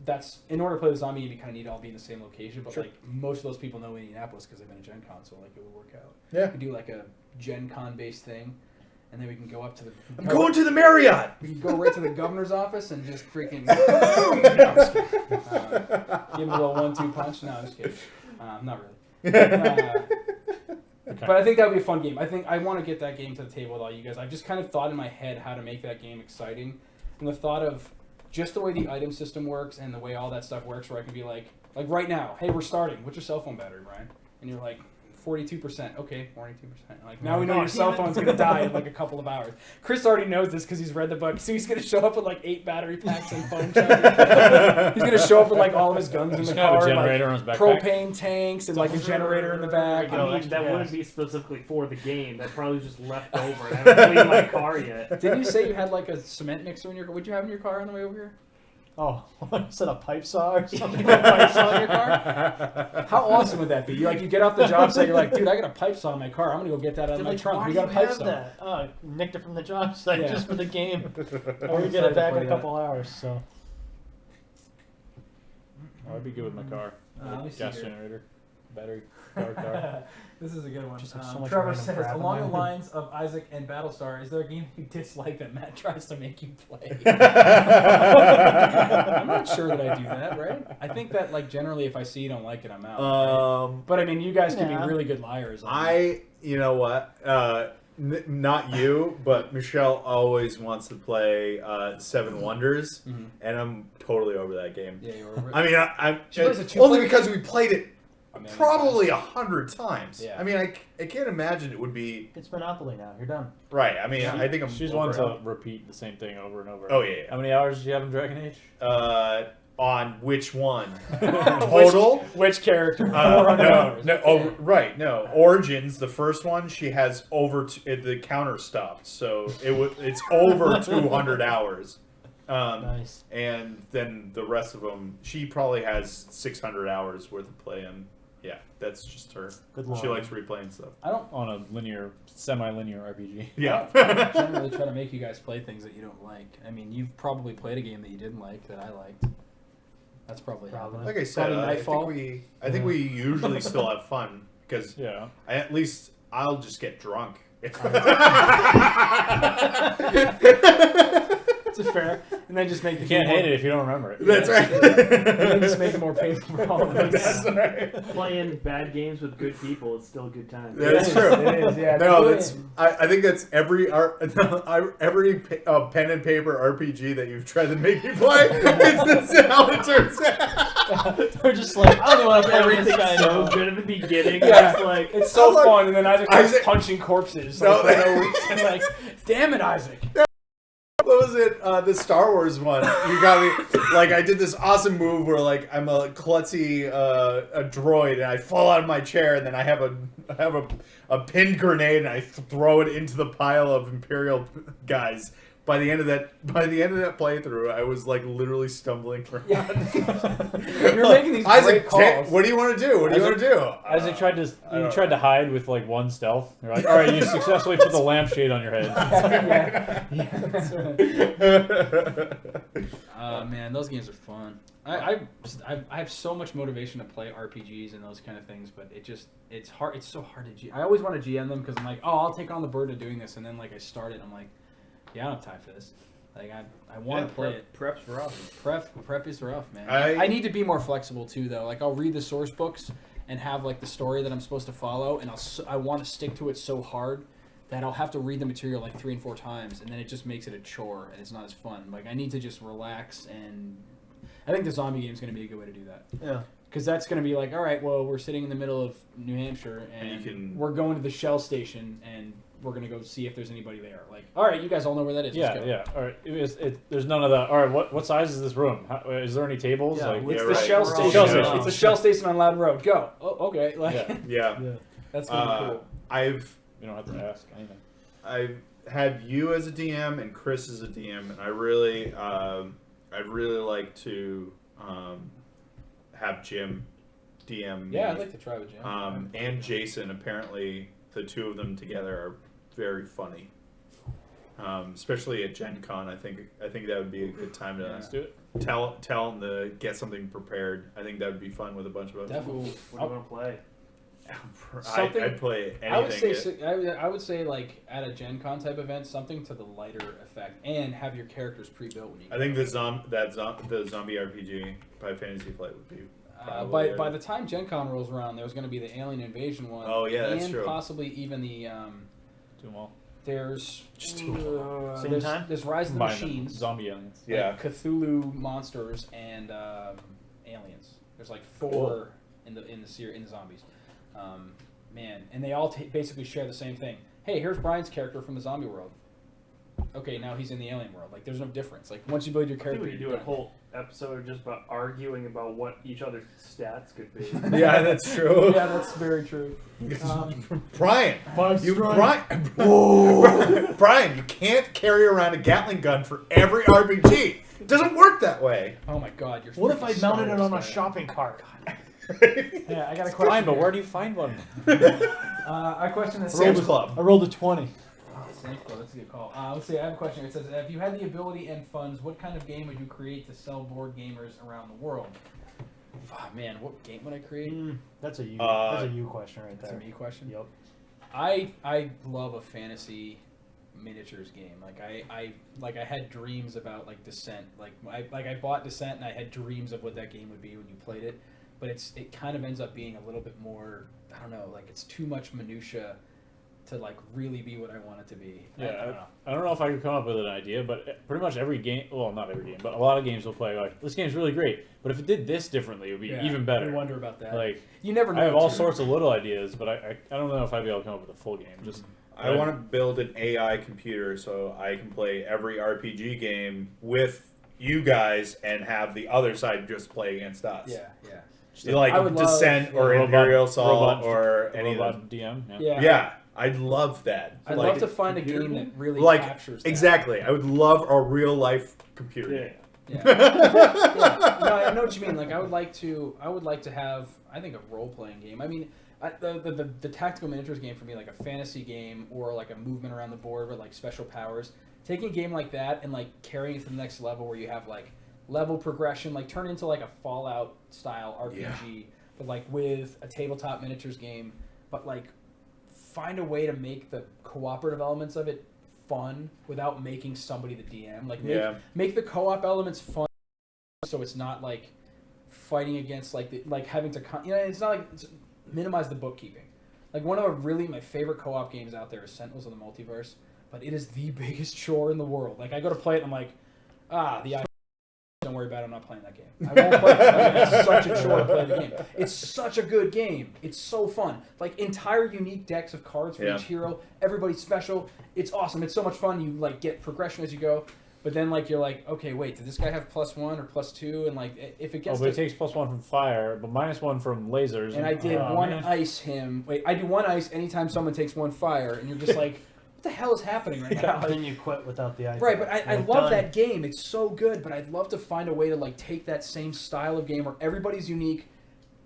that's in order to play the zombie, you kind of need to all be in the same location. But Sure. like most of those people know Indianapolis because they've been at Gen Con, so like it would work out. Yeah. We do like a Gen Con based thing, and then we can go up to the. I'm going to the Marriott. We can go right to the governor's office and just freaking. No, I'm just kidding. Give him a little 1-2 punch. No, I'm just kidding. Not really. But I think that would be a fun game. I think I want to get that game to the table with all you guys. I've just kind of thought in my head how to make that game exciting. And the thought of just the way the item system works and the way all that stuff works, where I can be like right now, hey, we're starting. What's your cell phone battery, Brian? And you're like, 42%. Okay, 42%. Like, now we know your cell phone's going to die in like a couple of hours. Chris already knows this because he's read the book. So he's going to show up with like 8 battery packs and phone chargers. He's going to show up with like all of his guns in He's the gonna have car. a generator like, on his backpack. propane tanks and like a generator in the back. I mean, extra that gas. wouldn't be specifically for the game. That probably was just left over. I haven't cleaned my car yet. Didn't you say you had like a cement mixer in your car? What'd you have in your car on the way over here? Oh, is that a pipe saw or something? You got a pipe saw in your car? How awesome would that be? You get off the job site, you're like, dude, I got a pipe saw in my car. I'm gonna go get that out of They're my like, trunk. why We do got a you pipe have saw. that? Oh, I nicked it from the job site Yeah. just for the game. I'm Or we get excited it back to in a play couple hours. So Oh, I'd be good with my car. let me see Gas here. generator, battery, car. This is a good one. Just have so much Trevor random says, crap in along my the head. lines of Isaac and Battlestar, is there a game you dislike that Matt tries to make you play? I'm not sure that I do that, right? I think that like generally, if I see you don't like it, I'm out. right? But I mean, you guys can be Yeah. really good liars. You know what? Not you, but Michelle always wants to play Seven Wonders, Mhm. and I'm totally over that game. Yeah, you're over it. I mean, I'm She plays a only two-player because we played it I mean, probably 100 times. Yeah. I mean, I can't imagine it would be it's Monopoly now. You're done. right. I mean, I think I'm. She's over one to it. repeat the same thing over and over. Oh yeah. How many hours did you have in Dragon Age? On which one? Total. Which character? No, 400 hours. no. Oh, right. No. Origins, the first one, she has over the counter stopped, so it's over 200 hours. Nice. And then the rest of them, she probably has 600 hours worth of play, and yeah, that's just her. Good She lord. likes replaying stuff. I don't On a semi-linear RPG. Yeah. generally try to make you guys play things that you don't like. I mean, you've probably played a game that you didn't like that I liked. That's probably Probably. Like I said, Probably I Nightfall. think we usually still have fun because Yeah. at least I'll just get drunk. It's fair. And then just make You can't hate it if you don't remember it. That's right. And then just make it more painful for all of us. That's right. Playing bad games with good people is still a good time. That's It is, true. it is, yeah. No, Really. that's. I think that's every pen and paper RPG that you've tried to make me play. It's how it turns out. They're just like, I don't even want to play with this guy. So now. good at the beginning. Yeah. It's like It's so I'm like- fun, and then Isaac starts Isaac- punching corpses No, like, for no reason. Like, damn it, Isaac. What was it? The Star Wars one. You got me. Like I did this awesome move where like I'm a klutzy a droid and I fall out of my chair and then I have a pinned grenade and I throw it into the pile of Imperial guys. by the end of that playthrough, I was like literally stumbling around. You're making these great calls. What do you want to do? What do you want to do? As he tried to hide with like one stealth. You're like, all right, you successfully put the lampshade on your head. Man, those games are fun. I have so much motivation to play RPGs and those kind of things, but it's hard. It's so hard to I always want to GM them because I'm like, oh, I'll take on the burden of doing this, and then like I start it, and I'm like, yeah, I don't have time for this. Like I want to play it. Prep's rough. Prep is rough, man. I need to be more flexible too, though. Like I'll read the source books and have like the story that I'm supposed to follow, and I want to stick to it so hard that I'll have to read the material like 3 and 4 times, and then it just makes it a chore, and it's not as fun. Like I need to just relax, and I think the zombie game is going to be a good way to do that. Yeah. Because that's going to be like, all right, well, we're sitting in the middle of New Hampshire, and we're going to the Shell station, and we're going to go see if there's anybody there. Like, all right, you guys all know where that is. Let's go. Yeah. All right. There's none of the. All right. What size is this room? Is there any tables? Yeah, like, It's Yeah, the right. Shell We're all station. Shell station. It's a Shell station on Loudon Road. Go. Oh, okay. Like, Yeah. Yeah. that's going to be cool. You don't have to ask anything. I've had you as a DM and Chris as a DM, and I'd really like to have Jim DM me. Yeah, I'd like to try with Jim. And Jason. Apparently, the two of them together are very funny. Especially at Gen Con, I think that would be a good time to Let's do it. tell them to get something prepared. I think that would be fun with a bunch of us. Definitely. What do you want to play? Something- I'd play anything. I would say like at a Gen Con type event, something to the lighter effect, and have your characters pre-built when you. I think the zombie RPG by Fantasy Flight would be. By the time Gen Con rolls around, there's going to be the Alien Invasion one. Oh, yeah, that's and true. possibly even the Do them all. there's Same time? there's Rise of the Combine them. Machines, Zombie aliens. Yeah. like Cthulhu monsters and aliens. There's like 4 in the zombies. Man, and they all basically share the same thing. Hey, here's Brian's character from the zombie world. Okay, now he's in the alien world. Like, there's no difference. Like, once you build your I think character, we could do a whole episode just about arguing about what each other's stats could be. Yeah, that's true. Yeah, that's very true. Brian, Brian, you can't carry around a Gatling gun for every RPG. It doesn't work that way. Oh my God, you're. What if I freaking mounted it Star on a Wars guy. shopping cart? Yeah, I got a question. Fine, but here. where do you find one? A question that Sam's says. Club. I rolled a 20. Sam's Club, that's a good call. Let's see, I have a question. It says, if you had the ability and funds, what kind of game would you create to sell board gamers around the world? Oh, man, what game would I create? That's a you. Uh, That's a you question right That's a there. me question. Yep. I love a fantasy miniatures game. I had dreams about like Descent. I bought Descent and I had dreams of what that game would be when you played it. But it kind of ends up being a little bit more, I don't know, like it's too much minutia to like really be what I want it to be. I don't know. I don't know if I could come up with an idea, but pretty much every game, well, not every game, but a lot of games will play like, this game's really great, but if it did this differently, it would be even better. I wonder about that. Like, You never know. I have all too. sorts of little ideas, but I don't know if I'd be able to come up with a full game. Just I want to build an AI computer so I can play every RPG game with you guys and have the other side just play against us. Yeah, yeah. Like I would love- Descent or Robot- Imperial Assault Robot- or any of Robot those. DM. Yeah. Yeah, I'd love that. I'd Like- love to find a game that really like captures that. exactly. I would love a real life computer Yeah. game. Yeah. Yeah. No, I know what you mean. Like, I would like to have, I think, a role-playing game. I mean, the tactical miniatures game for me, like a fantasy game or like a movement around the board with like special powers. Taking a game like that and like carrying it to the next level where you have like level progression, like turn into like a Fallout style RPG, but like with a tabletop miniatures game, but like find a way to make the cooperative elements of it fun without making somebody the DM. Like make the co-op elements fun, so it's not like fighting against like having to it's not like minimize the bookkeeping. Like one of my favorite co-op games out there is Sentinels of the Multiverse, but it is the biggest chore in the world. Like I go to play it and I'm like, don't worry about it, I'm not playing that game. I won't play it. Like, it's such a chore to play the game. It's such a good game. It's so fun. Like entire unique decks of cards for each hero. Everybody's special. It's awesome. It's so much fun. You like get progression as you go. But then like you're like, okay, wait, did this guy have +1 or +2? And like if it gets but it takes +1 from fire, but -1 from lasers. and I did one man. ice him. Wait, I do one ice anytime someone takes one fire, and you're just like, what the hell is happening right now? then you quit without the iPad. Right, but I You're love done. that game. It's so good, but I'd love to find a way to like take that same style of game where everybody's unique,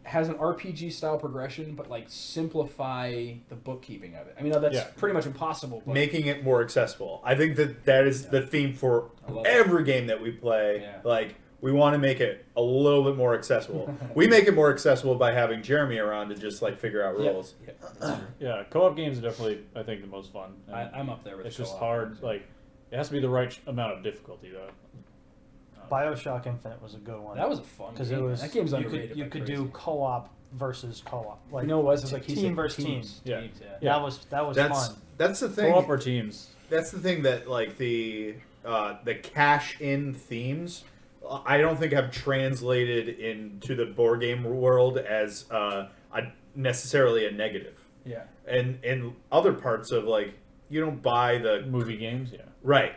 has an RPG style progression, but like simplify the bookkeeping of it. I mean, that's Yeah. pretty much impossible. But Making it more accessible. I think that is the theme for I love it. every game that we play. Yeah. Like, we want to make it a little bit more accessible. We make it more accessible by having Jeremy around to just like figure out Yeah. rules. Yeah, that's true. Yeah, co-op games are definitely, I think, the most fun. And I'm up there with it's the just co-op hard. games. Like, it has to be the right amount of difficulty, though. BioShock Infinite was a good one. That was a fun because game. it was That game's you underrated. could you like could crazy. do co-op versus co-op. Like You know what it was? Like he team said, versus team. teams. Yeah. Teams, Yeah. That was That's fun. that's the thing. Co-op or teams. That's the thing that like the cash in themes I don't think have translated into the board game world as necessarily a negative. Yeah. And in other parts of like you don't buy the Movie games, yeah. right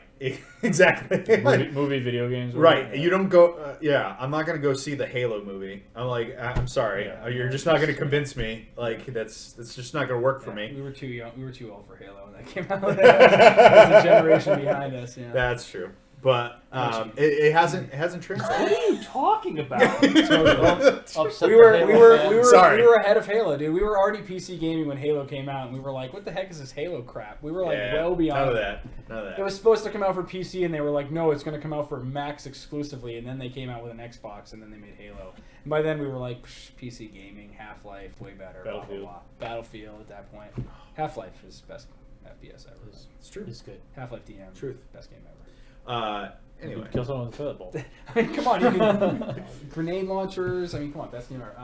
exactly movie video games. or right whatever, you don't go yeah I'm not gonna go see the Halo movie. I'm like I'm sorry Yeah. you're just not gonna convince me like that's just not gonna work for Yeah, me. We were too young. We were too old for Halo when that came out. There's a generation behind us. Yeah. That's true, but it hasn't translated. What are you talking about? Upset We were the we Halo were fans. we were Sorry. we were ahead of Halo, dude. We were already PC gaming when Halo came out, and we were like, "What the heck is this Halo crap?" We were like Yeah, well beyond none of that. None of that. It was supposed to come out for PC, and they were like, "No, it's going to come out for Max exclusively." And then they came out with an Xbox, and then they made Halo. And by then, we were like, PC gaming, Half-Life, way better. Blah, blah, Battlefield. blah. Battlefield at that point. Half-Life is best FPS ever. It's true. It's good. Half-Life DM, Truth. best game ever. Anyway, Kill someone with a toilet bowl. I mean, come on, you can, grenade launchers. I mean, come on, best game ever.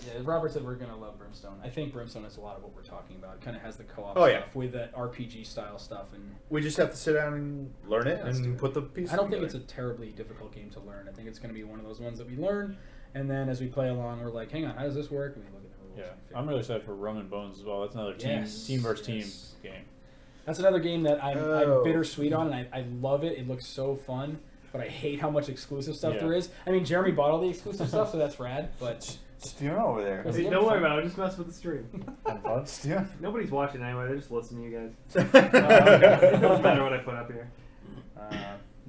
Yeah, Robert said we're gonna love Brimstone. I think Brimstone is a lot of what we're talking about. It kind of has the co-op Oh, stuff yeah. with that RPG style stuff, and we just have to sit down and learn it Yeah, let's do and it. put the pieces. I don't think it's together. a terribly difficult game to learn. I think it's going to be one of those ones that we learn, and then as we play along, we're like, "Hang on, how does this work?" And we look at the rules. Yeah, and figure I'm it really out. excited for Rum and Bones as well. That's another Yes, team versus team yes. game. That's another game that I'm Oh. bittersweet on, and I love it. It looks so fun, but I hate how much exclusive stuff Yeah. there is. I mean, Jeremy bought all the exclusive stuff, so that's rad. But Steven over there. Is Hey, he don't worry fun? about it. I'm just messing with the stream. Having fun? Steven? Nobody's watching anyway. They're just listening to you guys. okay. It doesn't matter what I put up here.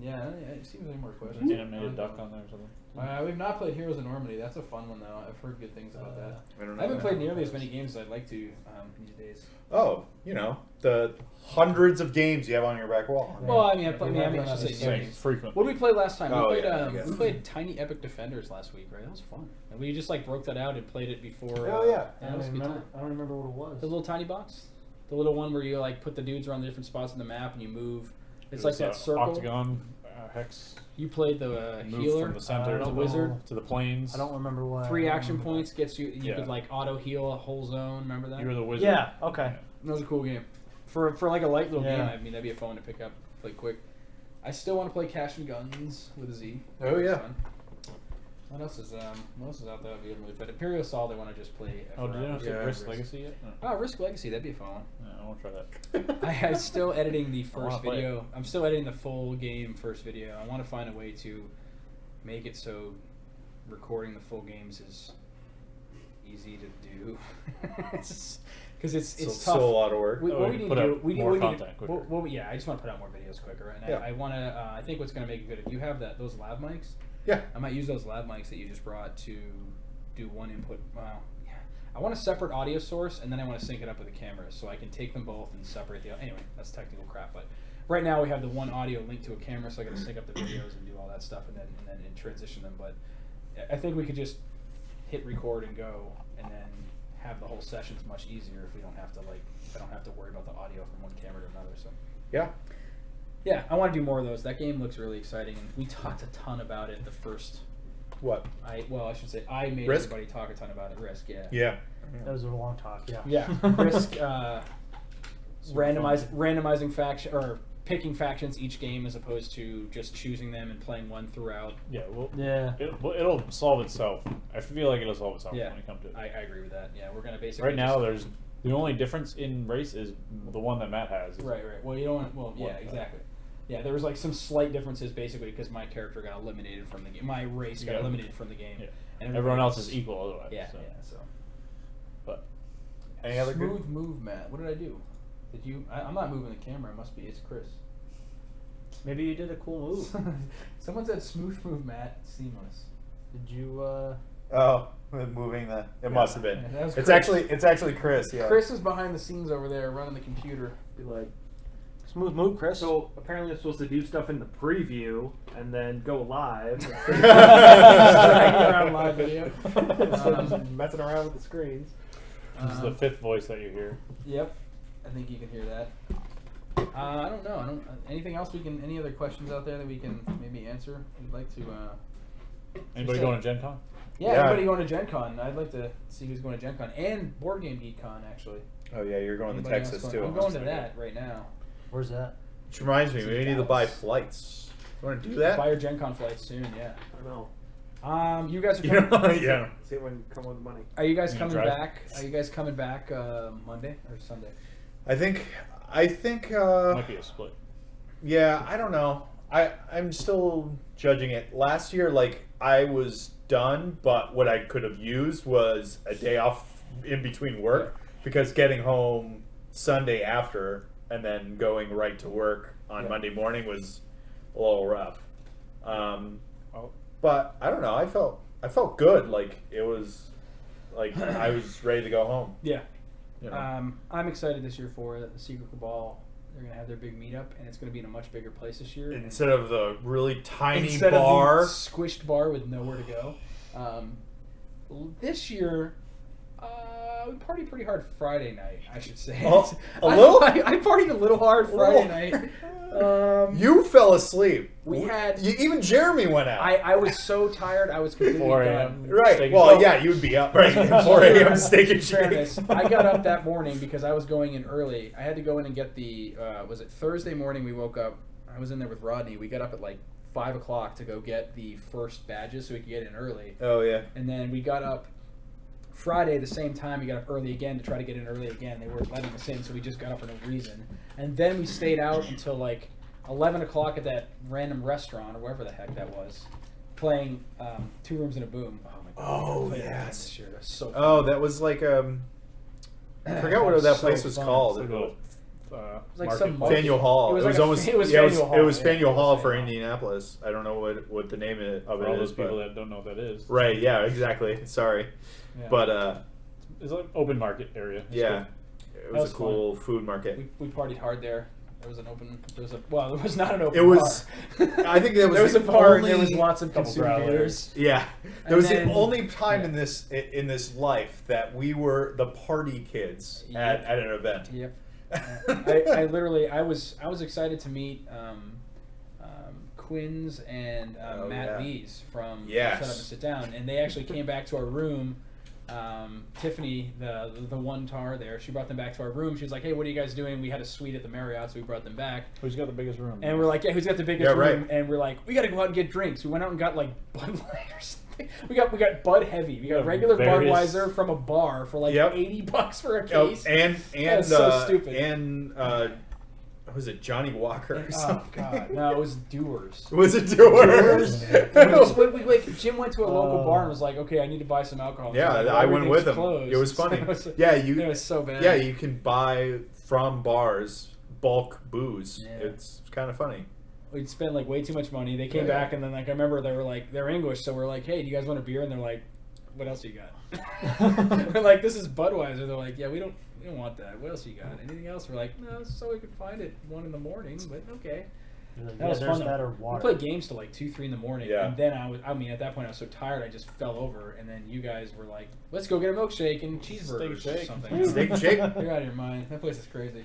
Yeah, it seems like more questions. Animated duck on there or something. We've not played Heroes of Normandy. That's a fun one though. I've heard good things about that. I don't know. I haven't played nearly as many games as I'd like to these days. Oh, you know the hundreds of games you have on your back wall. Well, I mean, I Yeah, should say it's new Same, games. frequent. What did we play last time? Oh, we played, yeah, I guess. we played Tiny Epic Defenders last week, right? That was fun. And we just like broke that out and played it before. Oh, yeah. I that don't was a good remember. time. I don't remember what it was. The little tiny box, the little one where you like put the dudes around the different spots in the map and you move. It's It like was, that circle. Octagon, hex. You played the Move healer, from the center the don't wizard. know. to the plains. I don't remember what. 3 I don't action remember points gets you. You Yeah. could like auto heal a whole zone. Remember that? You were the that. wizard. Yeah. Okay. That was a cool game. For like a light little Yeah. game, I mean that'd be a fun one to pick up, play quick. I still want to play Cash and Guns with a Z. Oh, yeah. It's fun. What else is out there? We haven't really played Imperial Assault. I want to just play. Oh, did you know Yeah, Risk Risk. Legacy yet? No. Oh, Risk Legacy. That'd be a fun one. No, I want to try that. I'm still editing the wanna first play video. I'm still editing the full game first video. I want to find a way to make it so recording the full games is easy to do. Because it's It's tough. still a lot of work. We, Oh, what we we need put to do, out we need, more we need content to, quicker. well, yeah, I just want to put out more videos quicker, and Yeah. I want to. I think what's going to make it good if you have those lav mics. Yeah. I might use those lav mics that you just brought to do one input. Well, yeah. I want a separate audio source, and then I want to sync it up with the cameras, so I can take them both and separate the. Anyway, that's technical crap, but right now we have the one audio linked to a camera, so I got to sync up the videos and do all that stuff, and then transition them. But I think we could just hit record and go, and then have the whole sessions much easier if we don't have to I don't have to worry about the audio from one camera to another. So Yeah. yeah, I want to do more of those. That game looks really exciting, and we talked a ton about it the first. What? I should say I made Risk? everybody talk a ton about it. Risk, yeah. Yeah. That was a long talk. Yeah. Yeah, Risk. Randomizing faction or picking factions each game as opposed to just choosing them and playing one throughout. Yeah, well, Yeah. it'll solve itself. I feel like it'll solve itself Yeah, when it comes to it. I agree with that. Yeah, we're gonna basically Right now, just- there's the only difference in race is the one that Matt has. Right. Well, you don't want. Well, yeah, What, exactly. Yeah, there was like some slight differences basically because my character got eliminated from the game. My race got Yeah. eliminated from the game. Yeah. And Everyone else is equal otherwise. Yeah. so. Yeah. So. But Any other good? Smooth move, Matt. What did I do? Did you? I'm not moving the camera. It must be. It's Chris. Maybe you did a cool move. Someone said smooth move, Matt. Seamless. Did you? Oh, with moving the. It must have been. Yeah, that was It's Chris. actually Chris. Yeah. Chris is behind the scenes over there running the computer. Be like, Smooth move, Chris. so apparently I'm supposed to do stuff in the preview and then go live. Dragging around live video. Instead of just messing around with the screens. This is the fifth voice that you hear. Yep, I think you can hear that. I don't know. Anything else we can? Any other questions out there that we can maybe answer? We'd like to. Anybody going to Gen Con? Yeah, Yeah. anybody going to Gen Con? I'd like to see who's going to Gen Con and Board Game Geek Con actually. Oh yeah, you're going Anybody to else Texas going? too. I'm going to that right now. Where's that? Which reminds me, It's we in need to buy Dallas. flights. You want to do that? Buy your Gen Con flights soon. Yeah. I don't know. You guys are You coming. know, yeah. See it when come with the money. Are you guys You coming drive? back? Are you guys coming back Monday or Sunday? I think. Might be a split. Yeah, I don't know. I'm still judging it. Last year, like I was done, but what I could have used was a day off in between work because getting home Sunday after and then going right to work on Monday morning was a little rough. But I don't know. I felt good. Like it was, like I was ready to go home. Yeah. You know? I'm excited this year for it. The Secret Cabal. They're gonna have their big meetup, and it's gonna be in a much bigger place this year. Instead of the really tiny Instead bar. of the squished bar with nowhere to go. This year, we partied pretty hard Friday night, I should say. Oh, a little? I partied a little hard Friday night. You fell asleep. We had- even Jeremy went out. I was so tired, I was completely 4 done. a.m. Right. Steak and Well, shake. yeah, you would be up right at 4 a.m. steak and In fairness, shake. I got up that morning because I was going in early. I had to go in and get the. Was it Thursday morning? We woke up. I was in there with Rodney. We got up at like 5 o'clock to go get the first badges so we could get in early. Oh yeah. And then we got up Friday the same time. We got up early again to try to get in early again. They weren't letting us in, so we just got up for no reason. And then we stayed out until like 11 o'clock at that random restaurant or wherever the heck that was, playing Two Rooms and a Boom. Oh my god! Oh, we played that yes. this year. That was so fun. Oh, that was like I forgot what that place was fun. called. It's like a, like market some place. Faneuil Hall. It was like almost. it was yeah, Faneuil Hall. It was Yeah, Faneuil it was Hall Faneuil for Hall. Indianapolis. I don't know what the name of For it all is. those people but- that don't know what that is. Right. Yeah. Exactly. Sorry. Yeah. But It's like open market area. It's yeah, it was, was a cool food market. We partied hard there. There was an open. There was not an open. It was- bar. I think that was there was the a bar. And there only was lots of couple consumed growlers. beers. Yeah, that And was then- the only time yeah. in this life that we were the party kids Yep. at an event. Yep. I literally I was excited to meet Quinn's and Oh, Matt yeah. Lees from Yes. Shut Up and Sit Down, and they actually came back to our room. Tiffany, the one tar there, she brought them back to our room. She was like, "Hey, what are you guys doing?" We had a suite at the Marriott, so we brought them back. Who's got the biggest room? And we're like, "Yeah, who's got the biggest Yeah, right. room?" And we're like, "We got to go out and get drinks." We went out and got like Bud Light or something. We got Bud Heavy. We got Yeah, regular various- Budweiser from a bar for like Yep. $80 for a Oh, case. and That's so stupid. And was it Johnny Walker or Oh something? god, no, it was Doers. Was it Doers? Jim went to a local bar and was like, "Okay, I need to buy some alcohol." Yeah, So, like, I went with everything's him. closed. It was funny. It was, Yeah, it was so bad. Yeah, you can buy from bars bulk booze. Yeah. It's kind of funny. We'd spent like way too much money. They came Yeah. back and then like I remember they were like they're English, so we're like, "Hey, do you guys want a beer?" And they're like, "What else you got?" We're like, "This is Budweiser." They're like, "Yeah, we don't want that. What else you got? Anything else?" We're like, "No, so we could find it 1 a.m, but okay." You're like, That yeah, was there's fun. that or We water. played games till like 2, 3 in the morning, Yeah. and then I mean, at that point I was so tired I just fell over, and then you guys were like, "Let's go get a milkshake and cheeseburgers Steak or shake. something." Steak and shake. You're out of your mind. That place is crazy.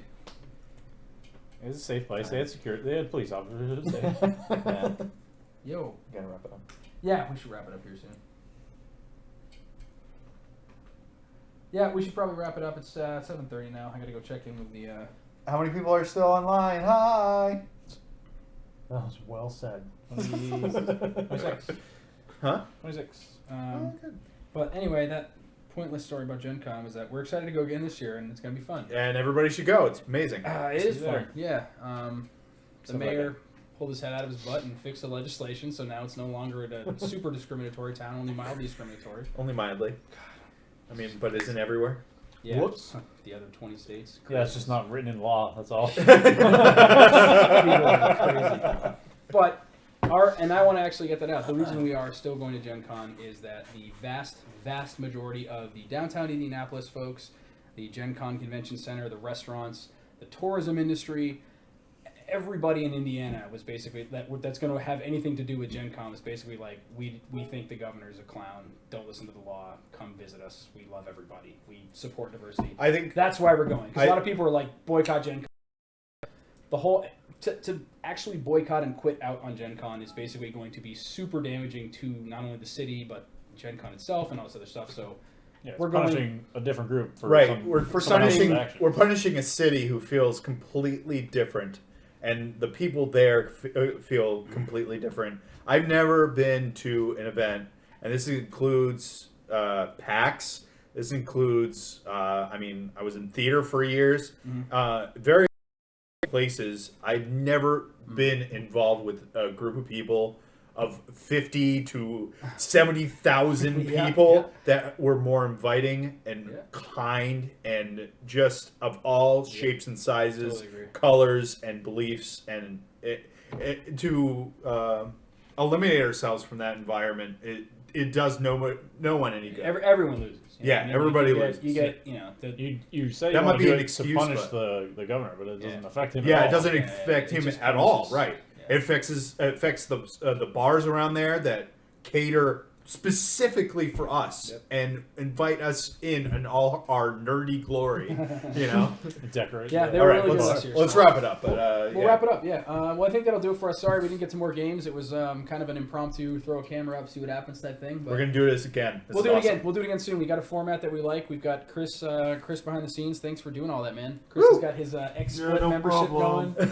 It's a safe place. They had security. They had police officers. Yeah. Yo. Gotta wrap it up. Yeah, we should wrap it up here soon. Yeah, we should probably wrap it up. It's 7:30 now. I gotta go check in with the. How many people are still online? Hi. That was well said. 26. Huh? 26. But anyway, that pointless story about Gen Con was that we're excited to go again this year, and it's gonna be fun. And everybody should go. It's amazing. It is See fun. there. Yeah. The Something like mayor pulled his head out of his butt and fixed the legislation, so now it's no longer a super discriminatory town, only mildly discriminatory. Only mildly. I mean, but isn't everywhere? Yeah. Whoops. The other 20 states. Yeah, it's just not written in law. That's all. Crazy. But and I want to actually get that out. The reason we are still going to Gen Con is that the vast majority of the downtown Indianapolis folks, the Gen Con Convention Center, the restaurants, the tourism industry, everybody in Indiana was basically that's going to have anything to do with Gen Con was basically like, we think the governor's a clown. Don't listen to the law. Come visit us. We love everybody. We support diversity. I think That's why we're going. Because a lot of people are like, boycott Gen Con. The whole to actually boycott and quit out on Gen Con is basically going to be super damaging to not only the city but Gen Con itself and all this other stuff. So Yeah, we're punishing a different group for right. some, We're someone else's punishing. action. We're punishing a city who feels completely different, and the people there feel completely different. I've never been to an event, and this includes PAX. This includes. I mean, I was in theater for years. Very places. I've never been involved with a group of people of 50 to 70,000 people that were more inviting and kind and just of all shapes and sizes, Totally agree. colors and beliefs, and to eliminate ourselves from that environment, it does no one any good. everyone loses. You know Yeah, what I mean? everybody you get, loses. You get, you know, You say That you might want be to do an it excuse, to punish but- the governor, but it doesn't affect him Yeah, at all. it doesn't Yeah, affect it him just at all, punishes- right? yeah. It affects the bars around there that cater specifically for us and invite us in all our nerdy glory. You know. Decorate. Yeah, they All were right, really good let's, this year. let's so- wrap it up. But We'll wrap it up, yeah. Well, I think that'll do it for us. Sorry we didn't get to more games. It was kind of an impromptu throw a camera up, see what happens type thing. But We're gonna do this again. This we'll is do it awesome. again. We'll do it again soon. We got a format that we like. We've got Chris behind the scenes. Thanks for doing all that, man. Chris has got his X-Split no membership problem. going.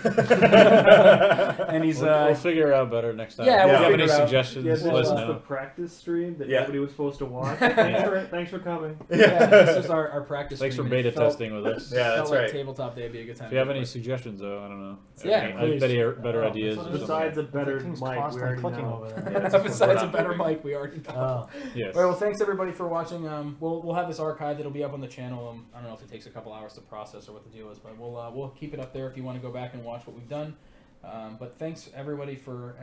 And he's We'll figure it out better next time. Yeah, if we'll you have figure any it out. suggestions, Yeah, this let was us the know. practice stream that Yeah. nobody was supposed to watch. Thanks for coming. yeah, this is our practice. Thanks for stream, and beta it felt- testing with us. Yeah, felt that's like right. Tabletop Day would be a good time. If you have any suggestions, though, I don't know. Yeah, Any please. better ideas. or something. Besides a better Thing's mic, we constantly already clicking know. over there. Yeah, that's what Besides we're a not better moving. mic, we already know. Oh. Yes. All right, well, thanks everybody for watching. We'll have this archived. It'll be up on the channel. I don't know if it takes a couple hours to process or what the deal is, but we'll keep it up there if you want to go back and watch what we've done. But thanks everybody for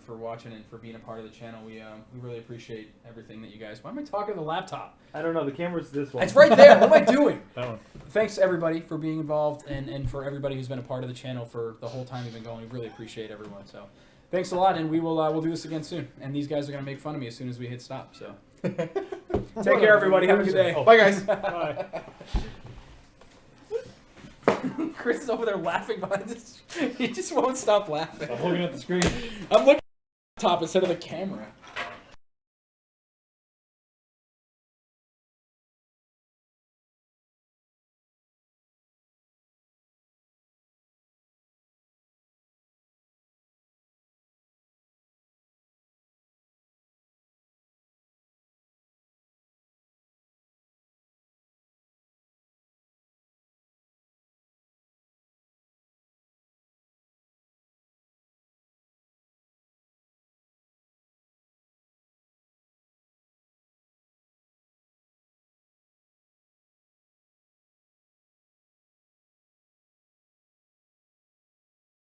watching and for being a part of the channel. We really appreciate everything that you guys. Why am I talking to the laptop? I don't know. The camera's this one. It's right there. What am I doing? That one. Thanks everybody for being involved and for everybody who's been a part of the channel for the whole time we've been going. We really appreciate everyone. So thanks a lot, and we'll do this again soon. And these guys are gonna make fun of me as soon as we hit stop. So take care, everybody. Have a good day. Bye, guys. Bye. Chris is over there laughing behind this. He just won't stop laughing. I'm looking at the screen. I'm looking at the top instead of the camera.